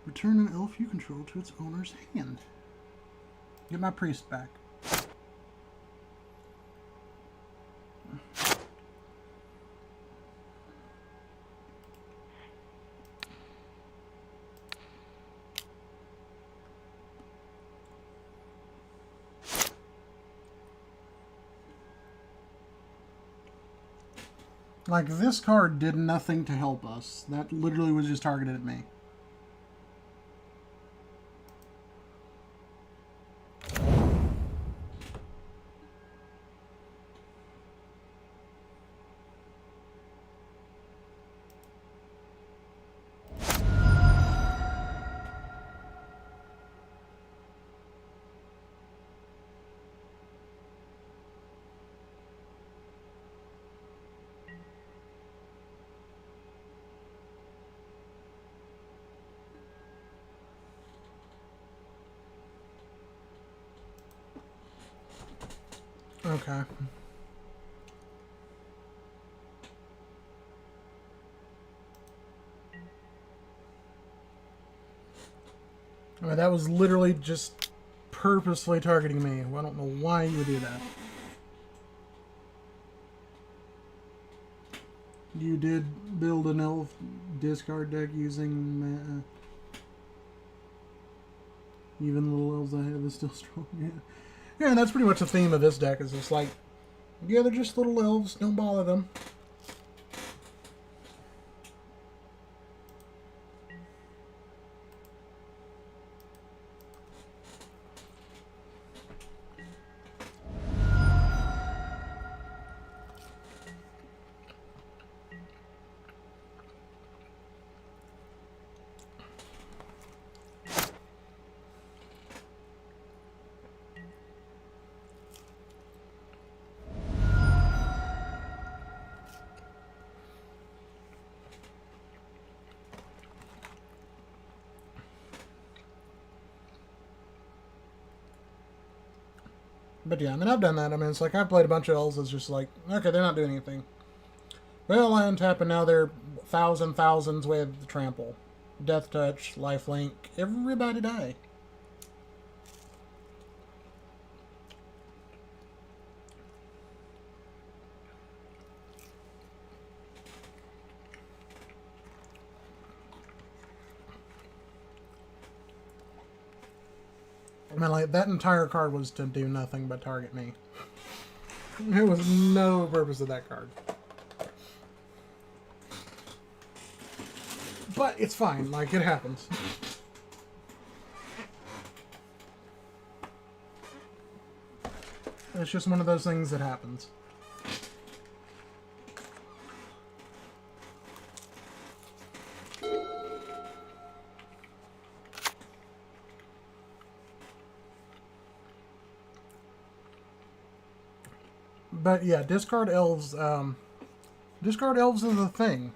Return an elf you control to its owner's hand. Get my priest back. Like, this card did nothing to help us. That literally was just targeted at me. Okay. I mean, that was literally just purposefully targeting me. I don't know why you would do that. You did build an elf discard deck using even little elves I have is still strong. Yeah, and that's pretty much the theme of this deck. Is just like, yeah, they're just little elves. Don't bother them. But yeah, I mean, I've done that. I mean, it's like I've played a bunch of elves. It's just like, okay, they're not doing anything. Well, I untap and now they're thousands with trample, death touch, lifelink. Everybody die. I mean, like, that entire card was to do nothing but target me. There was no purpose of that card. But it's fine, like, it happens. It's just one of those things that happens. But yeah, discard elves. Discard elves is a thing.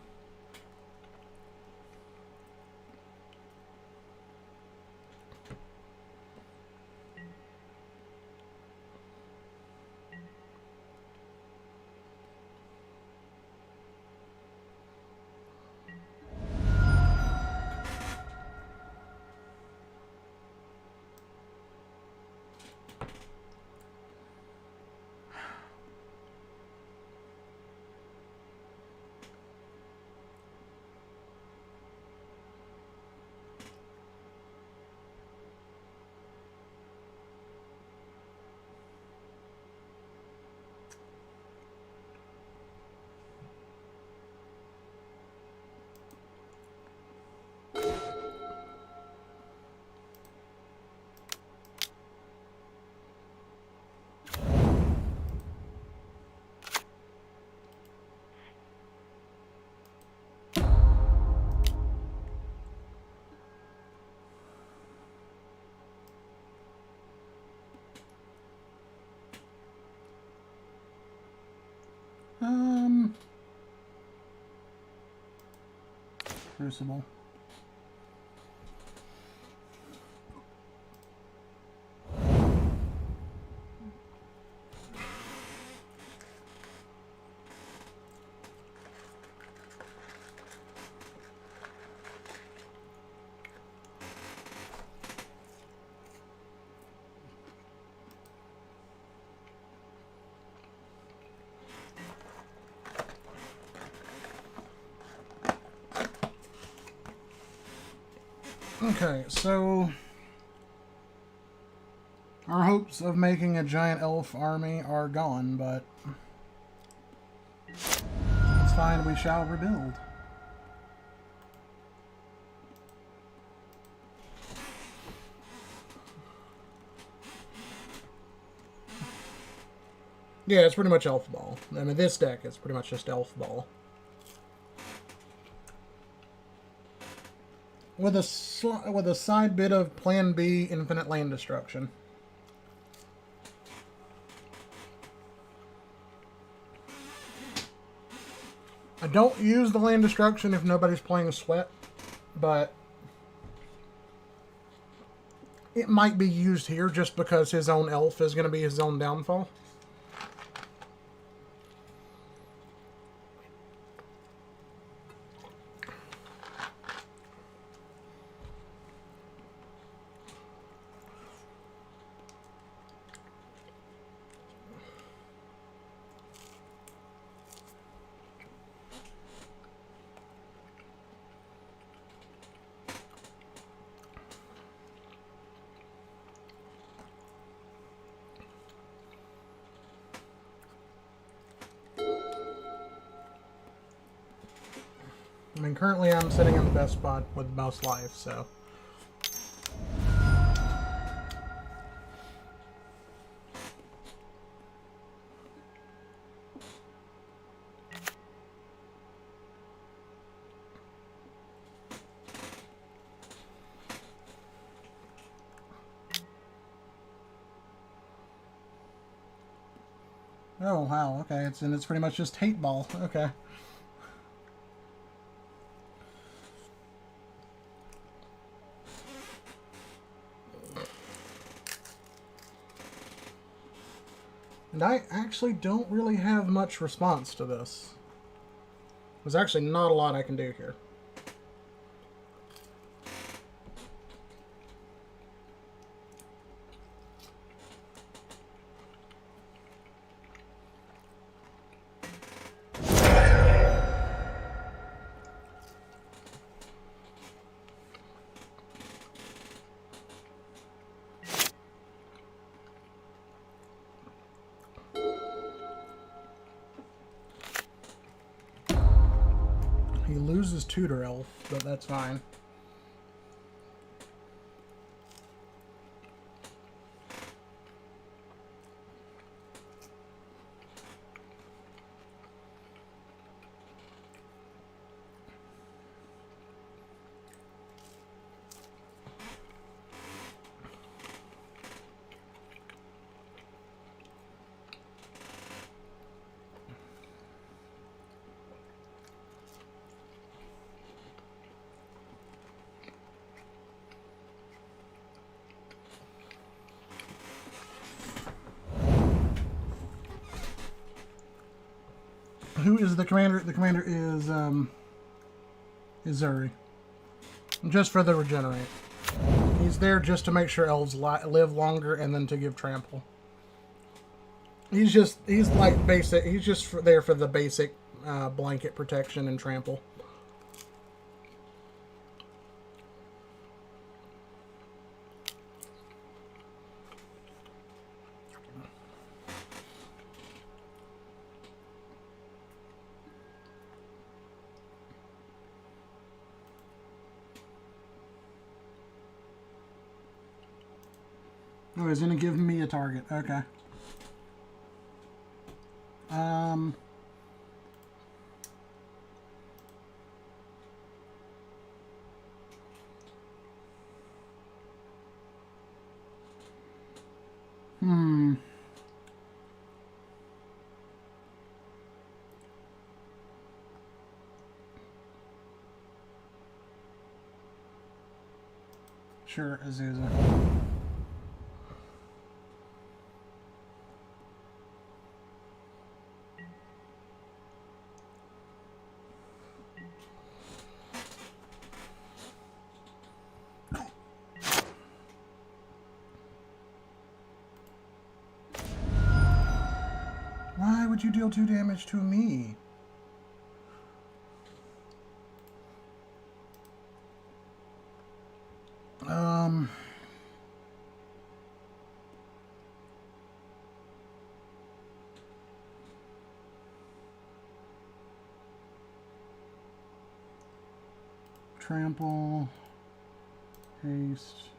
Crucible. Okay, so our hopes of making a giant elf army are gone, but it's fine, we shall rebuild. Yeah, it's pretty much elf ball. I mean, this deck is pretty much just elf ball. With a side bit of Plan B, infinite land destruction. I don't use the land destruction if nobody's playing Sweat, but it might be used here just because his own elf is going to be his own downfall. mean, currently I'm sitting in the best spot with the most life, so... Oh, wow, okay, it's pretty much just hate ball, okay. And I actually don't really have much response to this. There's actually not a lot I can do here. He loses Tutor Elf, but that's fine. Who is the commander? The commander is Zuri. Just for the regenerate. He's there just to make sure elves live longer and then to give trample. He's like basic. He's just there for the basic blanket protection and trample. Oh, he's gonna give me a target. Okay. Sure, Azusa. Why would you deal 2 damage to me? Trample, haste.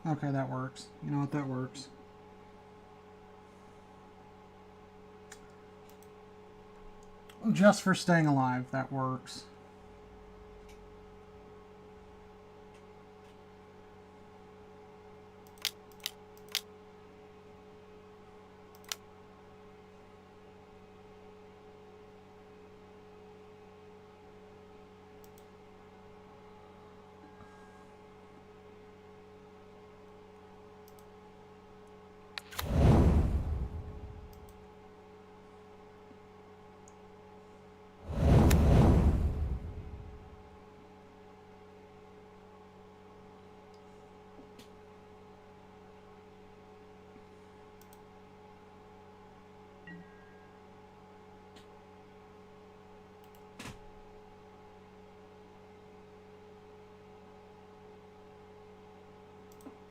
Okay, that works. You know what, that works. Just for staying alive, that works.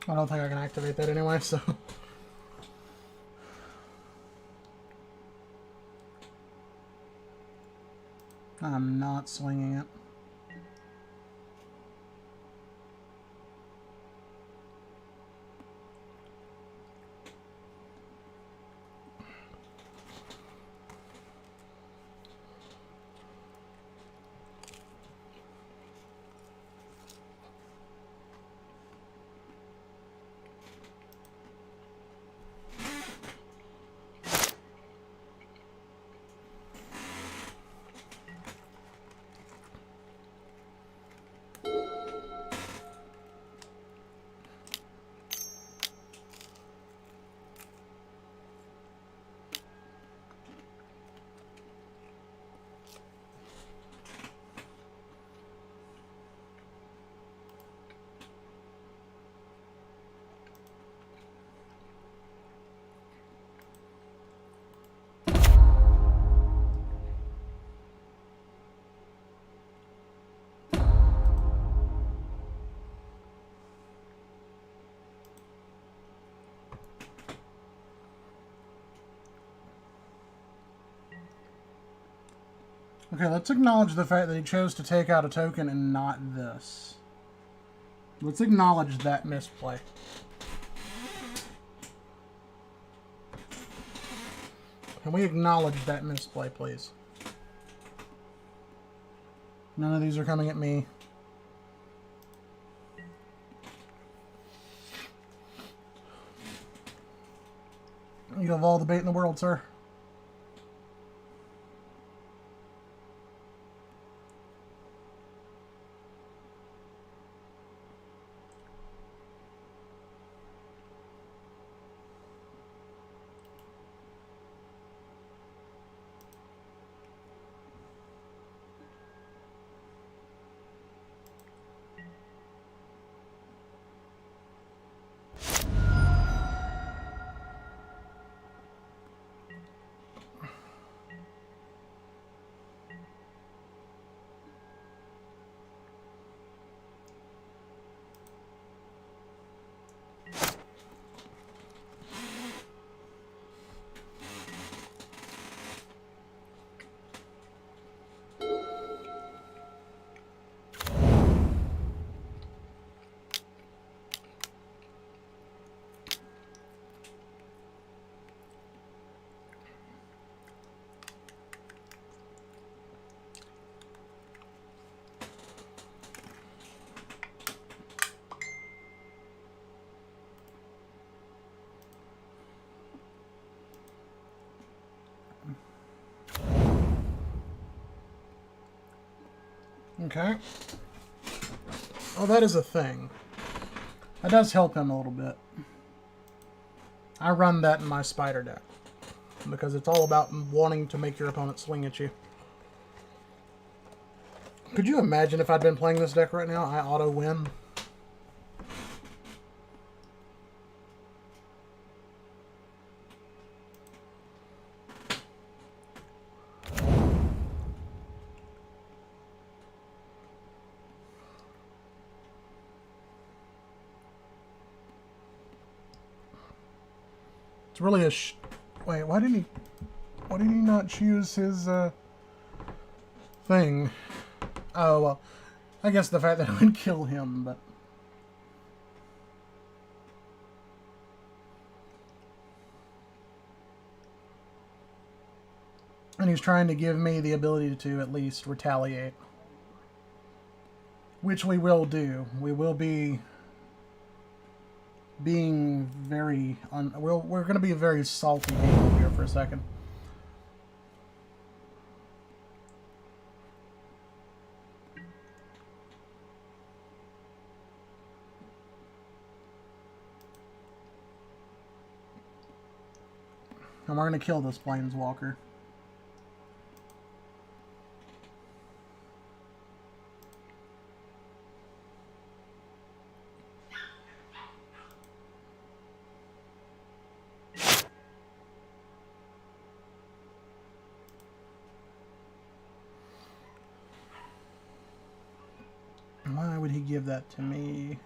I don't think I can activate that anyway, so... I'm not swinging it. Okay, let's acknowledge the fact that he chose to take out a token and not this. Let's acknowledge that misplay. Can we acknowledge that misplay, please? None of these are coming at me. You have all the bait in the world, sir. Okay. Oh, that is a thing. That does help him a little bit. I run that in my spider deck, because it's all about wanting to make your opponent swing at you. Could you imagine if I'd been playing this deck right now, I auto-win? It's really a wait, why didn't he not choose his thing? Oh, well, I guess the fact that it would kill him, but and he's trying to give me the ability to at least retaliate, which we will do. We will be being very we're going to be a very salty people here for a second. And we're going to kill this planeswalker. Why would he give that to me?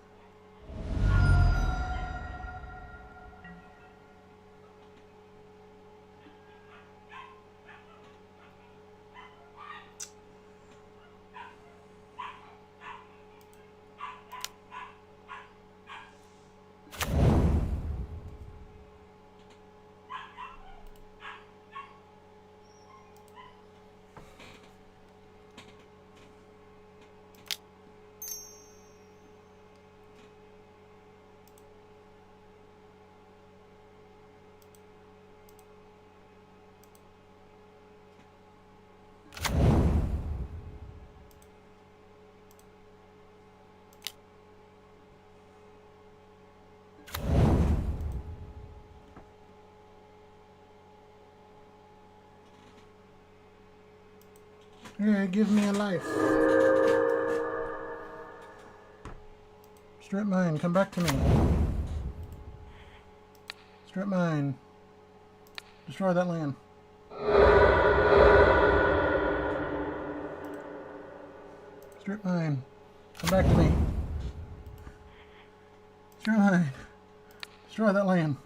Yeah, give me a life. Strip mine, come back to me. Strip mine. Destroy that land. Strip mine. Come back to me. Strip mine. Destroy that land.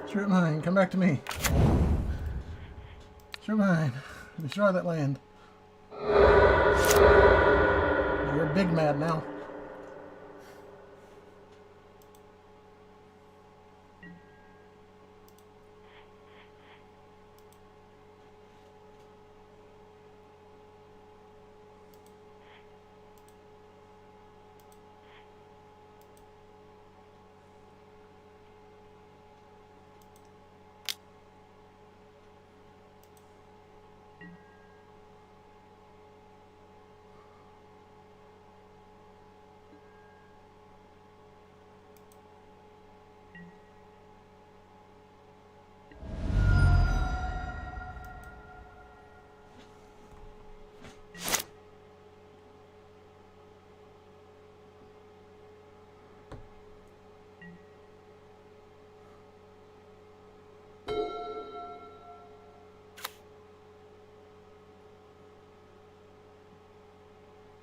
Strip mine. Come back to me. Strip mine. Destroy that land. You're big mad now.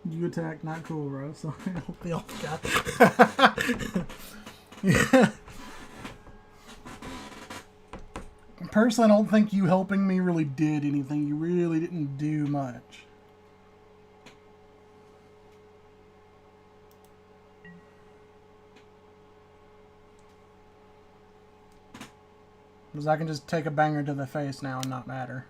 You attack, not cool, bro. So I hope they all got. Yeah. Personally, I don't think you helping me really did anything. You really didn't do much. Because I can just take a banger to the face now and not matter.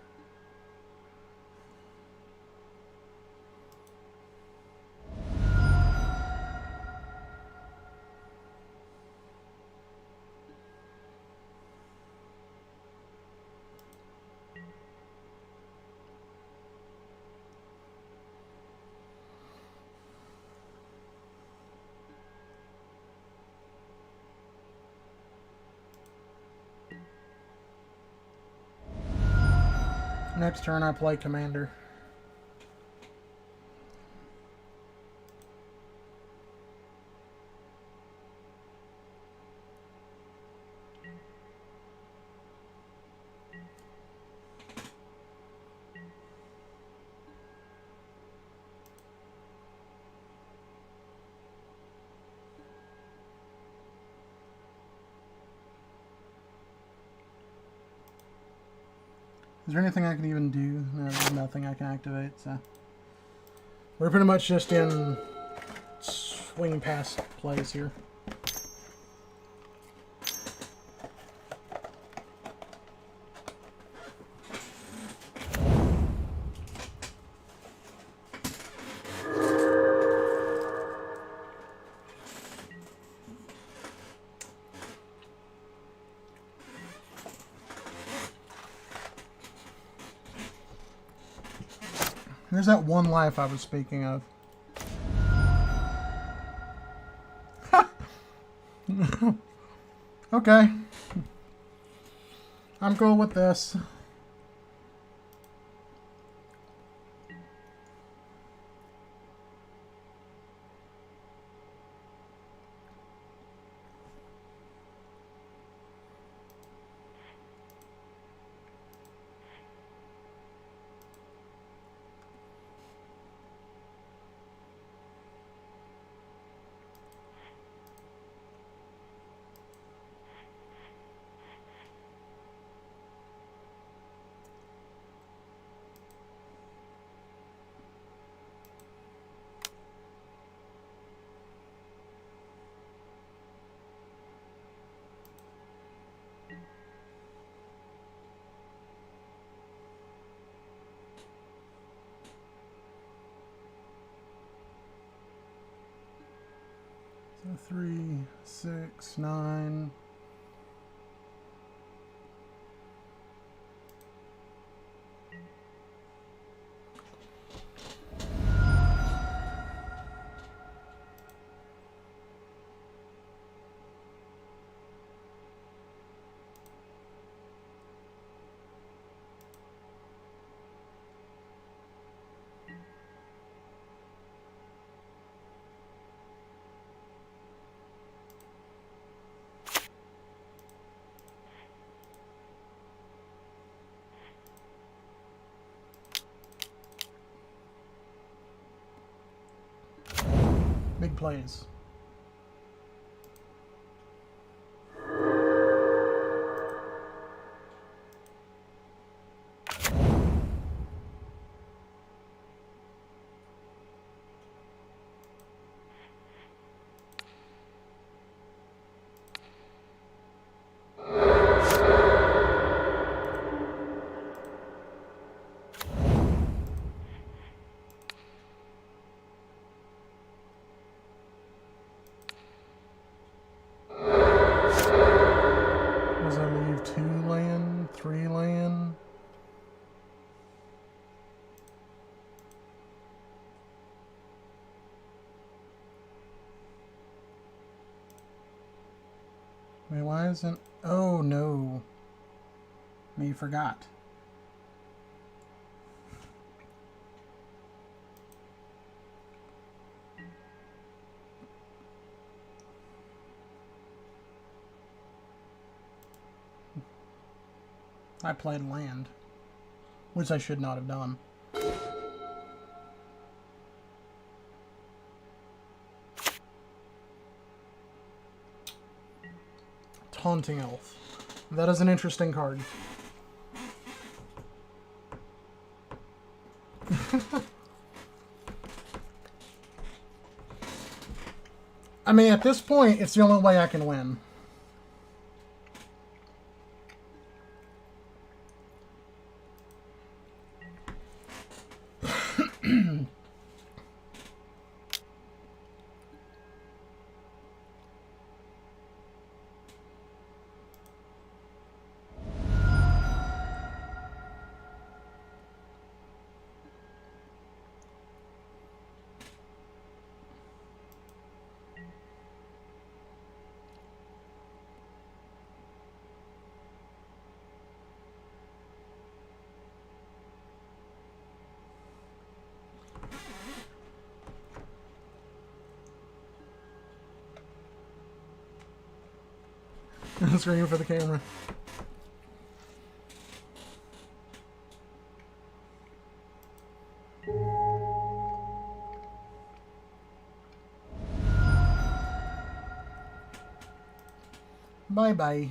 Next turn I play Commander. Is there anything I can even do? No, there's nothing I can activate, so... We're pretty much just in swing past plays here. There's that one life I was speaking of. Okay. I'm cool with this. So 3, 6, 9. plays. Does that leave 2 land, 3 land? Wait, why isn't... Oh, no. Me forgot. I played land, which I should not have done. Taunting Elf. That is an interesting card. I mean, at this point, it's the only way I can win. Screen for the camera. Bye-bye.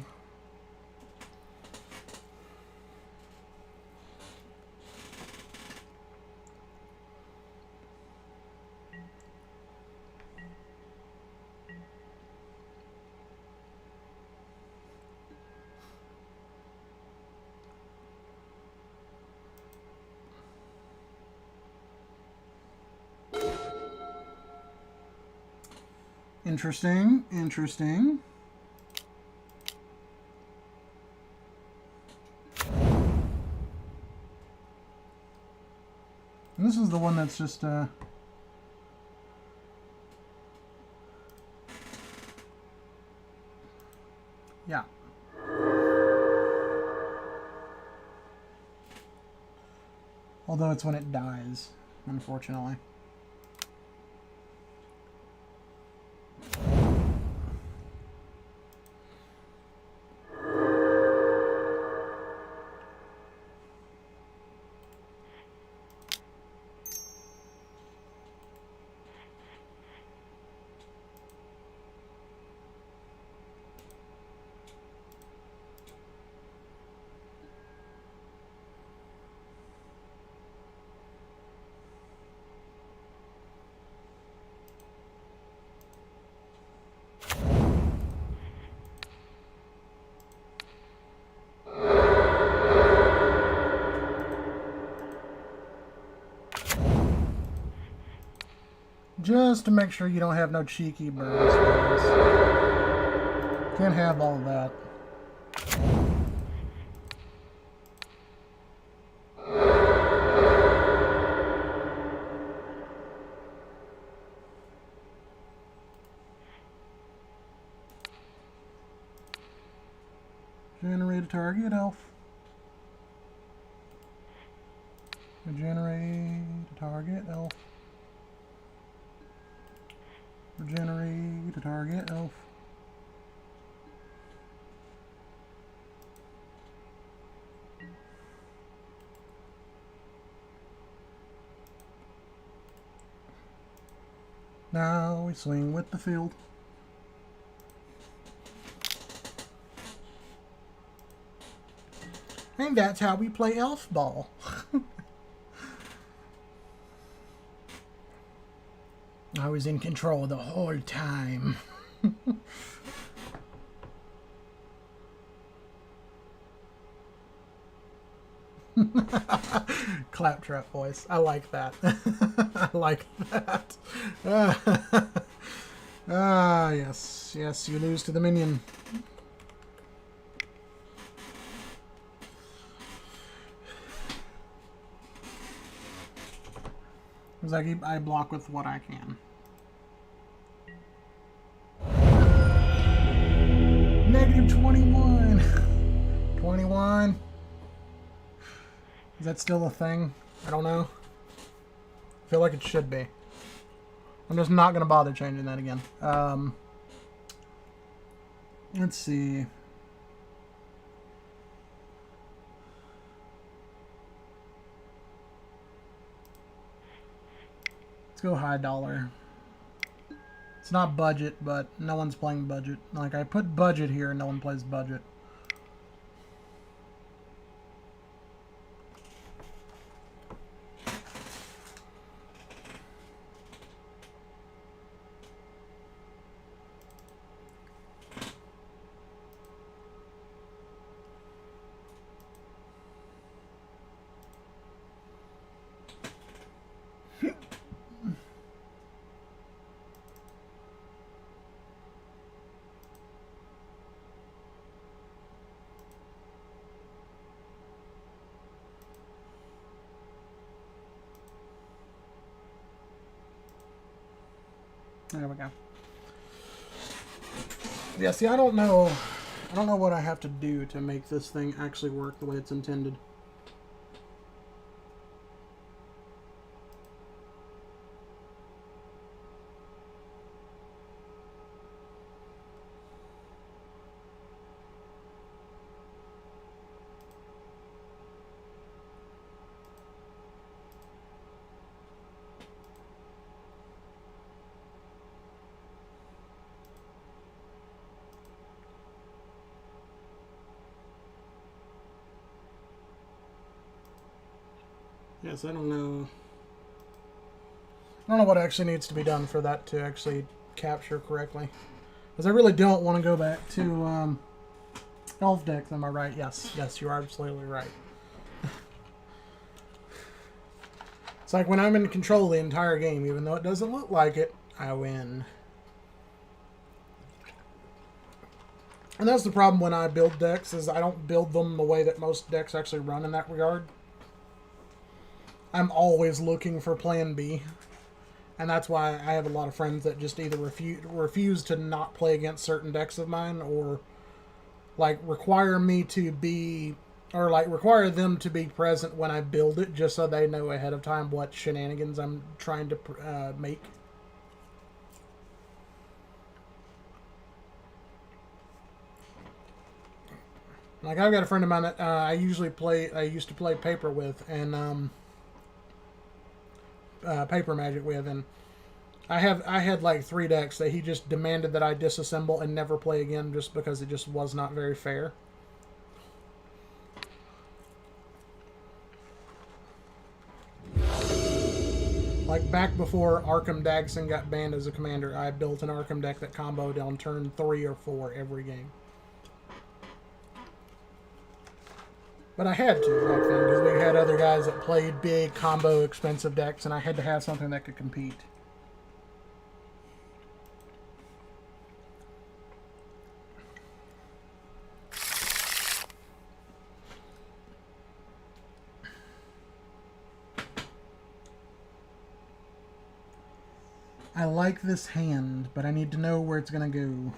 Interesting, interesting. And this is the one that's just, yeah. Although it's when it dies, unfortunately. Just to make sure you don't have no cheeky birds. Can't have all of that. Generate a target elf. Regenerate a target elf. Regenerate a target elf. Now we swing with the field. And that's how we play elf ball. I was in control the whole time. Claptrap voice. I like that. I like that. Yes. Yes, you lose to the minion. Because I block with what I can. Negative 21. 21. Is that still a thing? I don't know. I feel like it should be. I'm just not going to bother changing that again. Let's see. Let's go high dollar. It's not budget, but no one's playing budget. Like, I put budget here and no one plays budget. There we go. Yeah, see, I don't know what I have to do to make this thing actually work the way it's intended. Yes, I don't know. I don't know what actually needs to be done for that to actually capture correctly. Because I really don't want to go back to elf decks, am I right? Yes, yes, you are absolutely right. It's like when I'm in control the entire game, even though it doesn't look like it, I win. And that's the problem when I build decks, is I don't build them the way that most decks actually run in that regard. I'm always looking for plan B. And that's why I have a lot of friends that just either refuse to not play against certain decks of mine, or like require me to be, or like require them to be present when I build it, just so they know ahead of time what shenanigans I'm trying to make. Like, I've got a friend of mine that I used to play paper with, and paper magic with, and I had like 3 decks that he just demanded that I disassemble and never play again, just because it just was not very fair. Like, back before Arkham Dagson got banned as a commander, I built an Arkham deck that comboed on turn 3 or 4 every game. But I had to back then, because we had other guys that played big, combo, expensive decks, and I had to have something that could compete. I like this hand, but I need to know where it's going to go.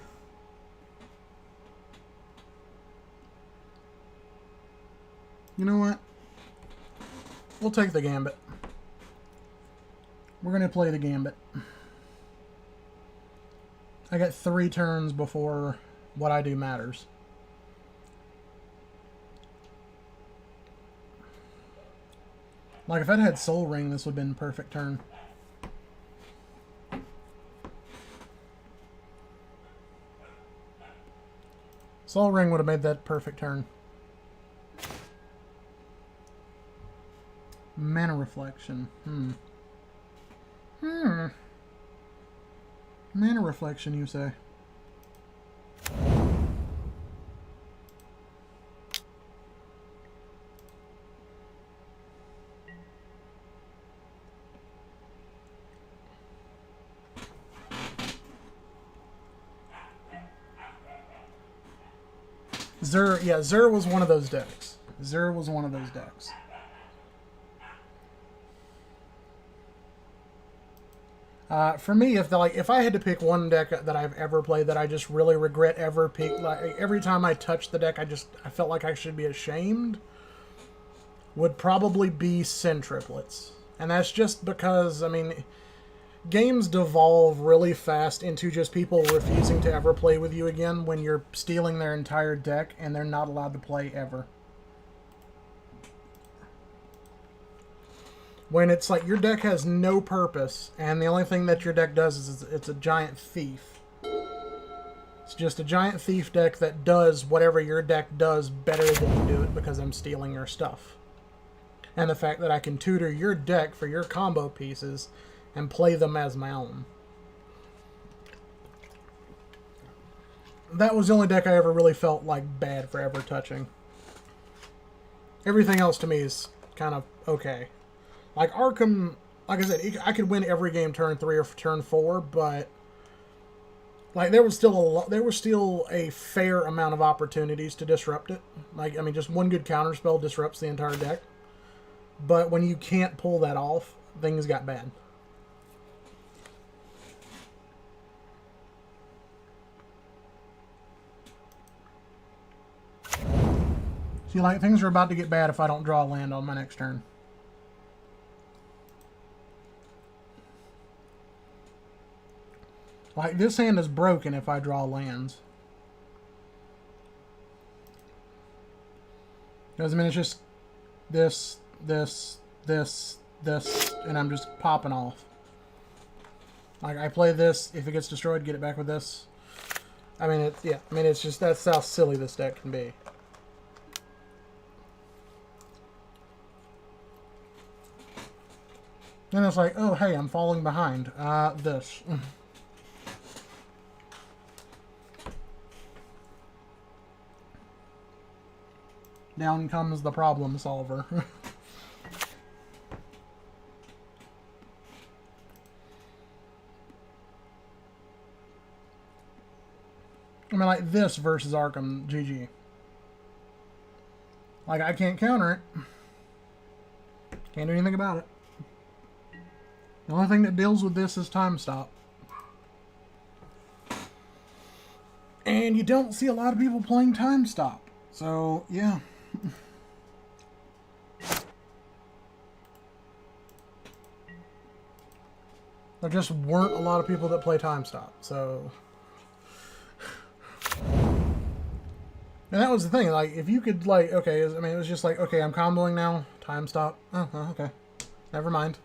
You know what? We'll take the Gambit. We're going to play the Gambit. I got 3 turns before what I do matters. Like, if I'd had Soul Ring, this would have been a perfect turn. Soul Ring would have made that perfect turn. Mana Reflection. Mana Reflection, you say? Zur, yeah, Zur was one of those decks. Zur was one of those decks. For me, if I had to pick one deck that I've ever played that I just really regret ever pick, like every time I touch the deck, I felt like I should be ashamed, would probably be Sin Triplets, and that's just because, I mean, games devolve really fast into just people refusing to ever play with you again when you're stealing their entire deck and they're not allowed to play ever. When it's like your deck has no purpose and the only thing that your deck does is it's a giant thief. It's just a giant thief deck that does whatever your deck does better than you do it because I'm stealing your stuff. And the fact that I can tutor your deck for your combo pieces and play them as my own. That was the only deck I ever really felt like bad for ever touching. Everything else to me is kind of okay. Like Arkham, like I said, I could win every game turn 3 or turn 4, but like there was still a fair amount of opportunities to disrupt it. Like, I mean, just one good counterspell disrupts the entire deck. But when you can't pull that off, things got bad. See, like, things are about to get bad if I don't draw a land on my next turn. Like, this hand is broken if I draw lands. Because, I mean, it's just this, and I'm just popping off. Like, I play this, if it gets destroyed, get it back with this. I mean, it's just, that's how silly this deck can be. Then it's like, oh, hey, I'm falling behind. This. Down comes the problem solver. I mean, like, this versus Arkham, GG. Like, I can't counter it. Can't do anything about it. The only thing that deals with this is Time Stop. And you don't see a lot of people playing Time Stop. So, yeah. There just weren't a lot of people that play Time Stop, so... And that was the thing, like, if you could, like, okay, I mean, it was just like, okay, I'm comboing now, Time Stop. Oh, okay. Never mind.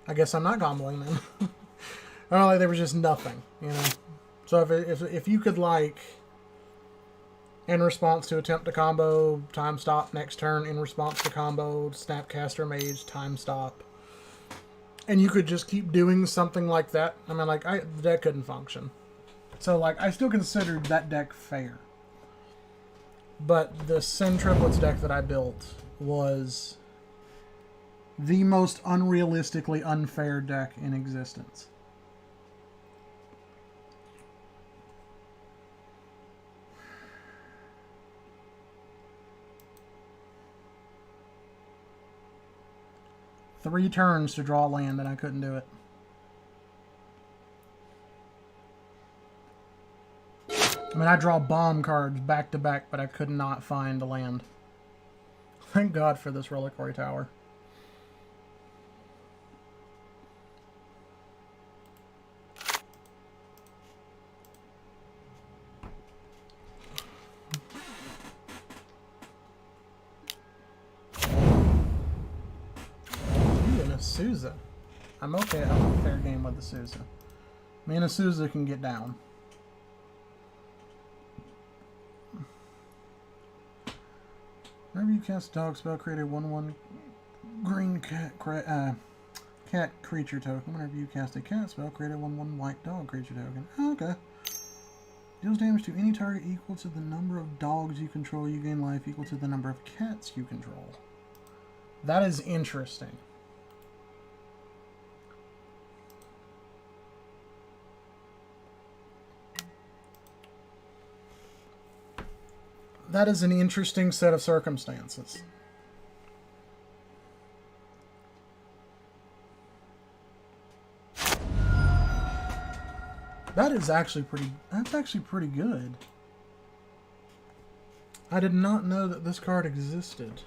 I guess I'm not comboing then. I don't know, like, there was just nothing, you know? So if you could, like, in response to attempt to combo, Time Stop next turn, in response to combo, Snapcaster Mage, Time Stop, and you could just keep doing something like that, I mean, like, the deck couldn't function. So, like, I still considered that deck fair. But the Sin Triplets deck that I built was the most unrealistically unfair deck in existence. Three turns to draw land and I couldn't do it. I mean, I draw bomb cards back to back, but I could not find a land. Thank God for this Reliquary Tower. Ooh, and a Souza. I'm okay. I'm a fair game with the Souza. Me and a Souza can get down. Whenever you cast a dog spell, create a 1/1 green cat creature token. Whenever you cast a cat spell, create a 1/1 white dog creature token. Oh, okay. Deals damage to any target equal to the number of dogs you control. You gain life equal to the number of cats you control. That is interesting. That is an interesting set of circumstances. That's actually pretty good. I did not know that this card existed.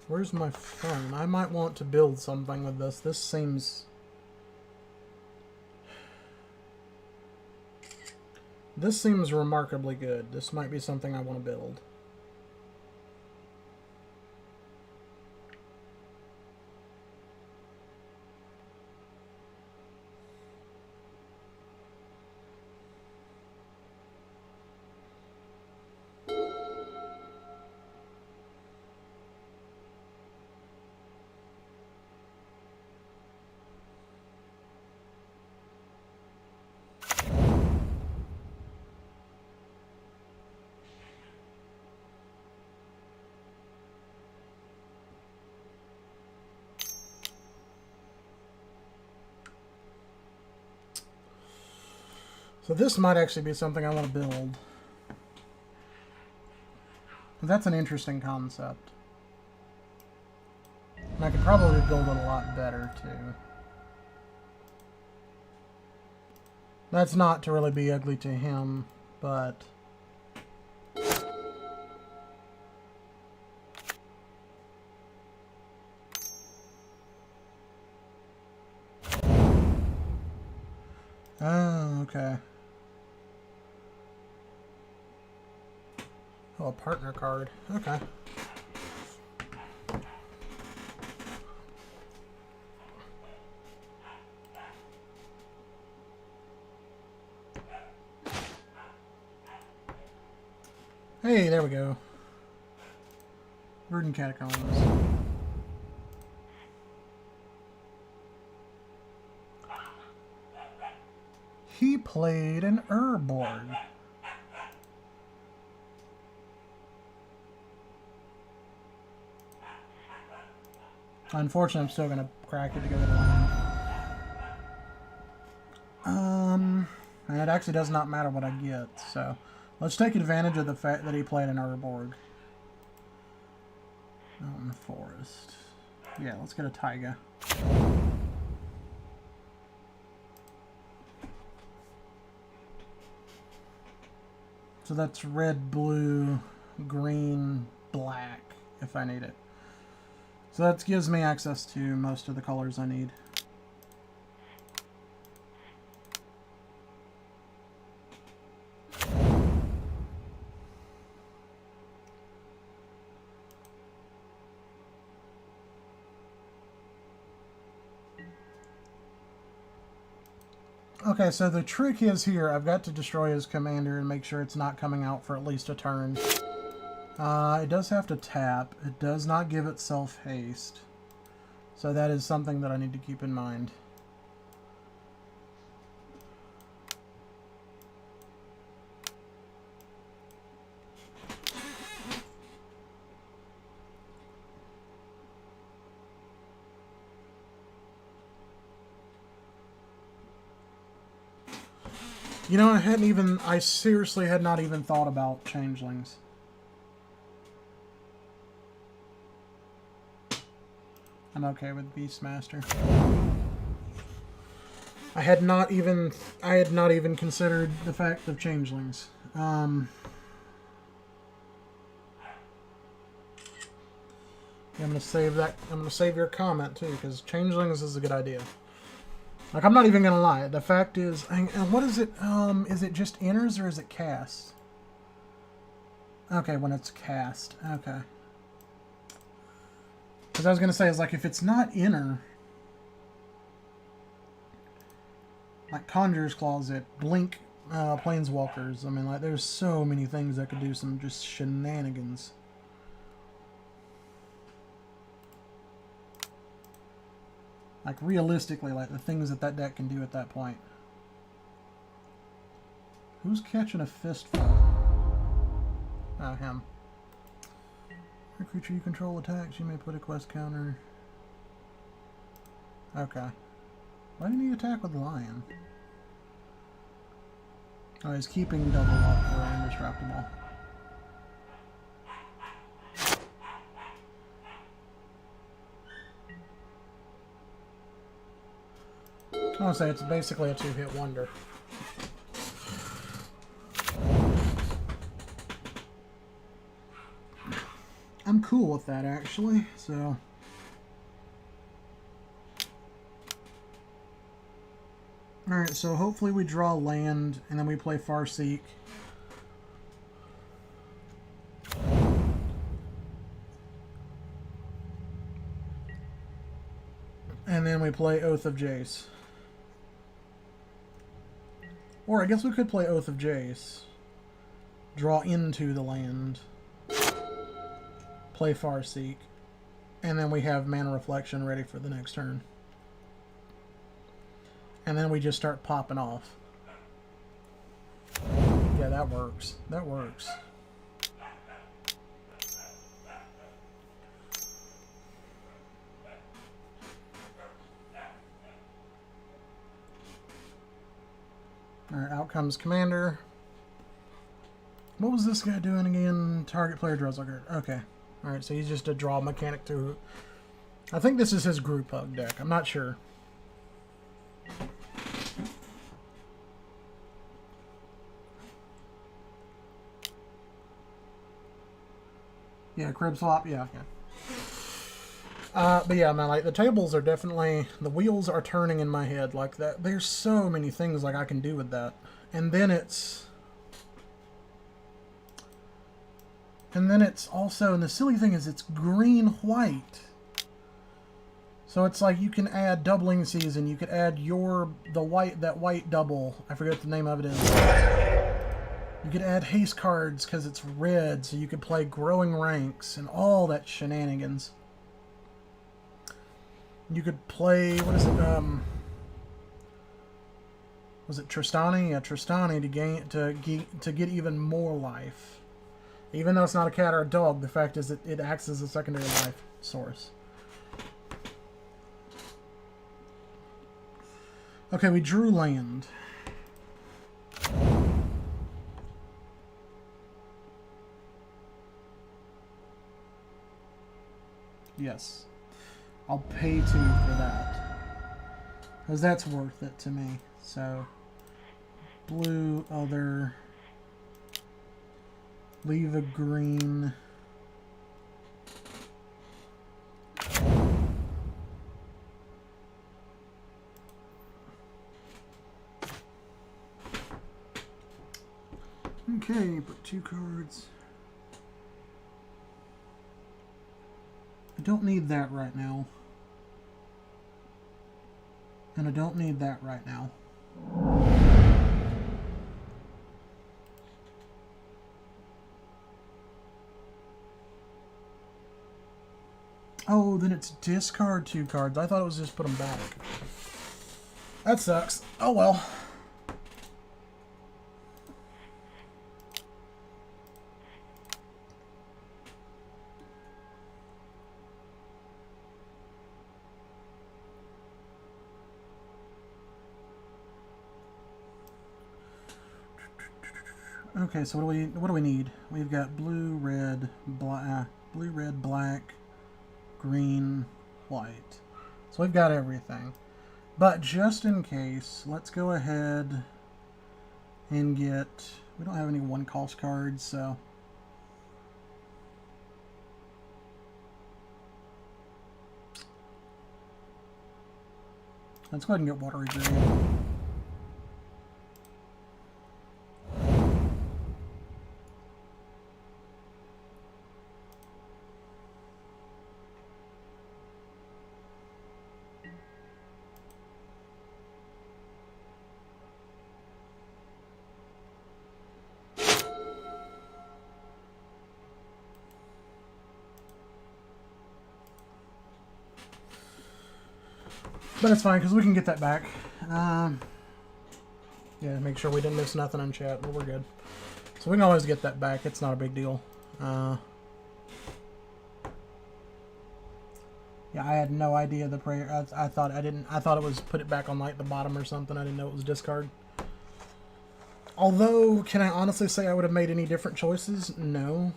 Where's my phone? I might want to build something with this. This seems remarkably good. This might be something I want to build. So this might actually be something I want to build. That's an interesting concept. And I could probably build it a lot better, too. That's not to really be ugly to him, but... Oh, okay. Oh, a partner card. Okay. Hey, there we go. Verdant Catacombs. He played an Urborg. Unfortunately, I'm still gonna crack it to go to the land. And it actually does not matter what I get, so let's take advantage of the fact that he played an Urborg. Mountain Forest. Yeah, let's get a Taiga. So that's red, blue, green, black, if I need it. So that gives me access to most of the colors I need. Okay, so the trick is here, I've got to destroy his commander and make sure it's not coming out for at least a turn. It does have to tap. It does not give itself haste. So that is something that I need to keep in mind. You know, I seriously had not even thought about changelings. I'm okay with Beastmaster. I had not even considered the fact of changelings. I'm gonna save that. I'm gonna save your comment too, because changelings is a good idea. Like, I'm not even gonna lie. The fact is, what is it? Is it just enters or is it cast? Okay, when it's cast. Okay. Because I was gonna say, is like if it's not enter, like Conjurer's Closet, Blink, Planeswalkers. I mean, like, there's so many things that could do some just shenanigans Like, realistically, like, the things that that deck can do at that point. Who's catching a fistful? Oh, him. A creature you control attacks, you may put a quest counter. Okay. Why didn't he attack with Lion? Oh, he's keeping double up for indestructible. I want to say it's basically a two-hit wonder. I'm cool with that, actually, so... Alright, so hopefully we draw land, and then we play Farseek. And then we play Oath of Jace. Or I guess we could play Oath of Jace. Draw into the land. Play Farseek. And then we have Mana Reflection ready for the next turn. And then we just start popping off. Yeah, that works. That works. Alright, out comes Commander. What was this guy doing again? Target player draws a card. Okay. Alright, so he's just a draw mechanic too. I think this is his group hug deck. I'm not sure. Yeah, crib swap. Yeah, yeah. But yeah, man, like the tables are definitely, the wheels are turning in my head like that. There's so many things like I can do with that, and then it's also, and the silly thing is, it's green white. So it's like you can add doubling season. You could add that white double. I forget what the name of it is. You could add haste cards because it's red, so you could play growing ranks and all that shenanigans. You could play, what is it, was it Tristani? Yeah, Tristani to get even more life. Even though it's not a cat or a dog, the fact is it acts as a secondary life source. Okay, we drew land. Yes. I'll pay 2 for that. Because that's worth it to me. So, blue, other, leave a green. Okay, put 2 cards. I don't need that right now. And I don't need that right now. Oh, then it's discard 2 cards. I thought it was just put them back. That sucks. Oh well. Okay, so what do we need? We've got blue, red, black, green, white. So we've got everything. But just in case, let's go ahead and get... We don't have any one-cost cards, so... Let's go ahead and get Watery Grave. But it's fine, because we can get that back. Yeah, make sure we didn't miss nothing in chat, but we're good. So we can always get that back. It's not a big deal. Yeah, I had no idea the prayer. I thought I thought it was put it back on like the bottom or something. I didn't know it was discard. Although, can I honestly say I would have made any different choices? No.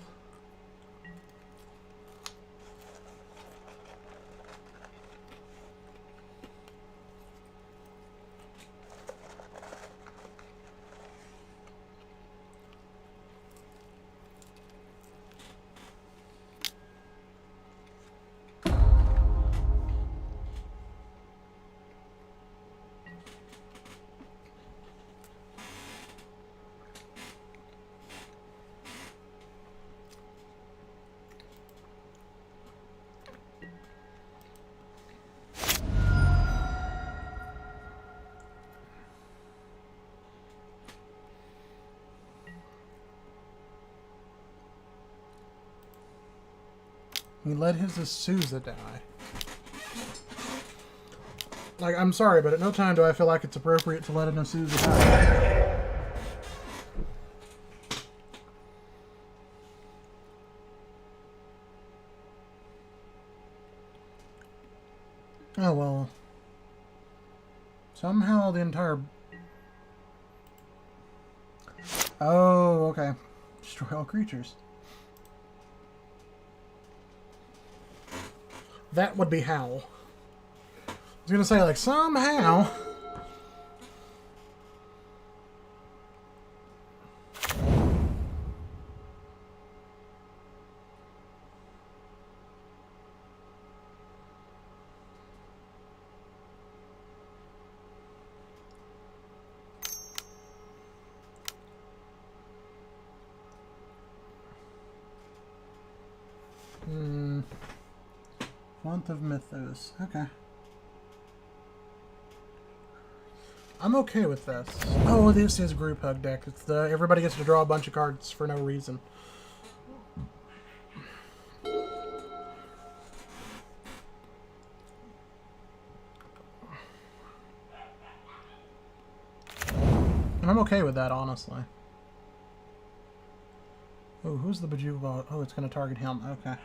He let his Asusa die. Like, I'm sorry, but at no time do I feel like it's appropriate to let an Asusa die. Oh, well. Somehow the entire... Oh, okay. Destroy all creatures. That would be how. I was gonna say, like, somehow... Font of Mythos. Okay. I'm okay with this. Oh, this is Group Hug deck. It's the everybody gets to draw a bunch of cards for no reason. And I'm okay with that, honestly. Oh, who's the Bajuva? Oh, it's going to target him. Okay.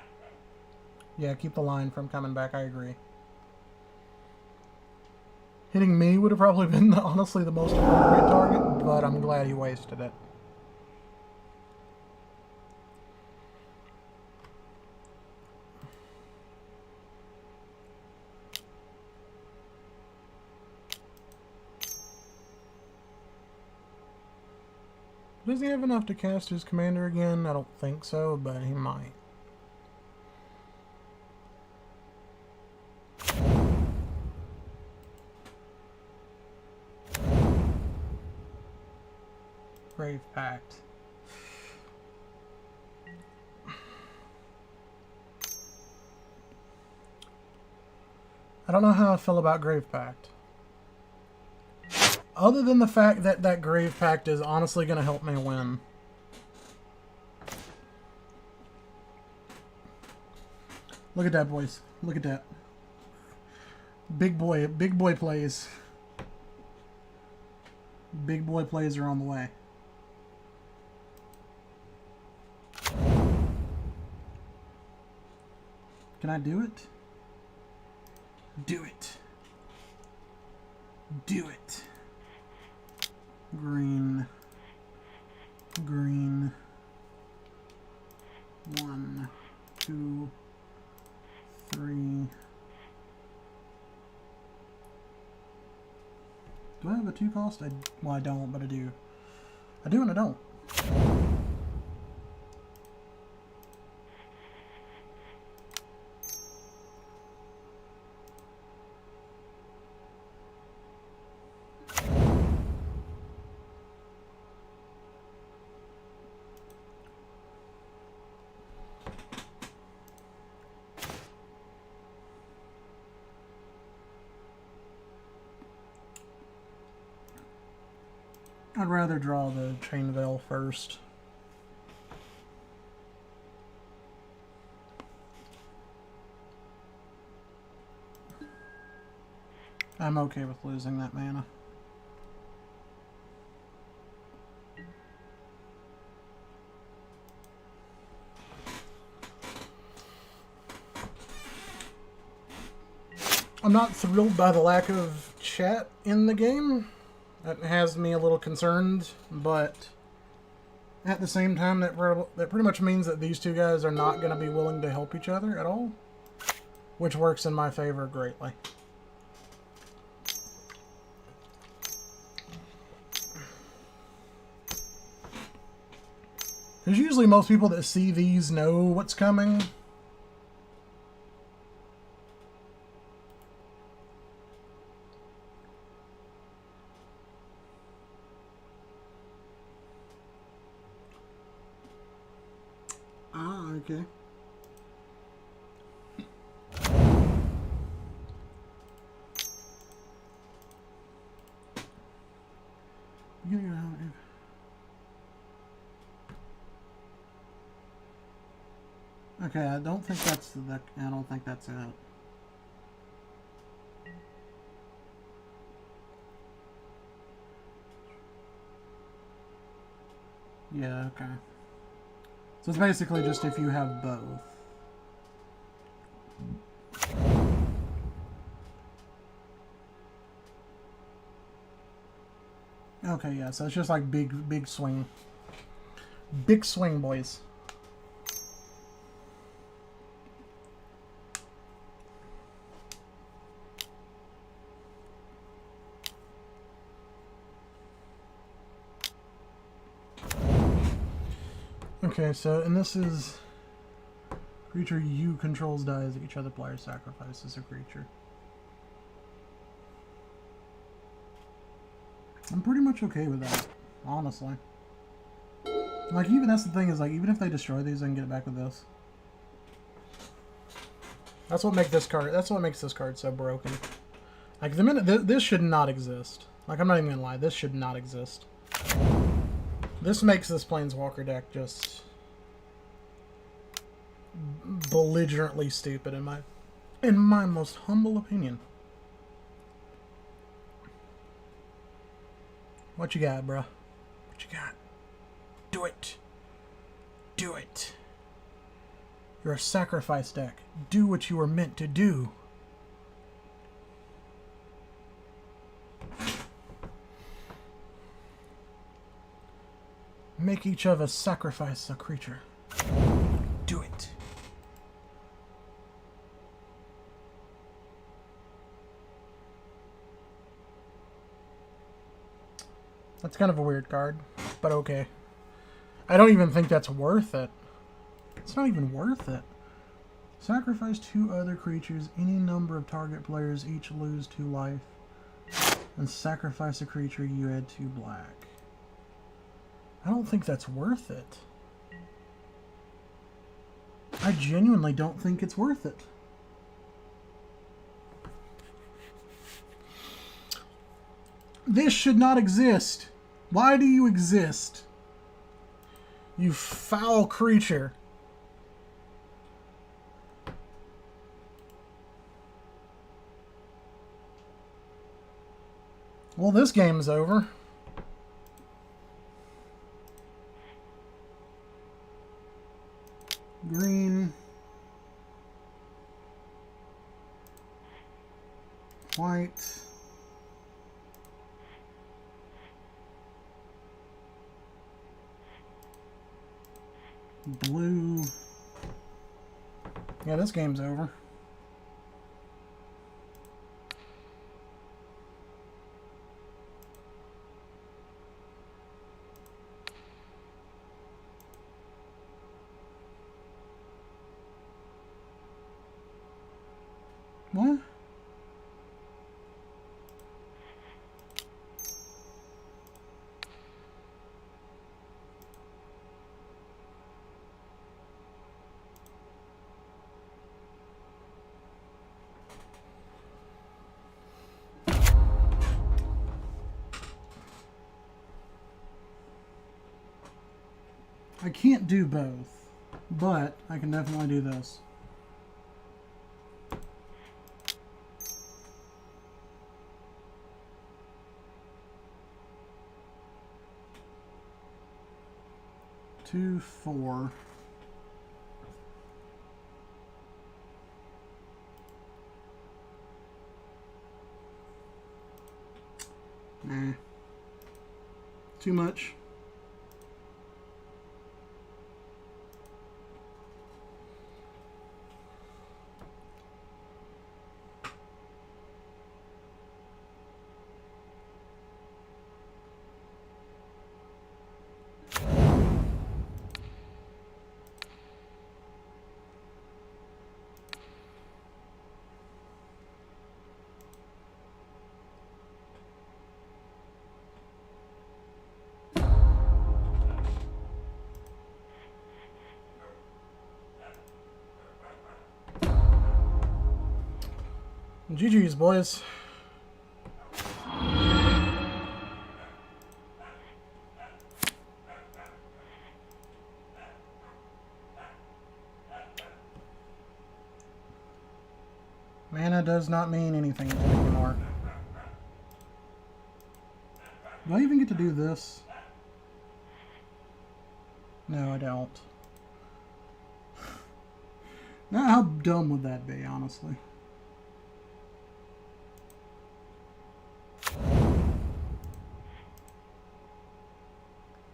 Yeah, keep the line from coming back. I agree. Hitting me would have probably been, honestly, the most appropriate target, but I'm glad he wasted it. Does he have enough to cast his commander again? I don't think so, but he might. Grave Pact. I don't know how I feel about Grave Pact. Other than the fact that that Grave Pact is honestly going to help me win. Look at that, boys. Look at that. Big boy plays. Big boy plays are on the way. Can I do it? Do it. Do it. Green. Green. 1, 2, 3. Do I have a 2 cost? Well, I don't, but I do. I do and I don't. I'd rather draw the Chain Veil first. I'm okay with losing that mana. I'm not thrilled by the lack of chat in the game. That has me a little concerned, but at the same time, that pretty much means that these two guys are not going to be willing to help each other at all, which works in my favor greatly. Because usually most people that see these know what's coming. Ah, okay. Okay, I don't think that's the. I don't think that's it. Yeah. Okay. So it's basically just if you have both. Okay, yeah, so it's just like big swing. Big swing, boys. Okay, so, and this is creature you controls dies, each other player sacrifices a creature. I'm pretty much okay with that, honestly. Like, even that's the thing, is like, even if they destroy these, I can get it back with this. That's what makes this card so broken. Like, the minute this should not exist. Like, I'm not even gonna lie, this should not exist. This makes this Planeswalker deck just belligerently stupid in my most humble opinion. What you got, bruh? What you got? Do it. Do it. You're a sacrifice deck. Do what you were meant to do. Make each of us sacrifice a creature. Do it. That's kind of a weird card, but okay. I don't even think that's worth it. It's not even worth it. Sacrifice 2 other creatures, any number of target players each lose 2 life, and sacrifice a creature, you add 2 black. I don't think that's worth it. I genuinely don't think it's worth it. This should not exist. Why do you exist? You foul creature. Well, this game is over. Green. White. Blue. Yeah, this game's over. What? I can't do both, but I can definitely do this. 2, 4. Nah. Too much. GG's, boys. Mana does not mean anything anymore. Do I even get to do this? No, I don't. Now, how dumb would that be, honestly?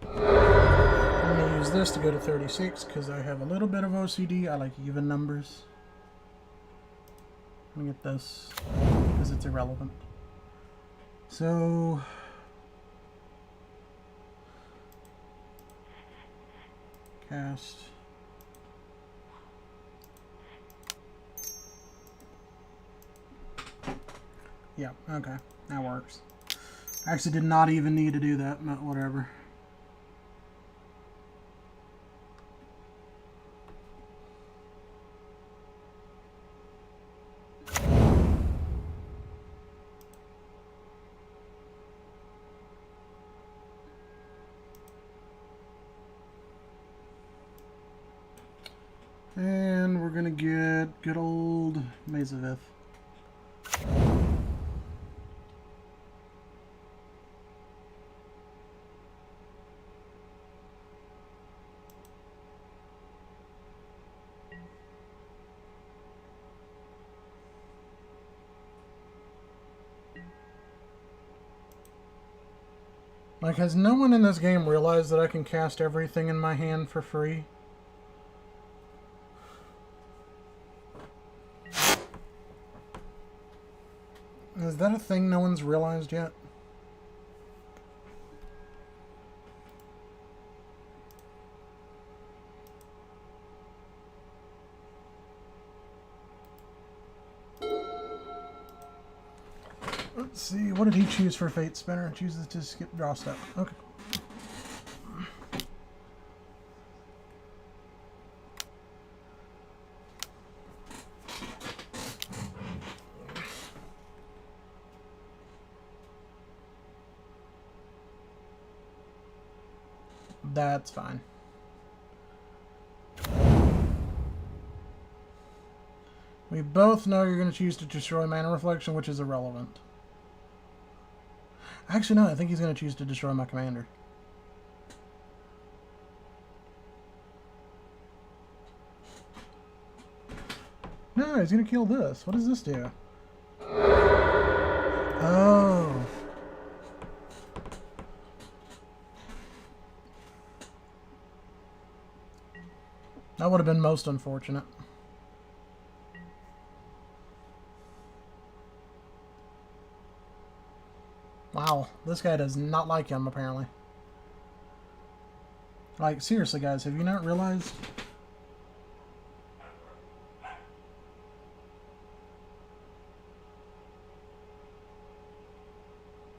I'm going to use this to go to 36 because I have a little bit of OCD. I like even numbers. Let me get this because it's irrelevant. So cast. Yeah, okay, that works. I actually did not even need to do that, but whatever. And we're gonna get good old Mazavith. Like, has no one in this game realized that I can cast everything in my hand for free? Is that a thing no one's realized yet? Let's see, what did he choose for Fate Spinner? Chooses to skip draw step. Okay. That's fine. We both know you're going to choose to destroy Mana Reflection, which is irrelevant. Actually, no, I think he's going to choose to destroy my commander. No, he's going to kill this. What does this do? Oh. That would have been most unfortunate. Wow, this guy does not like him, apparently. Like, seriously, guys, have you not realized?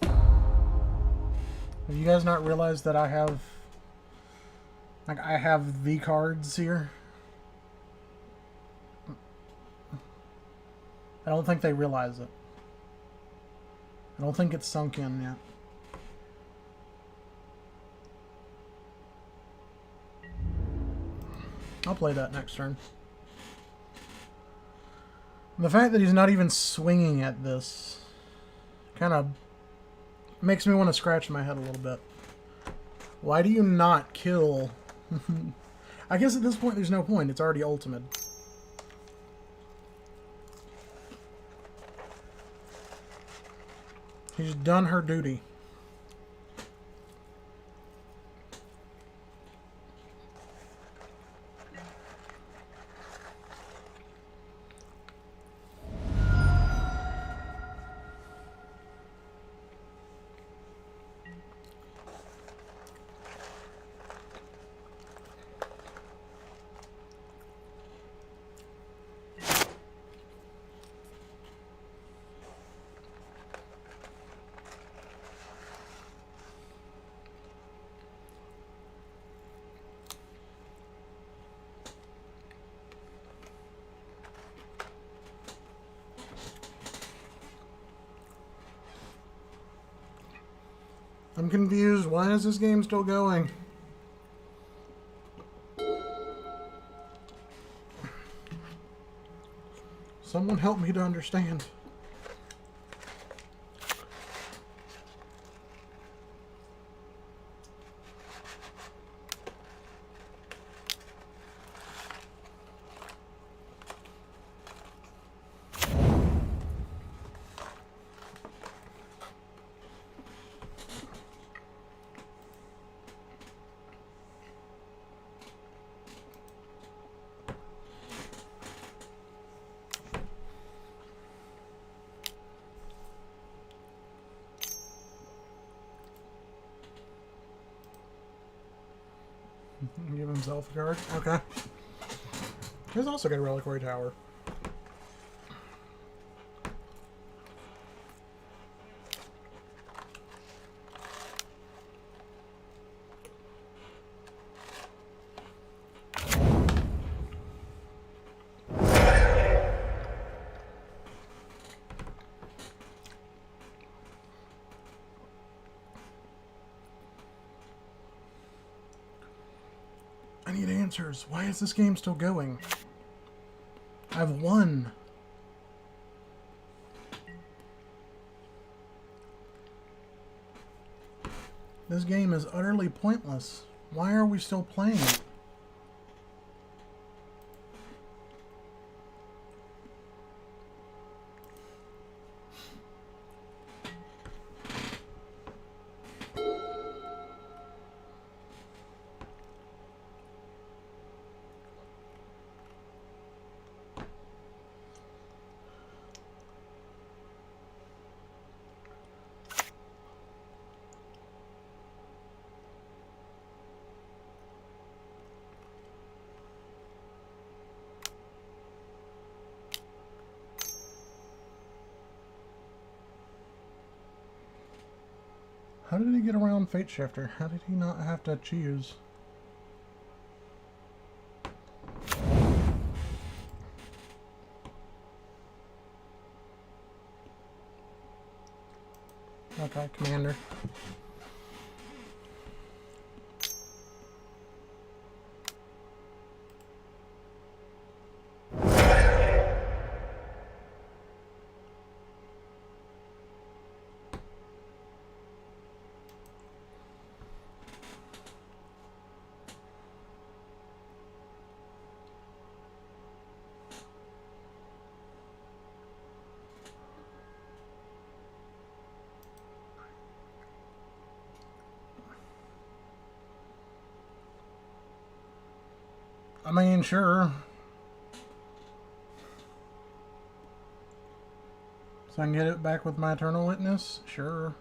Have you guys not realized that I have... Like, I have the cards here? I don't think they realize it. I don't think it's sunk in yet. I'll play that next turn. And the fact that he's not even swinging at this kind of makes me want to scratch my head a little bit. Why do you not kill I guess at this point there's no point. It's already ultimate. She's done her duty. I'm confused. Why is this game still going? Someone help me to understand. Give himself a card. Okay. He's also got a reliquary tower. I need answers. Why is this game still going? I've won. This game is utterly pointless. Why are we still playing it? How did he get around Fate Shifter? How did he not have to choose? Okay, Commander. I mean, sure. So I can get it back with my Eternal Witness? Sure.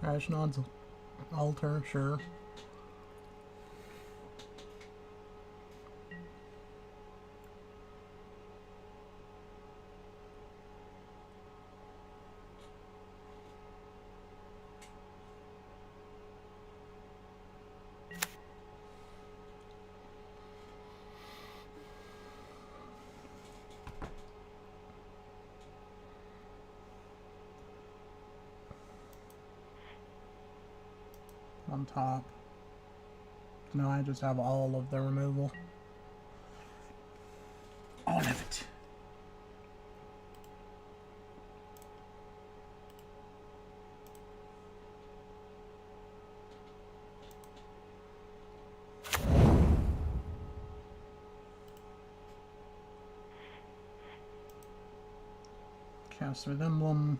Ashnod's altar, sure. on top. No, I just have all of the removal. All of it. Cast with Emblem.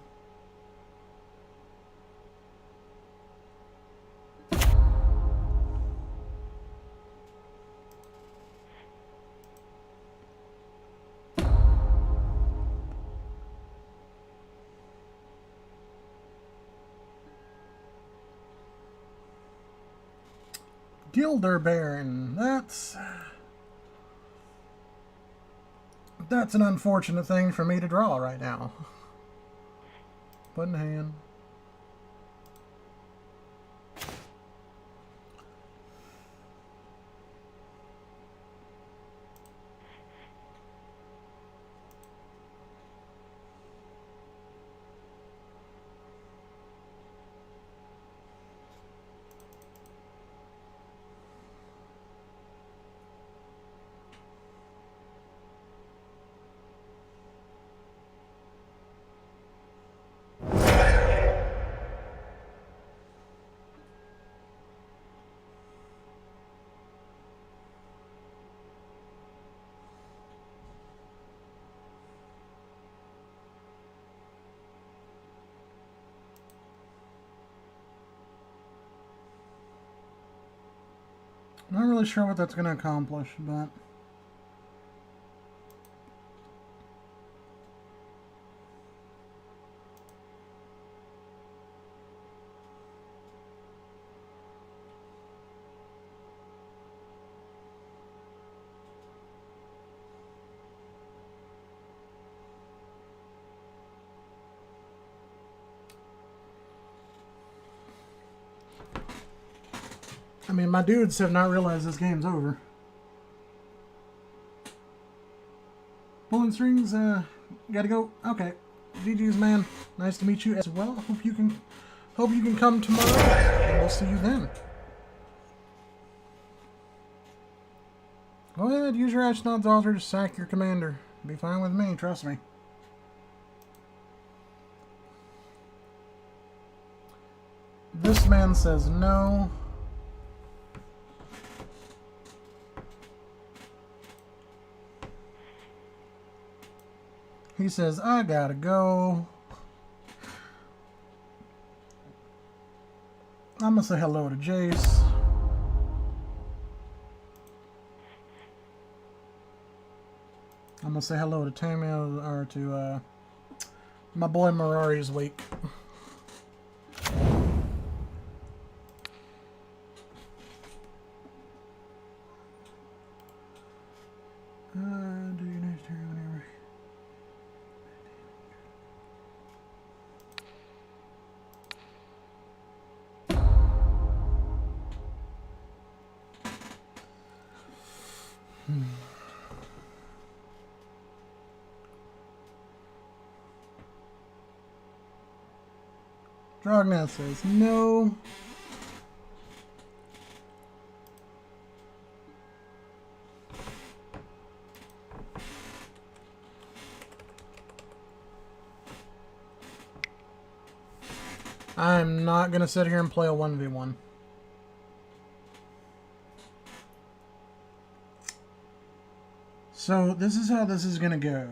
Gilder Baron. That's an unfortunate thing for me to draw right now. Put in hand. Not really sure what that's going to accomplish, but I mean, my dudes have not realized this game's over. Pulling strings, gotta go. Okay. GG's, man. Nice to meet you as well. Hope you can come tomorrow, and we'll see you then. Go ahead, use your astronaut's altar to sack your commander. Be fine with me, trust me. This man says no. He says, I gotta go. I'm gonna say hello to Jace. I'm gonna say hello to Tammy, or to my boy Mirari's week. Do you next turn whenever? Drognath says no. I'm not going to sit here and play a 1v1. So this is how this is going to go.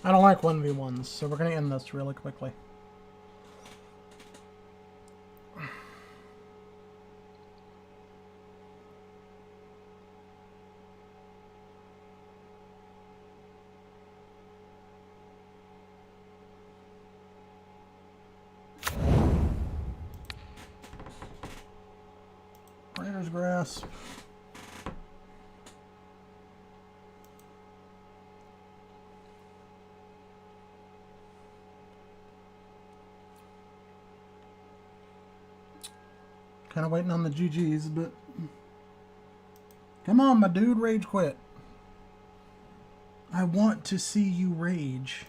I don't like 1v1s, so we're going to end this really quickly. Raider's Grasp. Kind of waiting on the GGs, but come on, my dude, rage quit. I want to see you rage.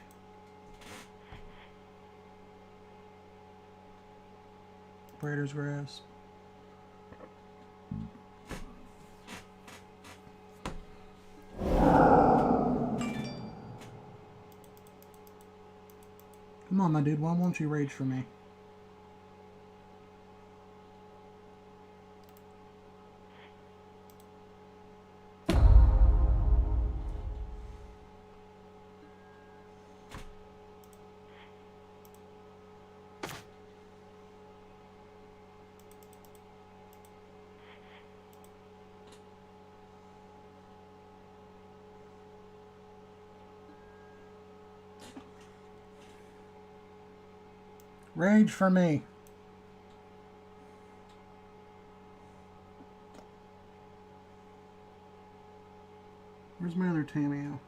Breeder's Grasp. Come on, my dude, why won't you rage for me? Rage for me. Where's my other Tameo?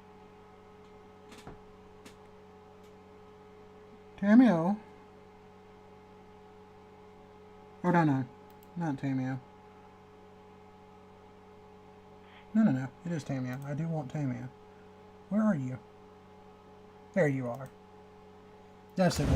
Tameo? Oh, no. Not Tameo. No. It is Tameo. I do want Tameo. Where are you? There you are. That's it.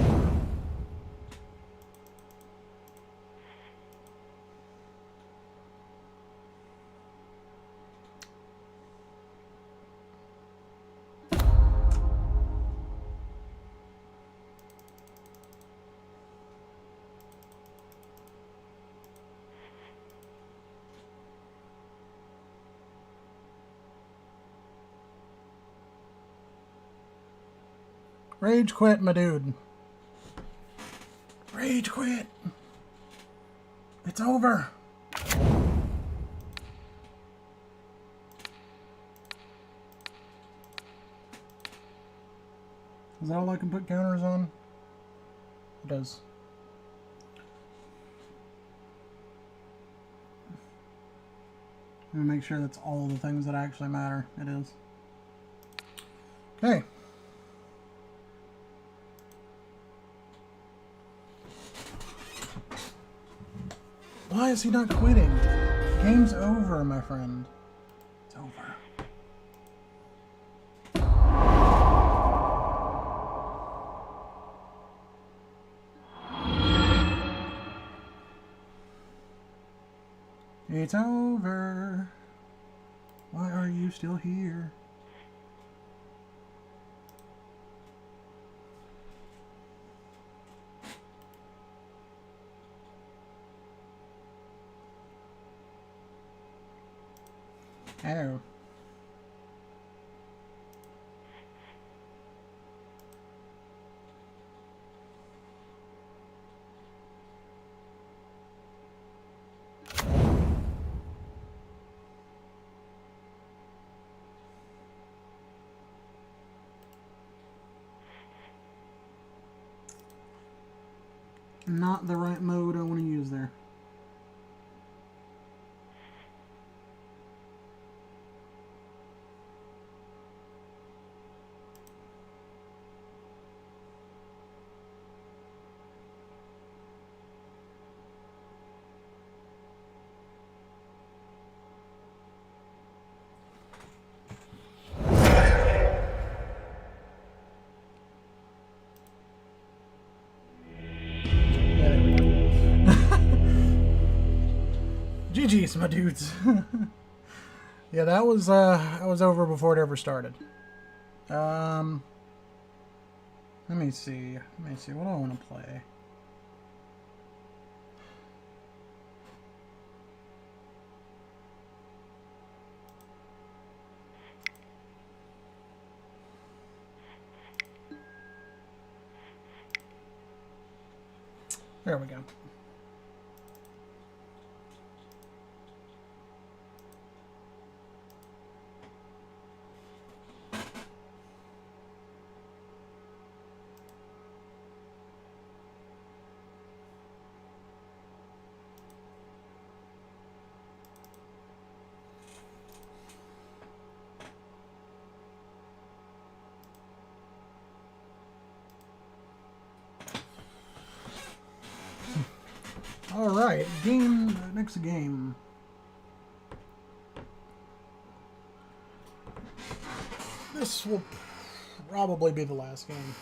Rage quit, my dude. Rage quit. It's over. Is that all I can put counters on? It does. Let me make sure that's all the things that actually matter. It is. Okay. Why is he not quitting? Game's over, my friend. It's over. It's over. Why are you still here? Oh. Not the right mode I want to use there. GG's, my dudes. Yeah, that was over before it ever started. Let me see. What do I want to play? There we go. Alright, next game. This will probably be the last game.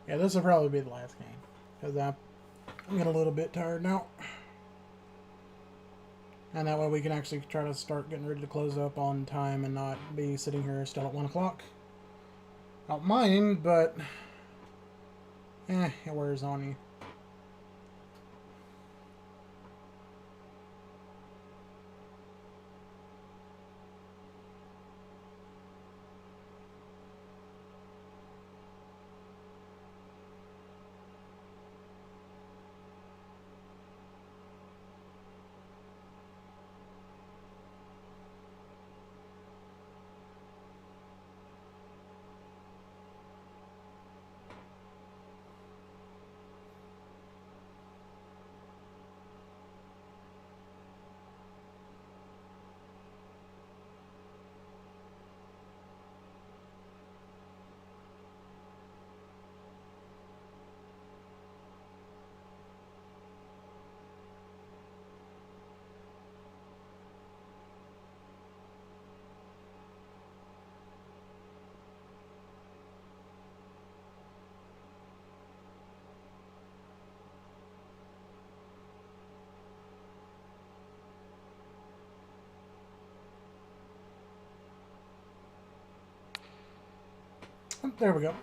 Yeah, this will probably be the last game. Because I'm getting a little bit tired now. And that way we can actually try to start getting ready to close up on time and not be sitting here still at 1 o'clock. Not mind, but it wears on you. There we go.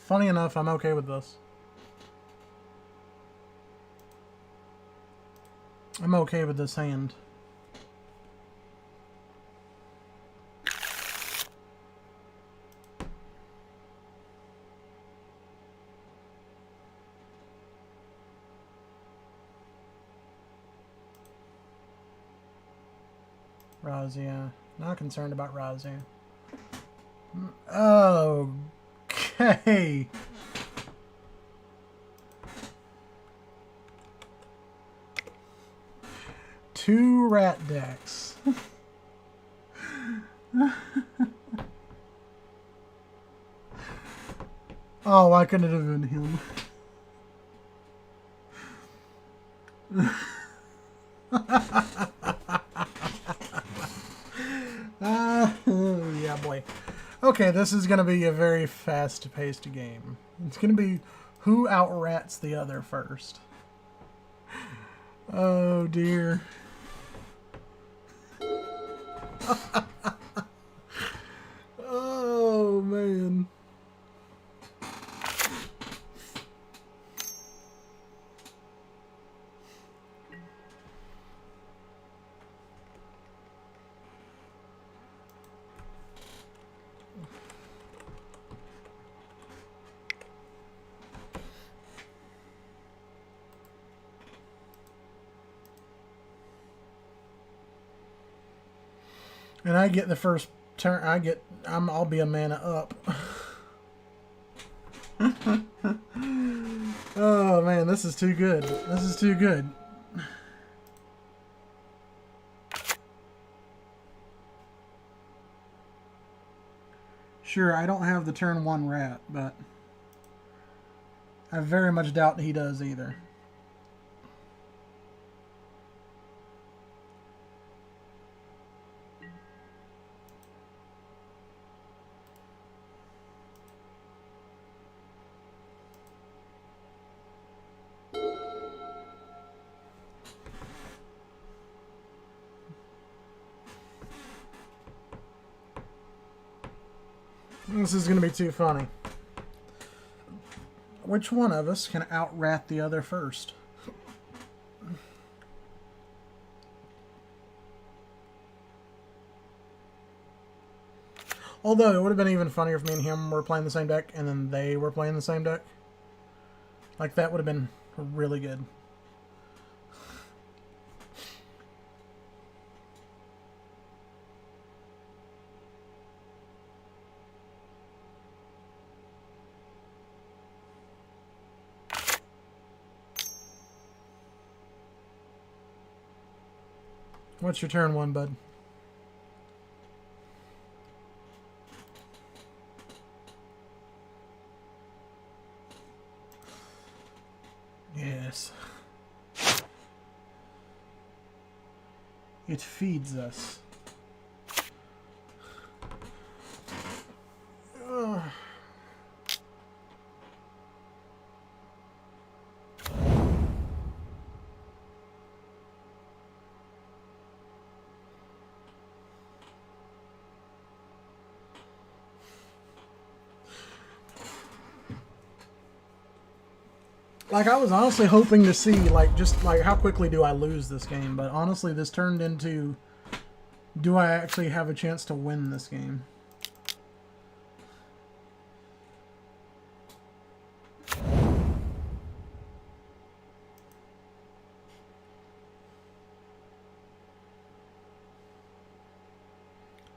Funny enough, I'm okay with this. I'm okay with this hand. Razia. Not concerned about Razia. Okay. Two rat decks. Oh, why couldn't it have been him? Yeah, boy. Okay, this is going to be a very fast-paced game. It's going to be who outrats the other first. Oh, dear. Oh, man. And I get the first turn. I'll be a mana up. Oh man, this is too good. This is too good. Sure, I don't have the turn 1 rat, but I very much doubt he does either. This is going to be too funny. Which one of us can out-rat the other first? Although, it would have been even funnier if me and him were playing the same deck, and then they were playing the same deck. Like, that would have been really good. What's your turn one, bud? Yes. It feeds us. Like, I was honestly hoping to see, like, just, like, how quickly do I lose this game? But honestly, this turned into, do I actually have a chance to win this game?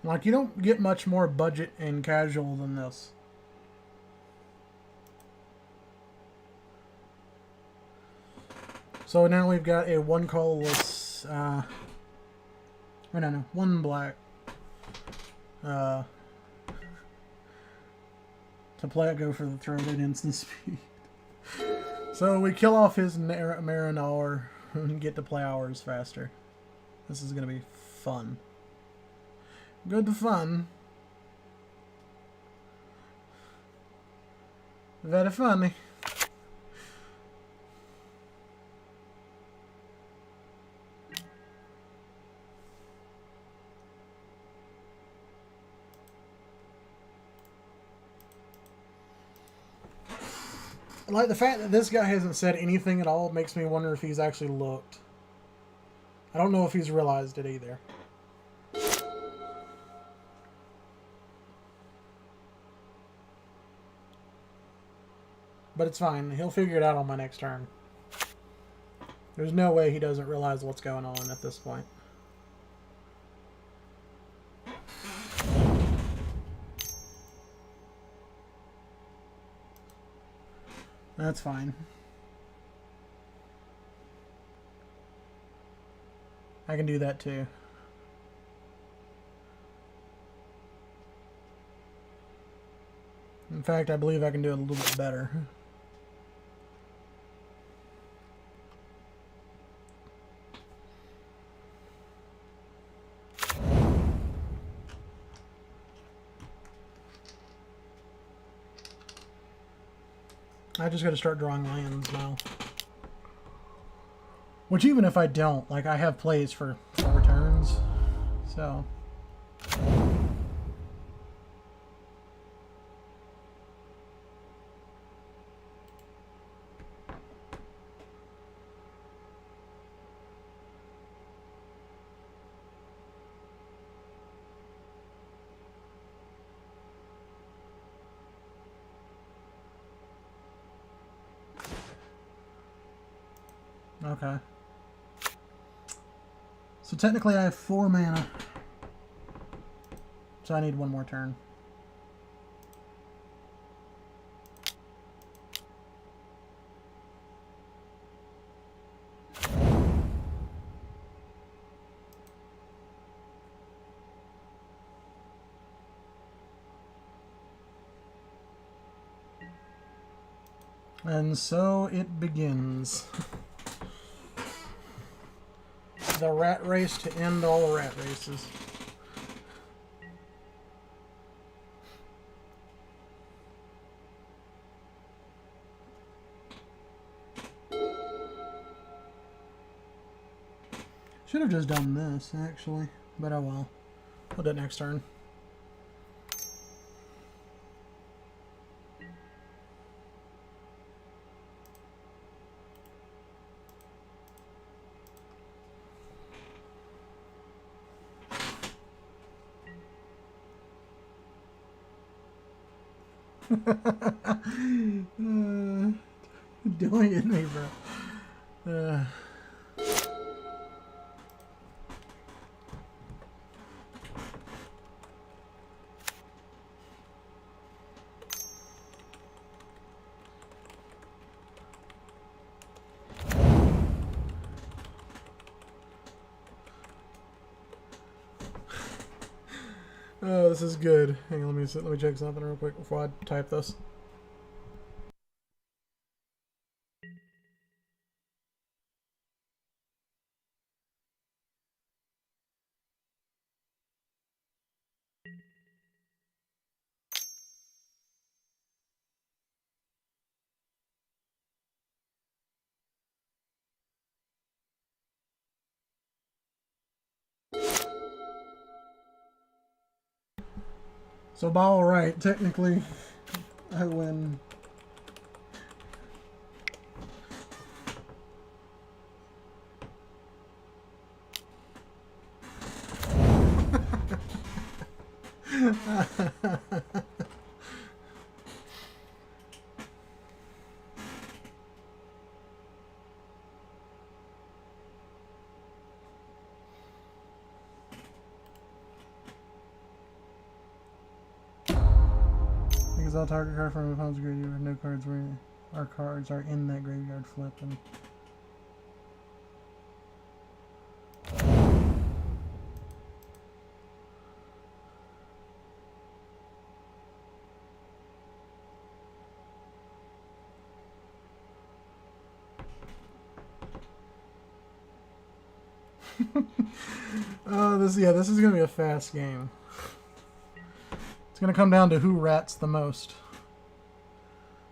Like, you don't get much more budget and casual than this. So now we've got a one colorless, one black, to play it, go for the throat at instant speed. So we kill off his Marinor and get to play ours faster. This is going to be fun. Good fun. Very funny. Like, the fact that this guy hasn't said anything at all makes me wonder if he's actually looked. I don't know if he's realized it either. But it's fine. He'll figure it out on my next turn. There's no way he doesn't realize what's going on at this point. That's fine. I can do that too. In fact, I believe I can do it a little bit better. I just got to start drawing lands now. Which, even if I don't, like, I have plays for 4 turns. So. Okay. So technically I have 4 mana. So I need 1 more turn. And so it begins. The rat race to end all rat races. Should have just done this, actually. But oh well. We'll do it next turn. Doing it, me, bro. Oh, this is good. Hang on, let me check something real quick before I type this. So by all right, technically, I win. Because all target card from opponent's graveyard, no cards were our cards are in that graveyard flipping. This is gonna be a fast game. It's gonna come down to who rats the most.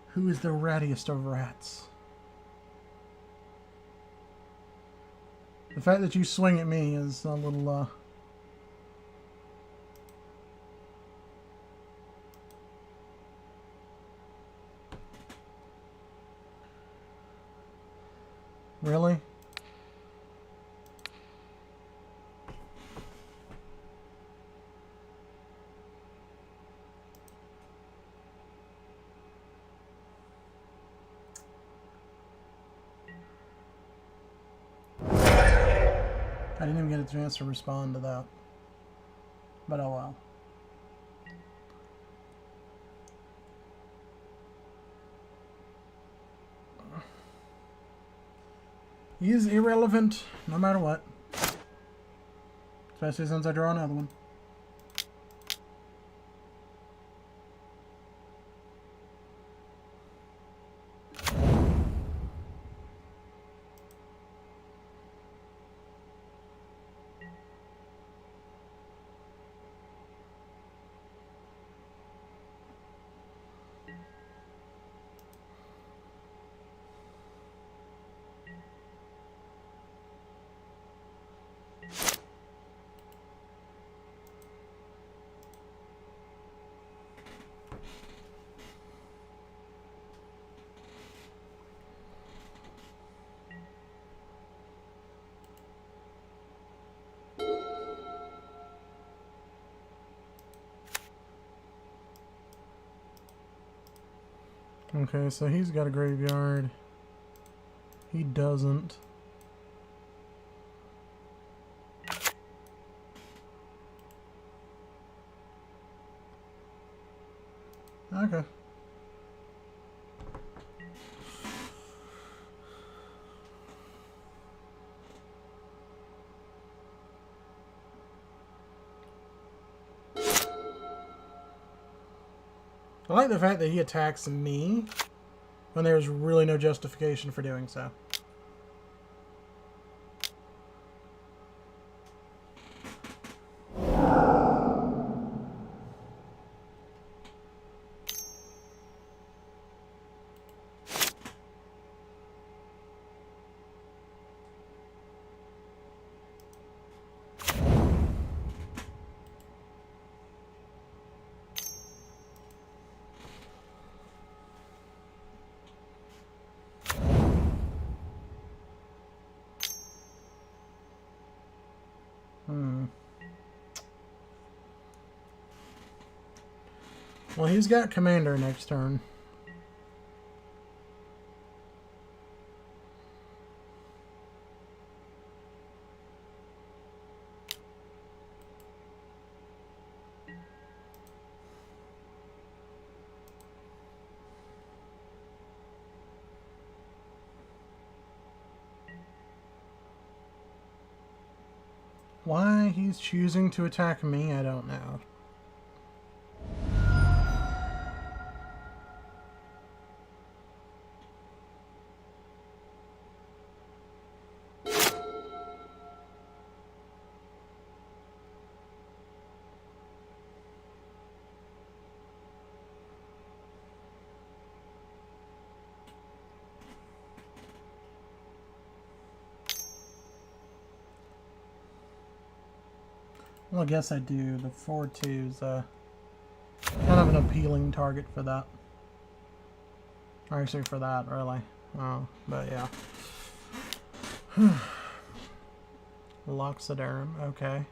Who is the rattiest of rats? The fact that you swing at me is a little Really? I didn't even get a chance to respond to that. But oh well. He is irrelevant no matter what. Especially since I draw another one. Okay, so he's got a graveyard. He doesn't. Okay. I like the fact that he attacks me when there's really no justification for doing so. Well, he's got commander next turn. Why he's choosing to attack me, I don't know. Well, I guess I do. The 4/2 is kind of an appealing target for that. Or actually for that, really. Oh, but yeah. Loxodurm, okay.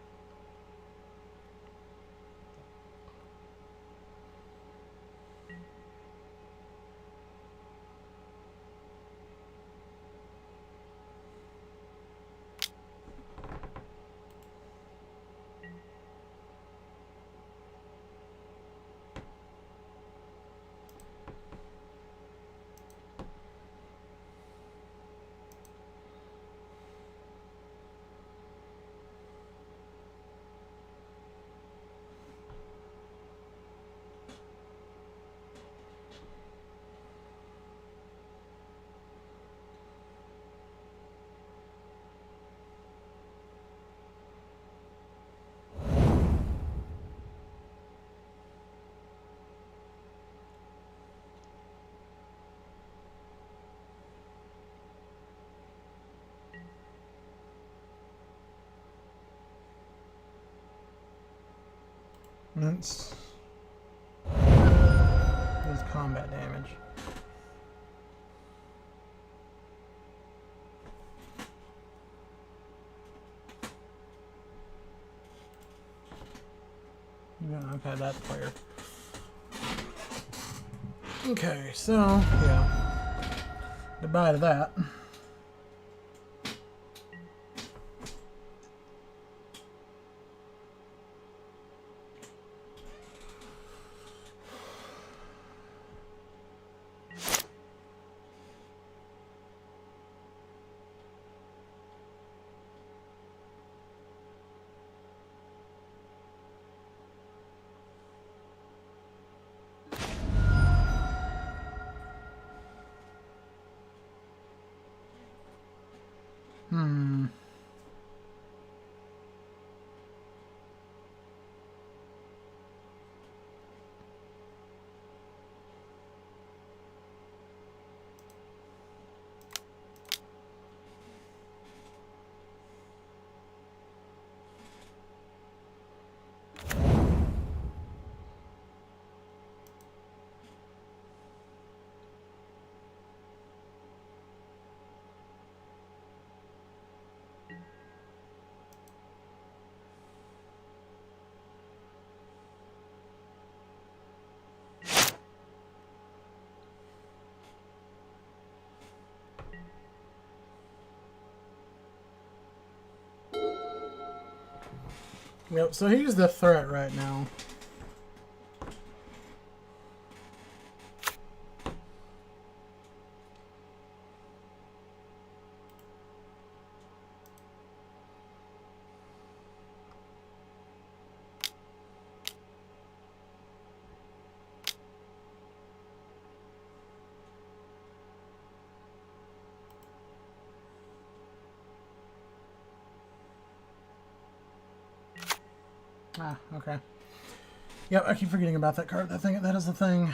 That's combat damage. Yeah, okay, that's clear. Okay, so yeah. Goodbye to that. Hmm. Yep, so he's the threat right now. Ah, okay. Yep, I keep forgetting about that card. That is the thing.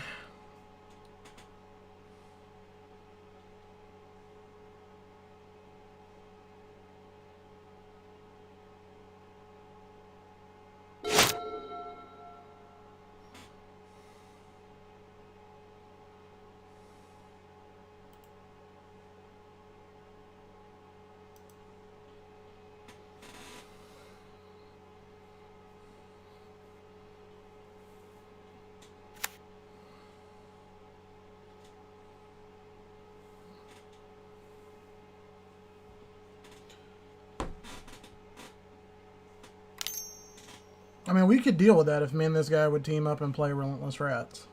I mean, we could deal with that if me and this guy would team up and play Relentless Rats.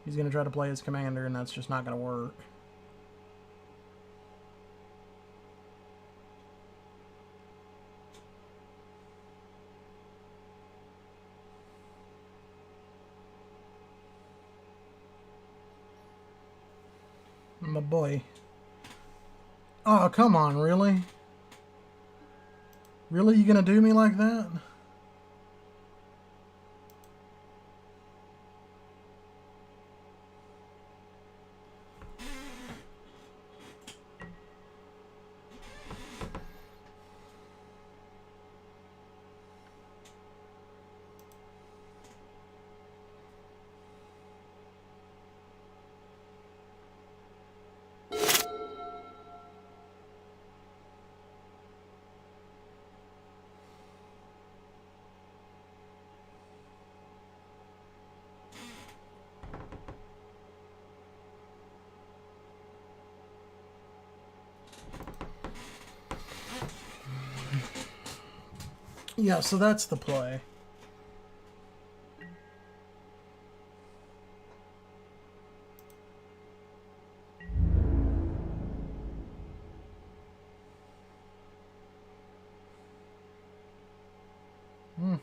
He's going to try to play his commander, and that's just not going to work. My boy. Oh, come on, really? Really? You going to do me like that? Yeah, so that's the play. Hmm.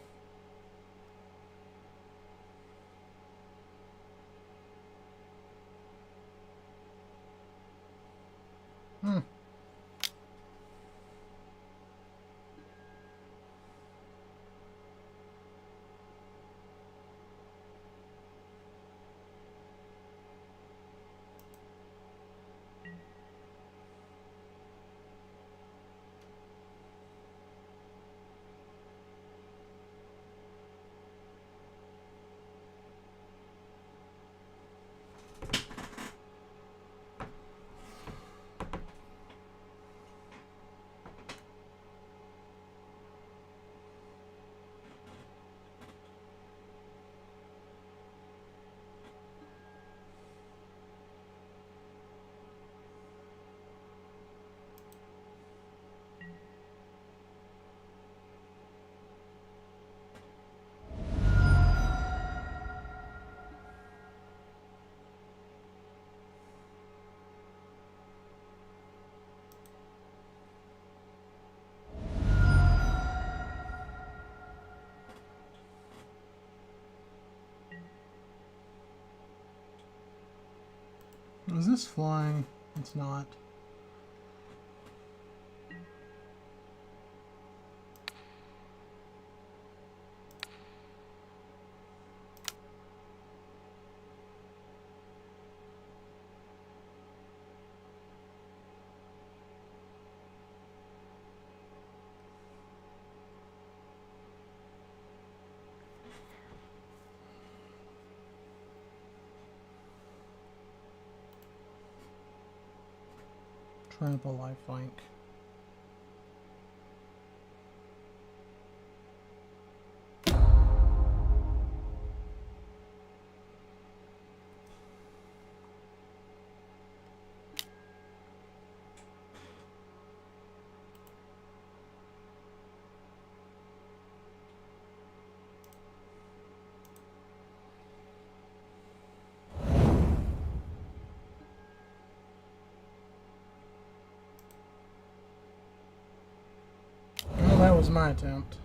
Hmm. Is this flying? It's not. Trample lifelink. Well, that was my attempt.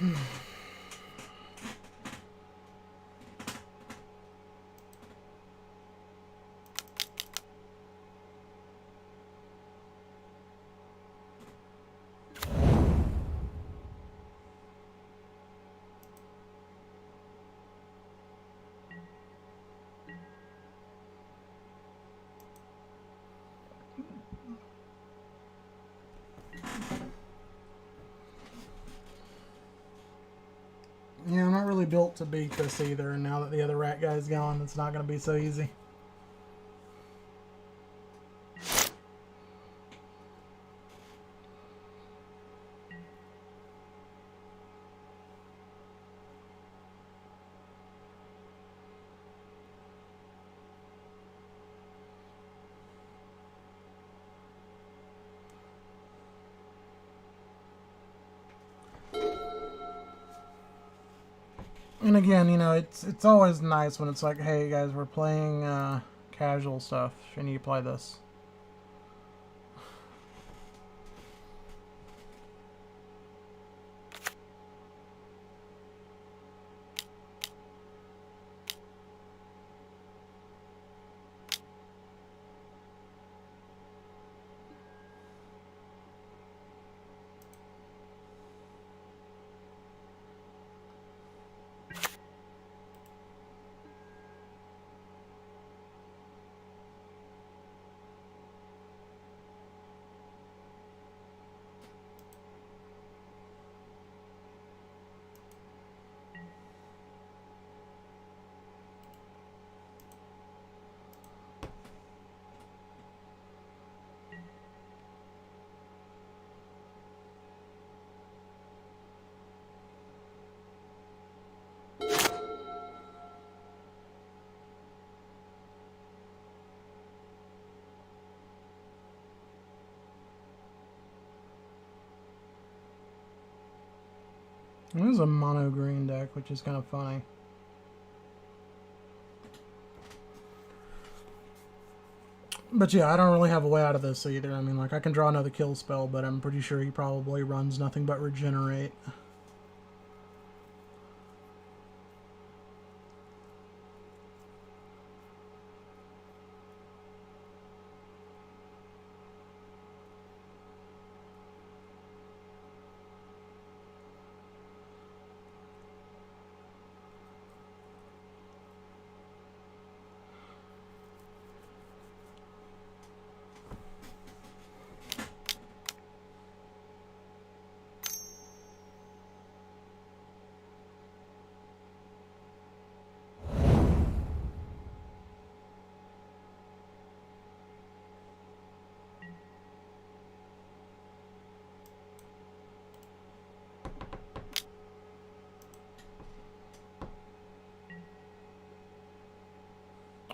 Yeah, I'm not really built to beat this either, and now that the other rat guy's gone, it's not going to be so easy. And again, you know, it's always nice when it's like, hey guys, we're playing casual stuff, and you play this. It was a mono green deck, which is kind of funny. But yeah, I don't really have a way out of this either. I mean, like, I can draw another kill spell, but I'm pretty sure he probably runs nothing but regenerate.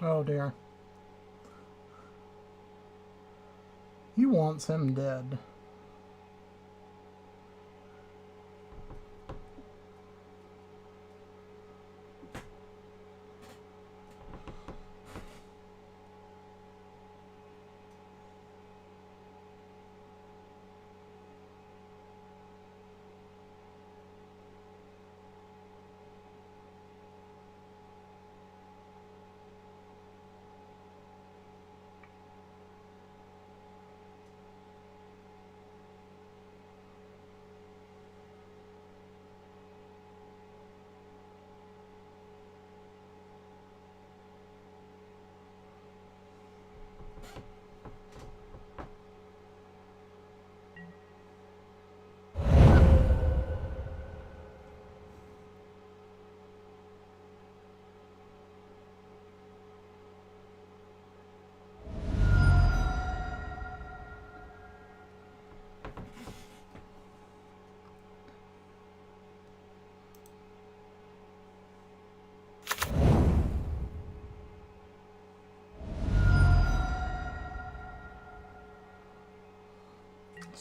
Oh dear. He wants him dead.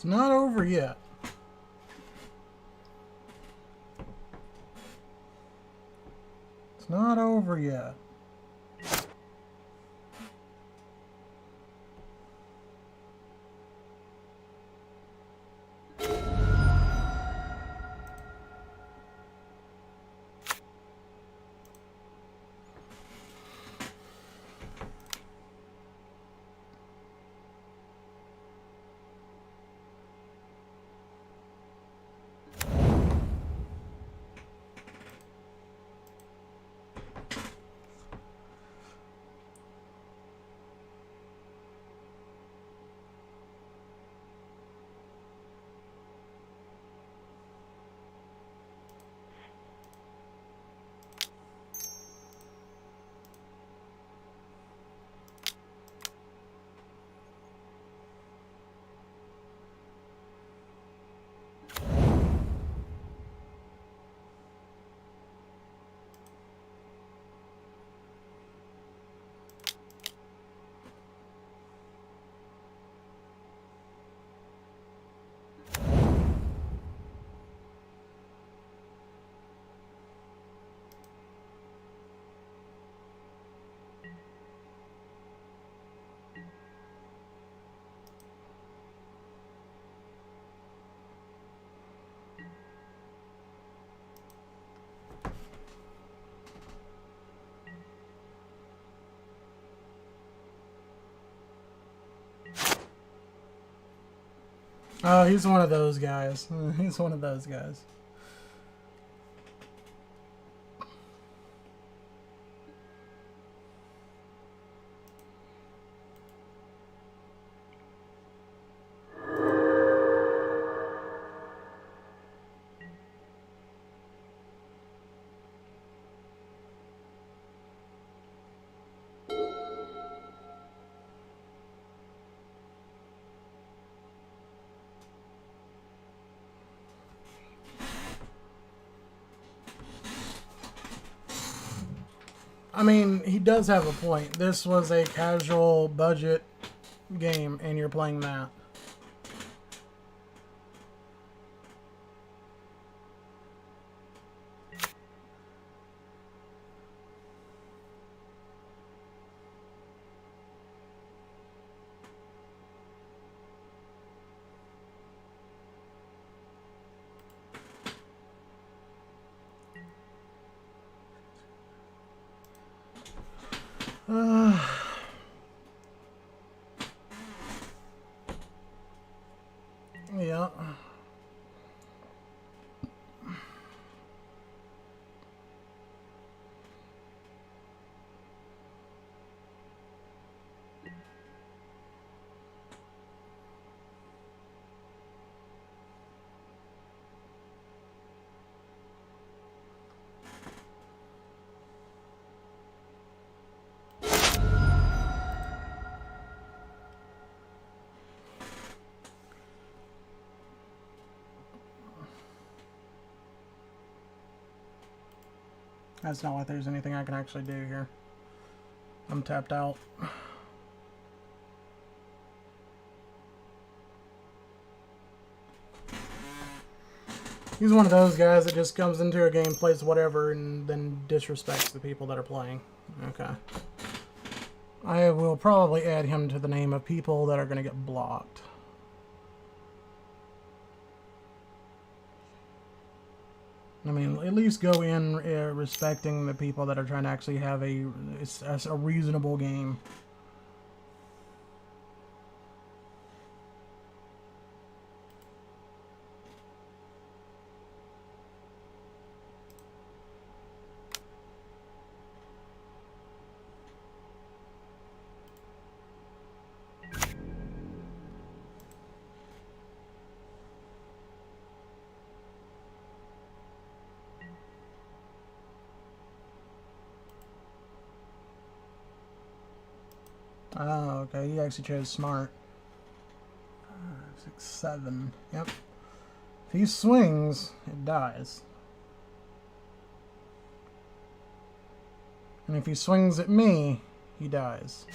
It's not over yet. It's not over yet. Oh, he's one of those guys. He's one of those guys. I mean, he does have a point. This was a casual budget game, and you're playing that. Yeah. That's not like there's anything I can actually do here. I'm tapped out. He's one of those guys that just comes into a game, plays whatever, and then disrespects the people that are playing. Okay. I will probably add him to the name of people that are going to get blocked. I mean, at least go in respecting the people that are trying to actually have a reasonable game. Oh, okay. He actually chose smart. 5, 6, 7. Yep. If he swings, it dies. And if he swings at me, he dies.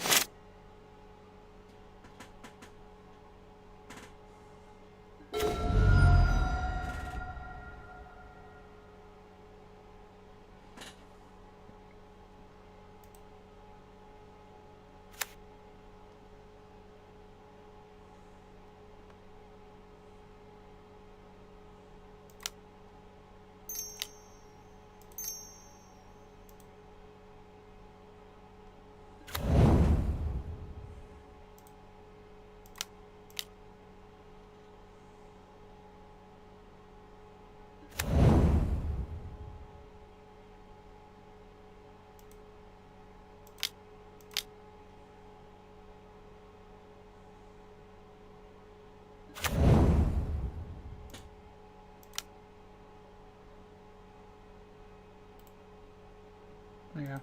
Yeah.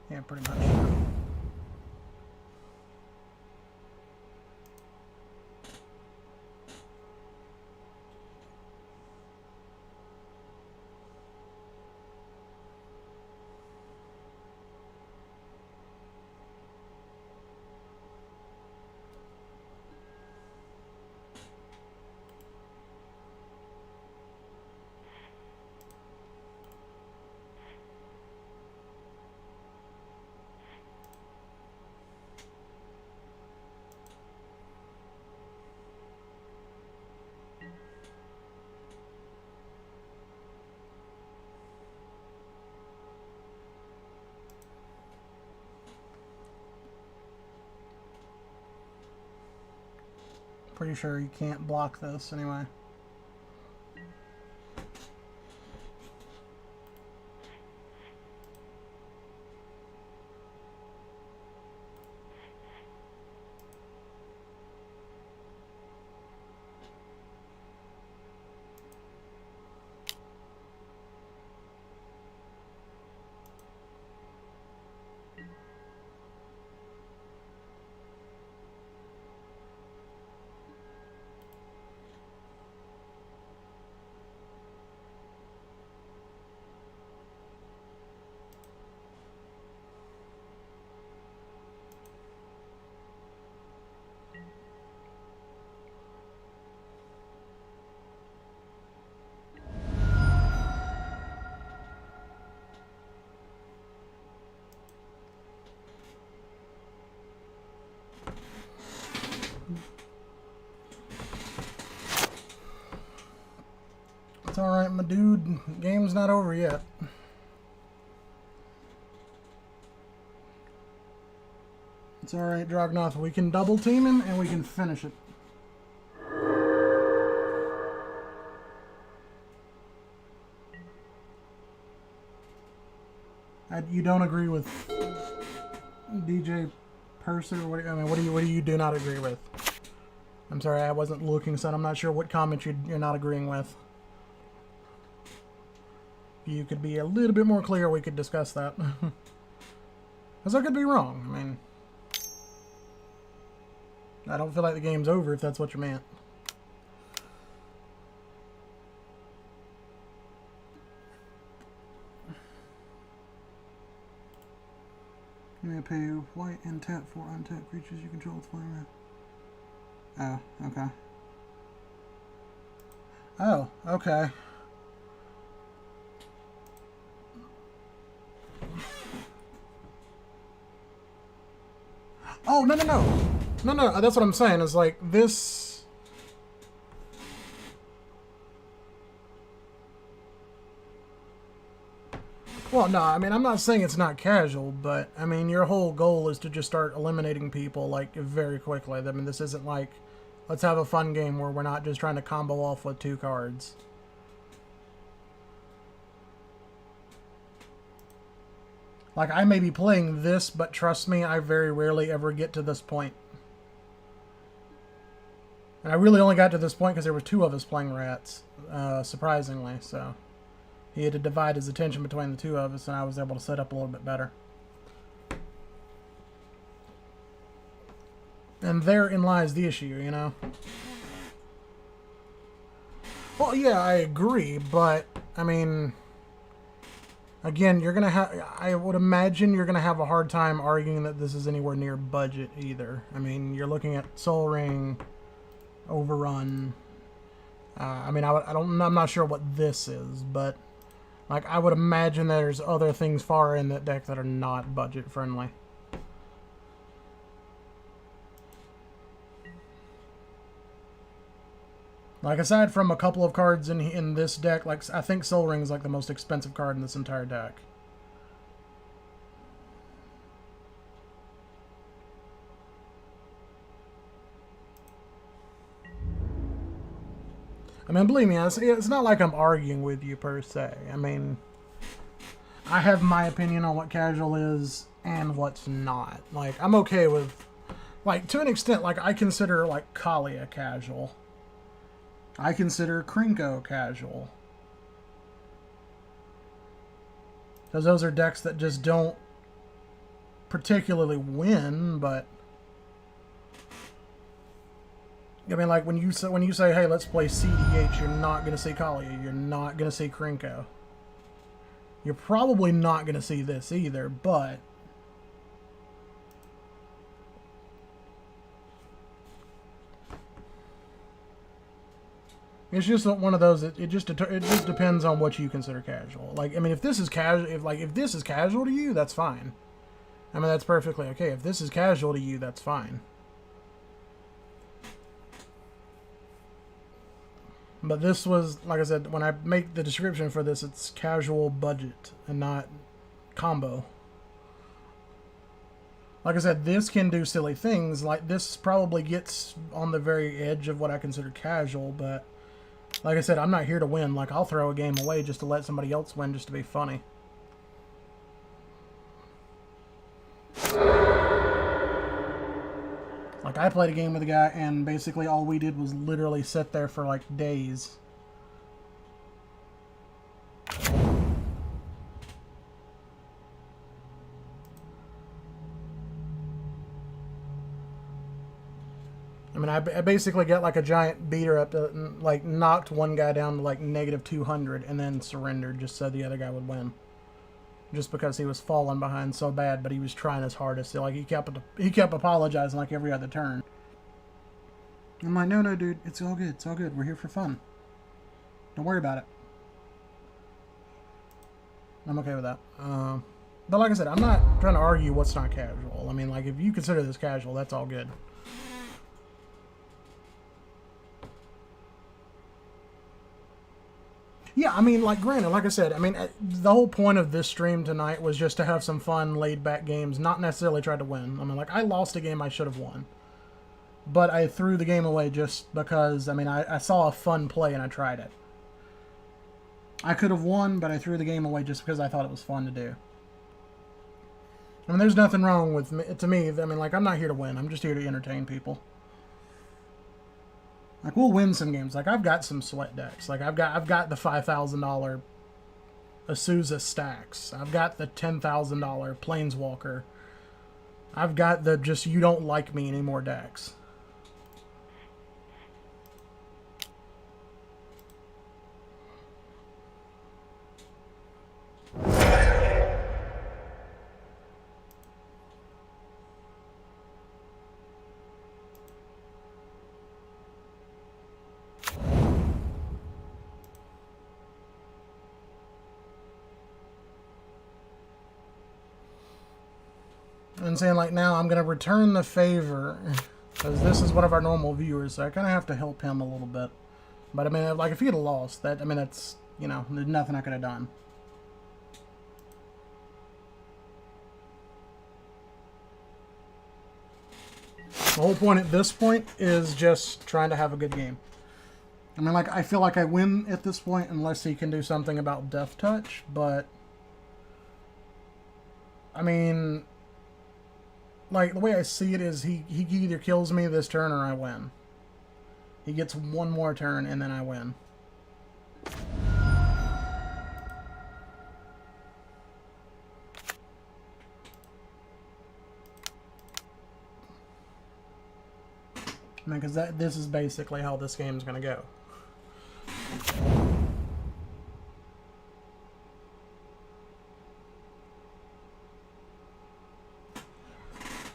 Yeah, pretty much. Pretty sure you can't block this anyway. It's alright, my dude. Game's not over yet. It's alright, Drognoth. We can double team him and we can finish it. You don't agree with DJ Purser? What, I mean, what do you do not agree with? I'm sorry, I wasn't looking, so I'm not sure what comment you're not agreeing with. If you could be a little bit more clear, we could discuss that. Because I could be wrong. I mean, I don't feel like the game's over if that's what you meant. You may pay white and tap for untapped creatures you control with flame. Oh, okay. Oh, okay. Oh, no, no, no. No, no, that's what I'm saying. Is like this. Well, no, I mean, I'm not saying it's not casual, but, I mean, your whole goal is to just start eliminating people, like, very quickly. I mean, this isn't like, let's have a fun game where we're not just trying to combo off with 2 cards. Like, I may be playing this, but trust me, I very rarely ever get to this point. And I really only got to this point because there were 2 of us playing rats, surprisingly, so... He had to divide his attention between the 2 of us, and I was able to set up a little bit better. And therein lies the issue, you know? Well, yeah, I agree, but, I mean... Again, you're gonna have... I would imagine you're gonna have a hard time arguing that this is anywhere near budget, either. I mean, you're looking at Soul Ring, Overrun... I mean, I'm not sure what this is, but... Like, I would imagine there's other things far in that deck that are not budget-friendly. Like, aside from a couple of cards in this deck, like, I think Soul Ring is, like, the most expensive card in this entire deck. I mean, believe me, it's not like I'm arguing with you, per se. I mean, I have my opinion on what casual is and what's not. Like, I'm okay with... Like, to an extent, like, I consider, like, Kalia casual. I consider Krinko casual. Because those are decks that just don't particularly win, but... I mean, like, when you say, hey, let's play CDH, you're not going to see Kalia. You're not going to see Krinko. You're probably not going to see this either, but... It's just one of those, it just depends on what you consider casual. Like, I mean, if this is casual, if this is casual to you, that's fine. I mean, that's perfectly okay. If this is casual to you, that's fine. But this was, like I said, when I make the description for this, it's casual budget and not combo. Like I said, this can do silly things. Like, this probably gets on the very edge of what I consider casual, but like I said, I'm not here to win. Like, I'll throw a game away just to let somebody else win, just to be funny. Like, I played a game with a guy, and basically all we did was literally sit there for, like, days. I mean, I basically got, like, a giant beater up to, like, knocked one guy down to, like, negative 200, and then surrendered just so the other guy would win. Just because he was falling behind so bad, but he was trying his hardest. Like, he kept apologizing like every other turn. I'm like, no, dude, it's all good. It's all good. We're here for fun. Don't worry about it. I'm okay with that. But like I said, I'm not trying to argue what's not casual. I mean, like, if you consider this casual, that's all good. Yeah, I mean, like, granted, like I said, I mean, the whole point of this stream tonight was just to have some fun, laid-back games, not necessarily try to win. I mean, like, I lost a game I should have won. But I threw the game away just because, I mean, I saw a fun play and I tried it. I could have won, but I threw the game away just because I thought it was fun to do. I mean, there's nothing wrong with me, to me. I mean, like, I'm not here to win. I'm just here to entertain people. Like, we'll win some games. Like, I've got some sweat decks. Like, I've got the $5,000 Azusa stacks. I've got the $10,000 Planeswalker. I've got the just you don't like me anymore decks. And saying, like, now I'm going to return the favor, because this is one of our normal viewers, so I kind of have to help him a little bit. But, I mean, like, if he had lost, that, I mean, that's, you know, there's nothing I could have done. The whole point at this point is just trying to have a good game. I mean, like, I feel like I win at this point unless he can do something about Death Touch, but, I mean, like, the way I see it is he either kills me this turn or I win. He gets one more turn and then I win. I mean, because this is basically how this game's going to go.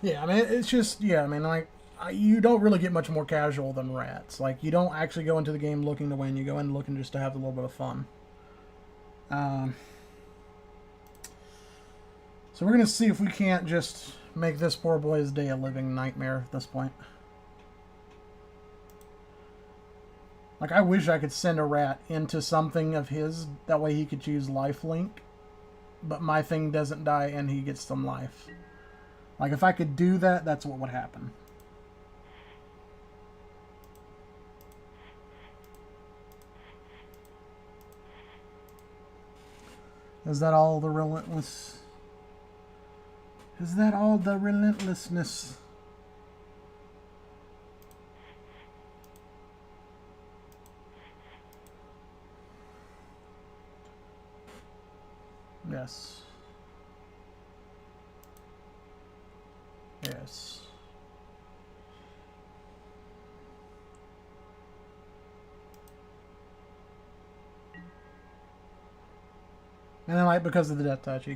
Yeah, I mean, it's just, yeah, I mean, like, you don't really get much more casual than rats. Like, you don't actually go into the game looking to win. You go in looking just to have a little bit of fun. So we're going to see if we can't just make this poor boy's day a living nightmare at this point. Like, I wish I could send a rat into something of his. That way he could choose lifelink. But my thing doesn't die and he gets some life. Like, if I could do that, that's what would happen. Is that all the relentless? Is that all the relentlessness? Yes. Yes. And then, like, because of the death touch, he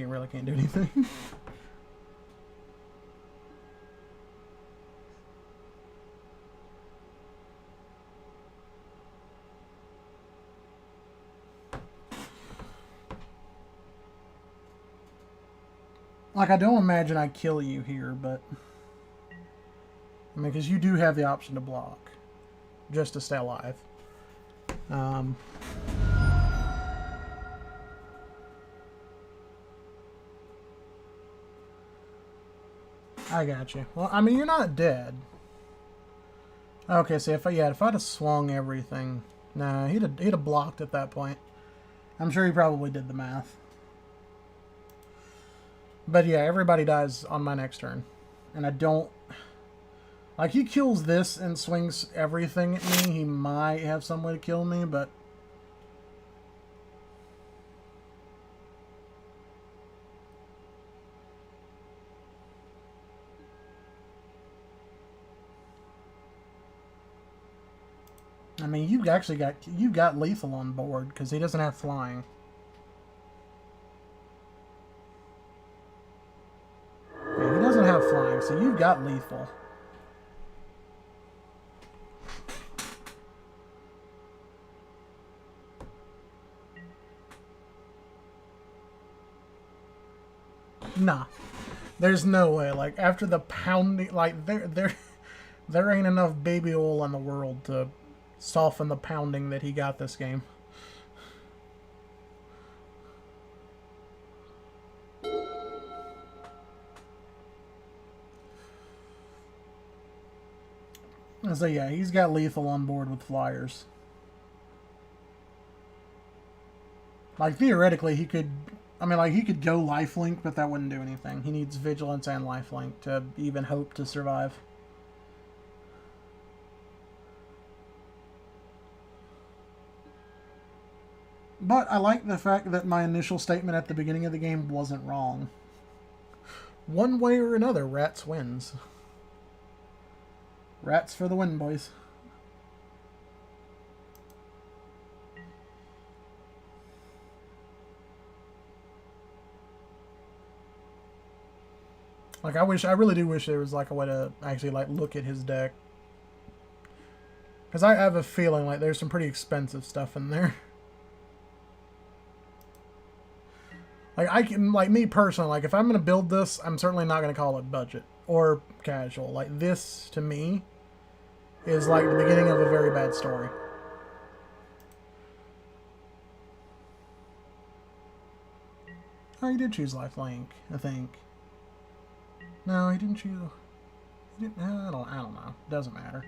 really can't do anything. Like, I don't imagine I kill you here, but I mean, because you do have the option to block just to stay alive. I got you. Well, I mean, you're not dead. Okay, so if I'd have swung everything, nah, he'd have blocked at that point. I'm sure he probably did the math. But yeah, everybody dies on my next turn, and I don't like. He kills this and swings everything at me. He might have some way to kill me, but. I mean, you've got lethal on board because he doesn't have flying. Yeah, he doesn't have flying, so you've got lethal. Nah, there's no way. Like after the pounding, like there ain't enough baby oil in the world to soften the pounding that he got this game. So yeah, he's got lethal on board with flyers. Like theoretically, he could. I mean, like he could go lifelink, but that wouldn't do anything. He needs vigilance and lifelink to even hope to survive. But I like the fact that my initial statement at the beginning of the game wasn't wrong. One way or another, Rats wins. Rats for the win, boys. Like, I really do wish there was, like, a way to actually, like, look at his deck. Because I have a feeling, like, there's some pretty expensive stuff in there. Like, me personally, like, if I'm going to build this, I'm certainly not going to call it budget or casual. Like, this, to me, is, like, the beginning of a very bad story. Oh, he did choose lifelink, I think. No, he didn't choose. He didn't. I don't know. Doesn't matter.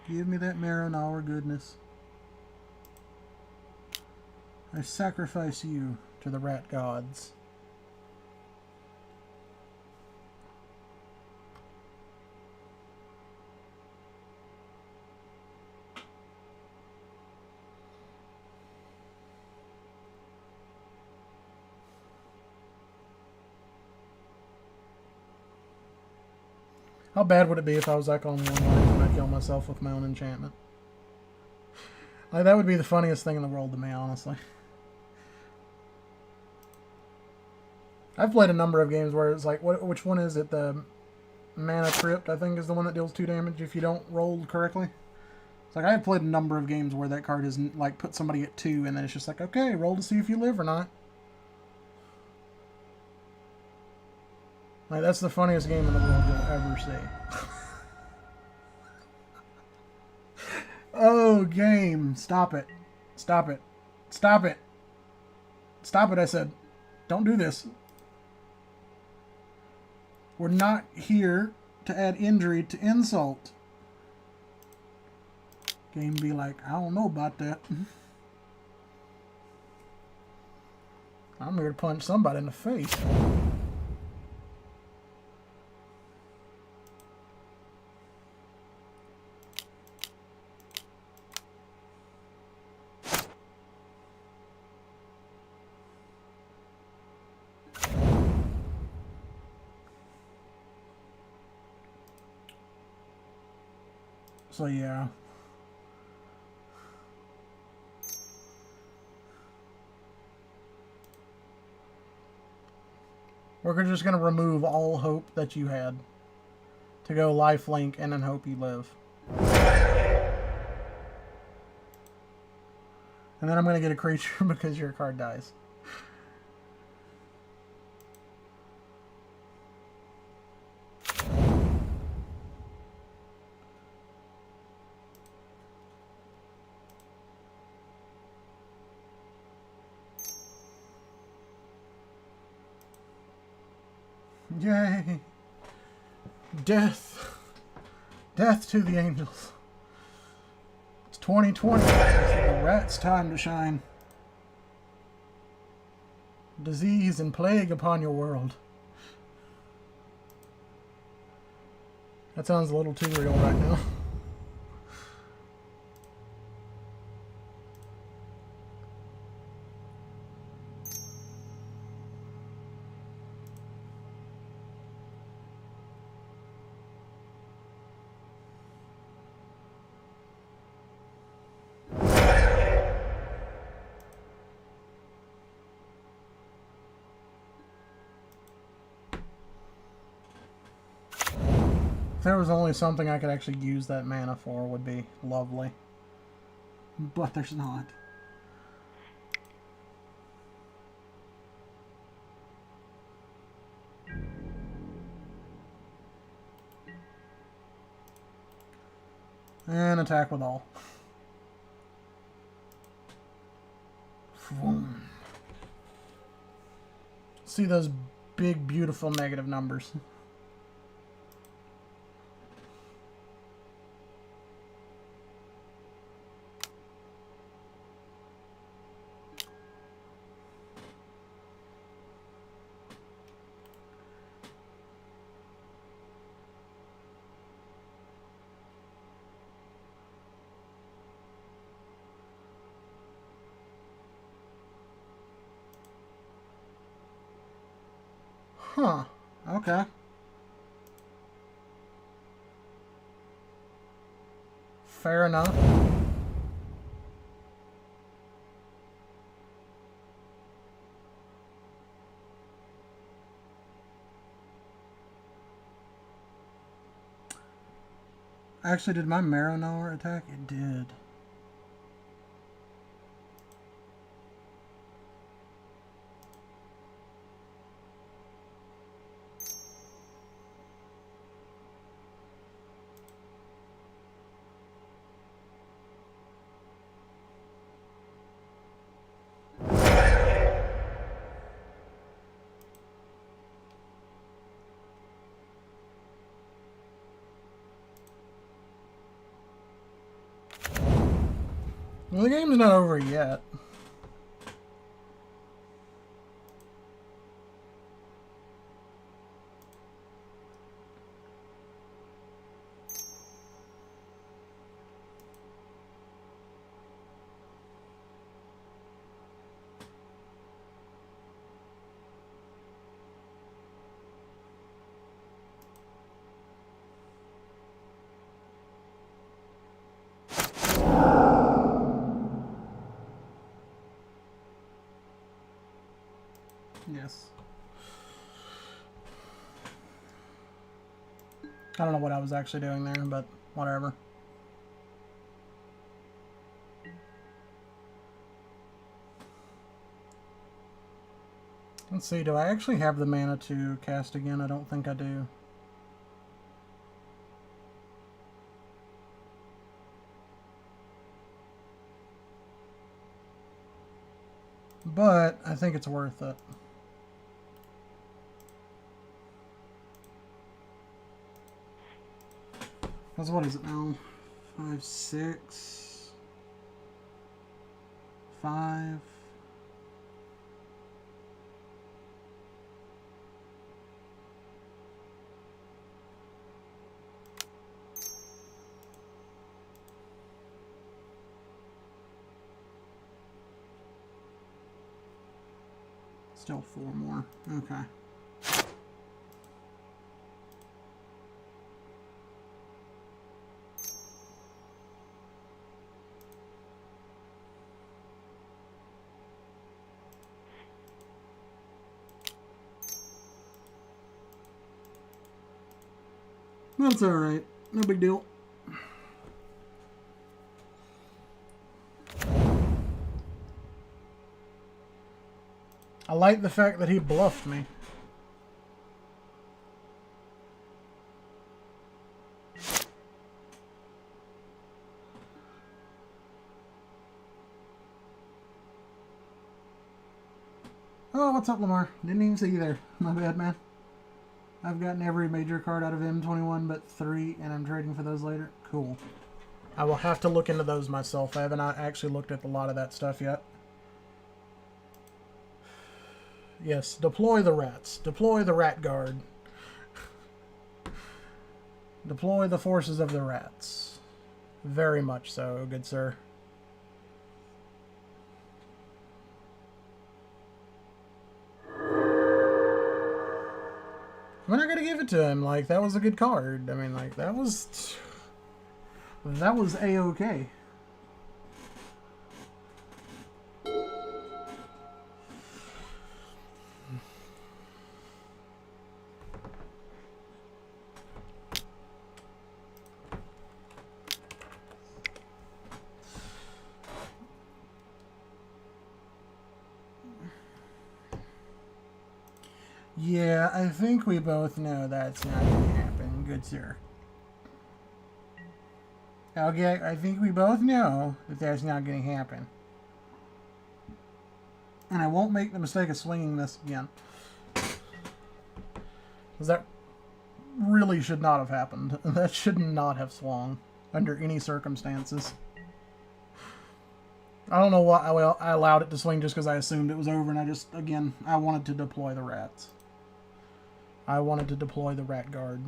Give me that Marinara goodness. I sacrifice you to the rat gods. How bad would it be if I was like on one life and I kill myself with my own enchantment? Like, that would be the funniest thing in the world to me, honestly. I've played a number of games where it's like, which one is it? The Mana Crypt, I think, is the one that deals 2 damage if you don't roll correctly. It's like, I've played a number of games where that card has, like, put somebody at 2, and then it's just like, okay, roll to see if you live or not. Like, that's the funniest game in the world you'll ever see. Oh, game. Stop it. Stop it. Stop it. Stop it, I said. Don't do this. We're not here to add injury to insult. Game be like, I don't know about that. I'm here to punch somebody in the face. So yeah. We're just going to remove all hope that you had to go lifelink and then hope you live. And then I'm going to get a creature because your card dies. Yay! Death! Death to the angels. It's 2020. It's the rat's time to shine. Disease and plague upon your world. That sounds a little too real right now. If there was only something I could actually use that mana for, would be lovely. But there's not. And attack with all. See those big, beautiful negative numbers. Huh. Okay. Fair enough. Actually, did my Marrow Knower attack? It did. Well, the game's not over yet. Yes. I don't know what I was actually doing there, but whatever. Let's see, do I actually have the mana to cast again? I don't think I do. But I think it's worth it. Because what is it now? 5, 6, 5. Still 4 more. Okay. That's alright. No big deal. I like the fact that he bluffed me. Oh, what's up, Lamar? Didn't even see you there. My bad, man. I've gotten every major card out of M21 but 3, and I'm trading for those later. Cool. I will have to look into those myself. I haven't actually looked at a lot of that stuff yet. Yes, deploy the rats. Deploy the rat guard. Deploy the forces of the rats. Very much so, good sir. I'm not gonna give it to him. Like, that was a good card. I mean, like, that was A-okay. Yeah, I think we both know that's not gonna happen, good sir. Okay, I think we both know that that's not gonna happen. And I won't make the mistake of swinging this again. Because that really should not have happened. That should not have swung under any circumstances. I don't know why I allowed it to swing just because I assumed it was over, and I wanted to deploy the rats. I wanted to deploy the rat guard.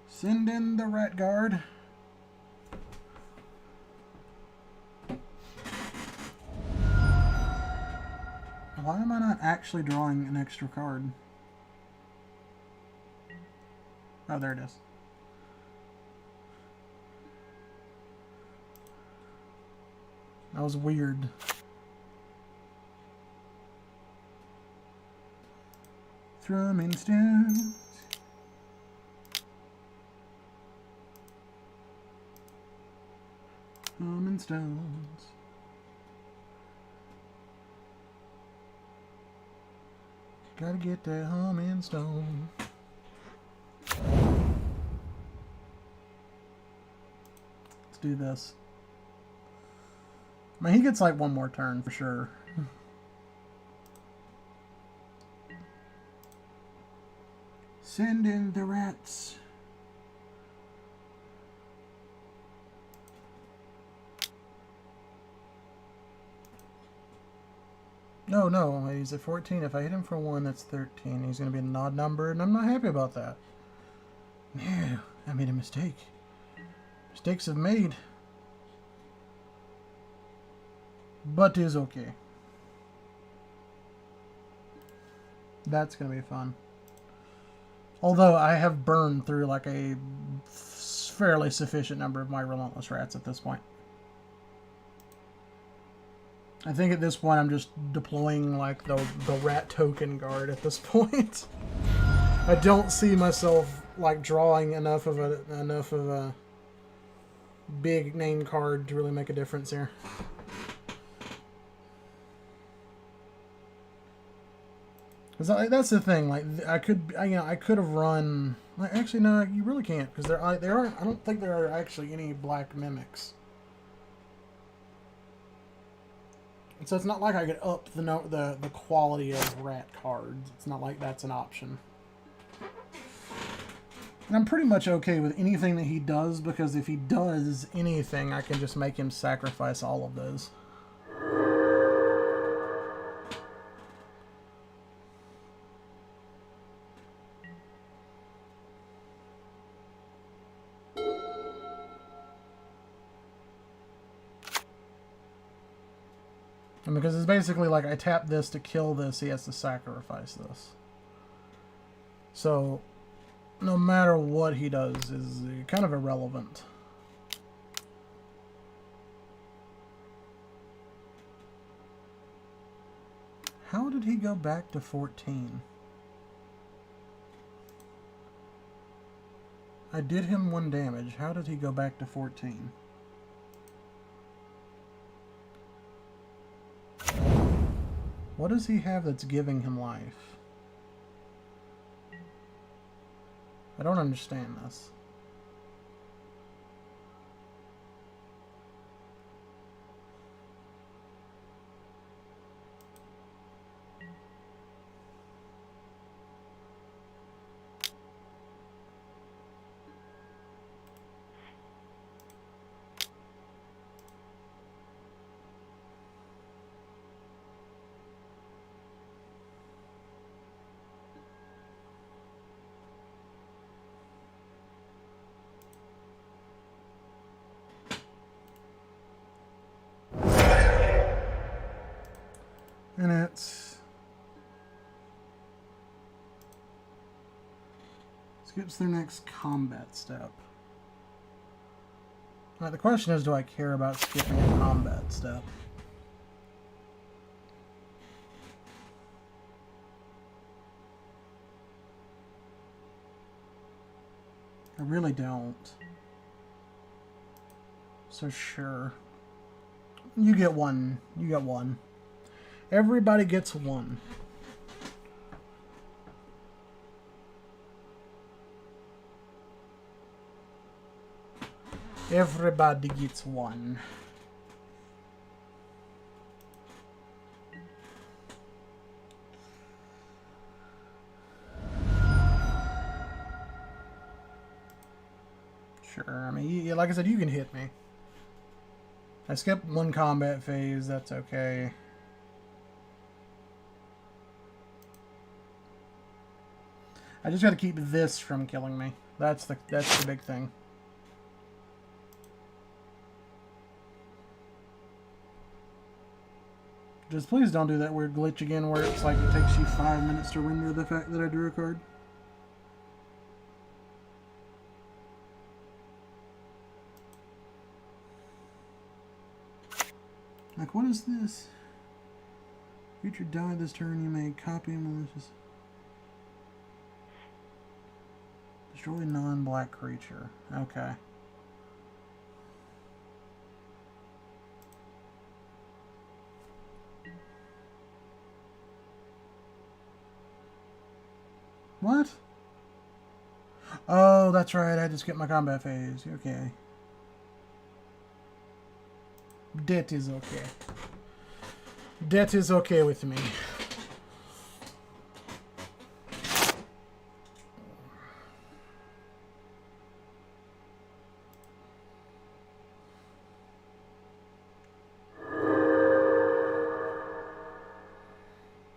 Send in the rat guard. Why am I not actually drawing an extra card? Oh, there it is. That was weird. Thrumming stones. Thrumming stones. Gotta get that humming stone. Let's do this. I mean, he gets like one more turn for sure. Send in the rats. No, he's at 14. If I hit him for 1, that's 13. He's going to be an odd number, and I'm not happy about that. No, I made a mistake. Mistakes have made. But is okay. That's going to be fun. Although I have burned through like a fairly sufficient number of my relentless rats at this point. I think at this point I'm just deploying like the rat token guard at this point. I don't see myself like drawing enough of a big name card to really make a difference here. Cause that's the thing. Like I could have run. Like, actually, no, you really can't because there aren't. I don't think there are actually any black mimics. So it's not like I could up the quality of rat cards. It's not like that's an option. And I'm pretty much okay with anything that he does because if he does anything, I can just make him sacrifice all of those. And because it's basically like I tap this to kill this, he has to sacrifice this. So no matter what he does is kind of irrelevant. How did he go back to 14? I did him 1 damage. How did he go back to 14? What does he have that's giving him life? I don't understand this. And it's... skips their next combat step. Now the question is, do I care about skipping a combat step? I really don't. So sure. You get one. You get one. Everybody gets one. Everybody gets one. Sure, I mean, like I said, you can hit me. I skipped one combat phase, that's okay. I just gotta keep this from killing me. That's the big thing. Just please don't do that weird glitch again where it's like it takes you 5 minutes to render the fact that I drew a card. Like, what is this? Creature died this turn, you may copy malicious. Destroy non-black creature. Okay. What? Oh, that's right. I had to skip my combat phase. Okay. That is okay. That is okay with me.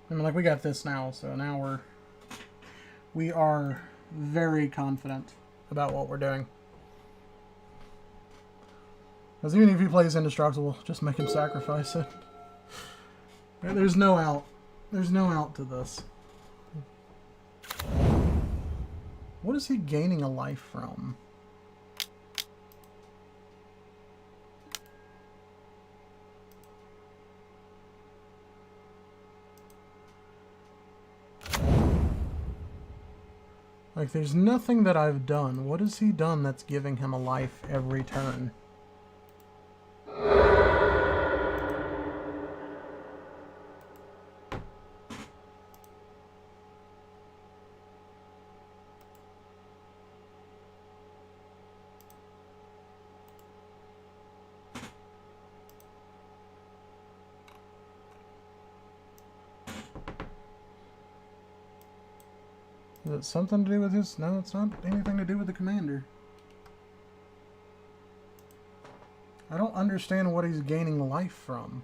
I mean, like, we got this now, so now we are very confident about what we're doing. Because even if he plays indestructible, just make him sacrifice it. There's no out. There's no out to this. What is he gaining a life from? Like, there's nothing that I've done. What has he done that's giving him a life every turn? Is it something to do with his... No, it's not anything to do with the commander. I don't understand what he's gaining life from.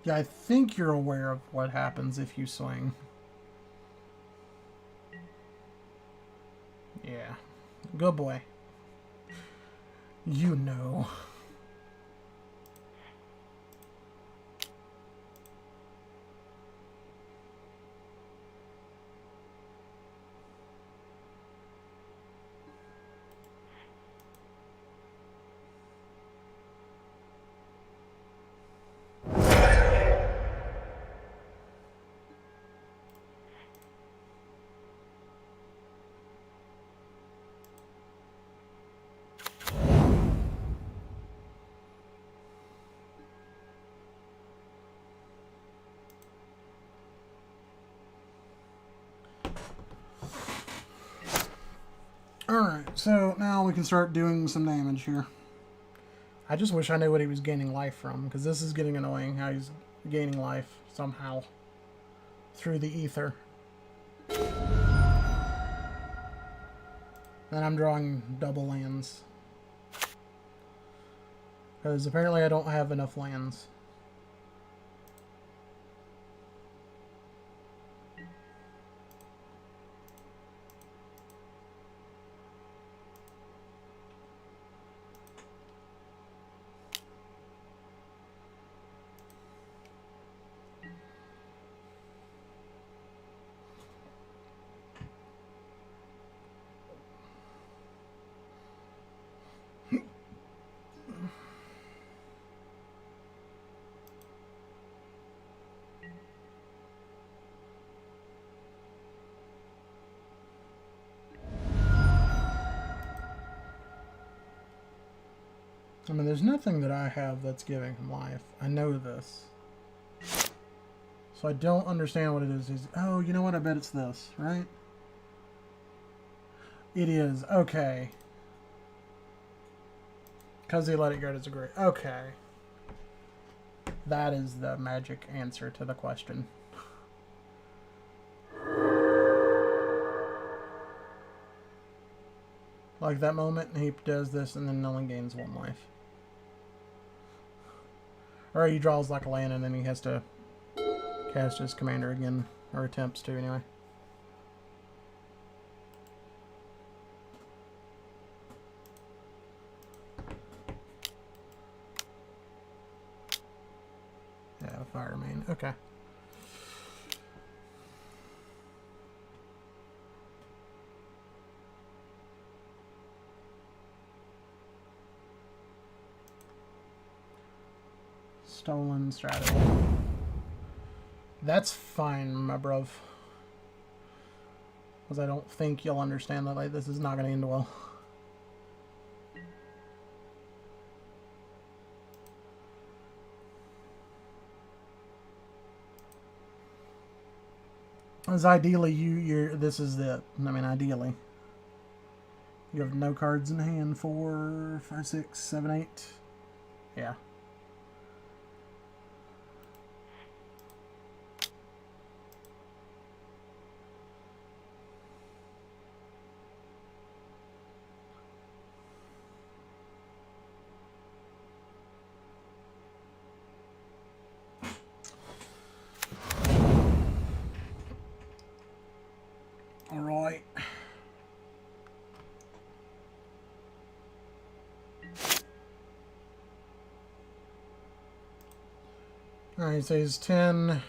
Yeah, I think you're aware of what happens if you swing. Yeah. Good boy. You know. Alright, so now we can start doing some damage here. I just wish I knew what he was gaining life from, because this is getting annoying how he's gaining life somehow through the ether. Then I'm drawing double lands. Because apparently I don't have enough lands. I mean, there's nothing that I have that's giving him life. I know this. So I don't understand what it is. Oh, you know what? I bet it's this, right? It is. Okay. Because he let it go to degree. Okay. That is the magic answer to the question. Like that moment, he does this and then only gains 1 life. Or he draws like a land and then he has to cast his commander again. Or attempts to, anyway. Yeah, fire main. Okay. Stolen strategy. That's fine, my bruv. Because I don't think you'll understand that like, this is not going to end well. Because ideally, this is it. I mean, ideally. You have no cards in hand. 4, 5, 6, 7, 8. Yeah. Alright. Alright, so he's 10. I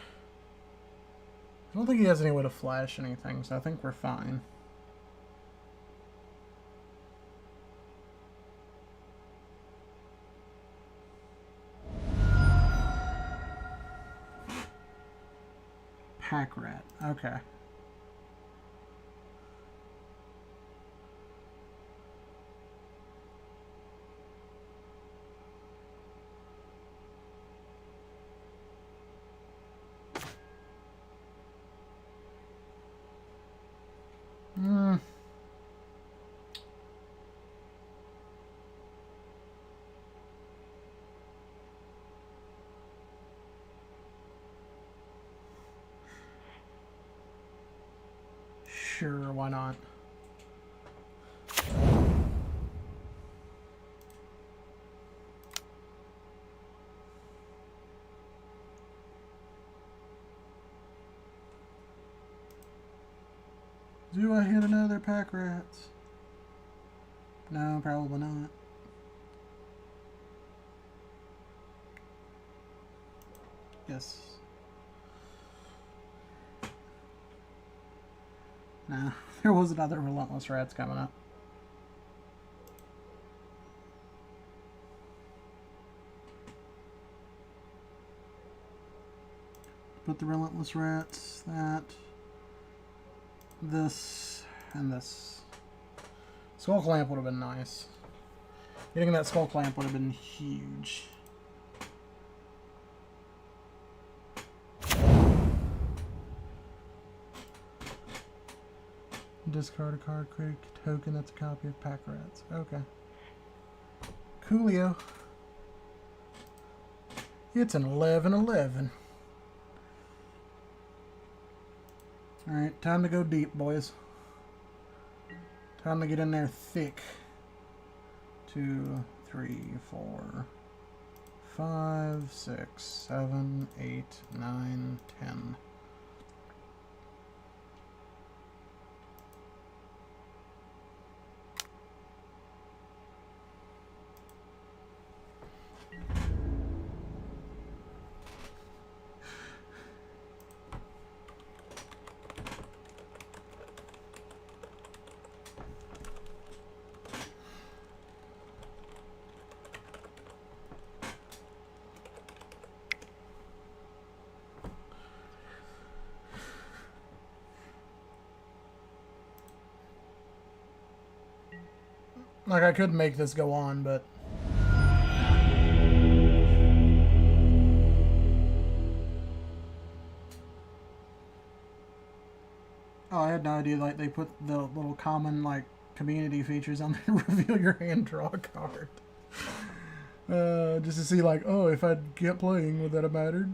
don't think he has any way to flash anything, so I think we're fine. Pack rat. Okay. Sure, why not? Do I hit another pack rats? No, probably not. Yes. No, there was another relentless rats coming up. Put the relentless rats, that, this, and this. Skull clamp would have been nice. Getting that skull clamp would have been huge. Discard a card, create a token that's a copy of pack rats. Okay. Coolio. It's an 11-11. Alright, time to go deep, boys. Time to get in there thick. 2, 3, 4, 5, 6, 7, 8, 9, 10. Like, I could make this go on, but... Oh, I had no idea, like, they put the little common, like, community features on there. Reveal your hand, draw a card. Just to see, like, oh, if I'd get playing, would that have mattered?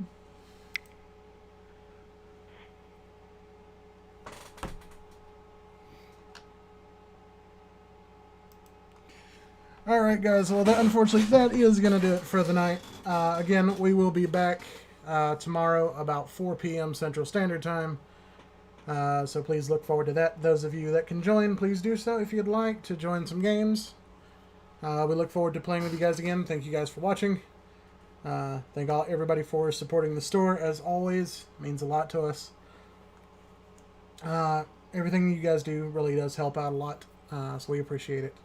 Alright guys, well unfortunately that is going to do it for the night. Again, we will be back tomorrow about 4 p.m. Central Standard Time. So please look forward to that. Those of you that can join, please do so if you'd like to join some games. We look forward to playing with you guys again. Thank you guys for watching. Thank everybody for supporting the store. As always, it means a lot to us. Everything you guys do really does help out a lot, so we appreciate it.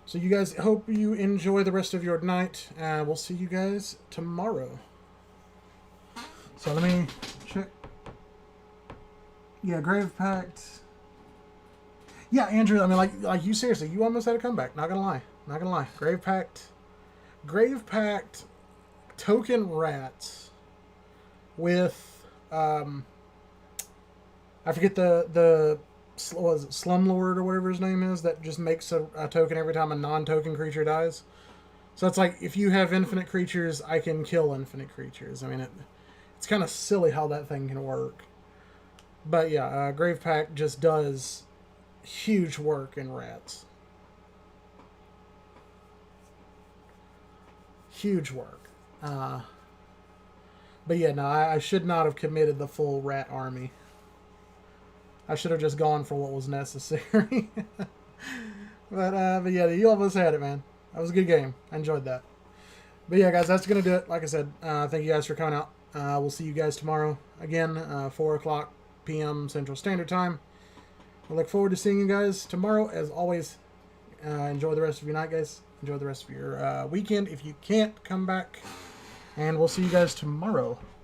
So you guys, hope you enjoy the rest of your night. We'll see you guys tomorrow. So let me check. Yeah, Grave Pact. Yeah, Andrew, I mean, like you seriously, you almost had a comeback. Not gonna lie. Not gonna lie. Grave Pact, token rats with, I forget the was it Slumlord or whatever his name is, that just makes a token every time a non-token creature dies. So it's like, if you have infinite creatures, I can kill infinite creatures. I mean, it's kind of silly how that thing can work. But yeah, Grave Pact just does huge work in rats. Huge work. But yeah, no, I should not have committed the full rat army. I should have just gone for what was necessary. but yeah, you almost had it, man. That was a good game. I enjoyed that. But yeah, guys, that's going to do it. Like I said, thank you guys for coming out. We'll see you guys tomorrow. Again, 4 o'clock p.m. Central Standard Time. I look forward to seeing you guys tomorrow. As always, enjoy the rest of your night, guys. Enjoy the rest of your weekend. If you can't, come back. And we'll see you guys tomorrow.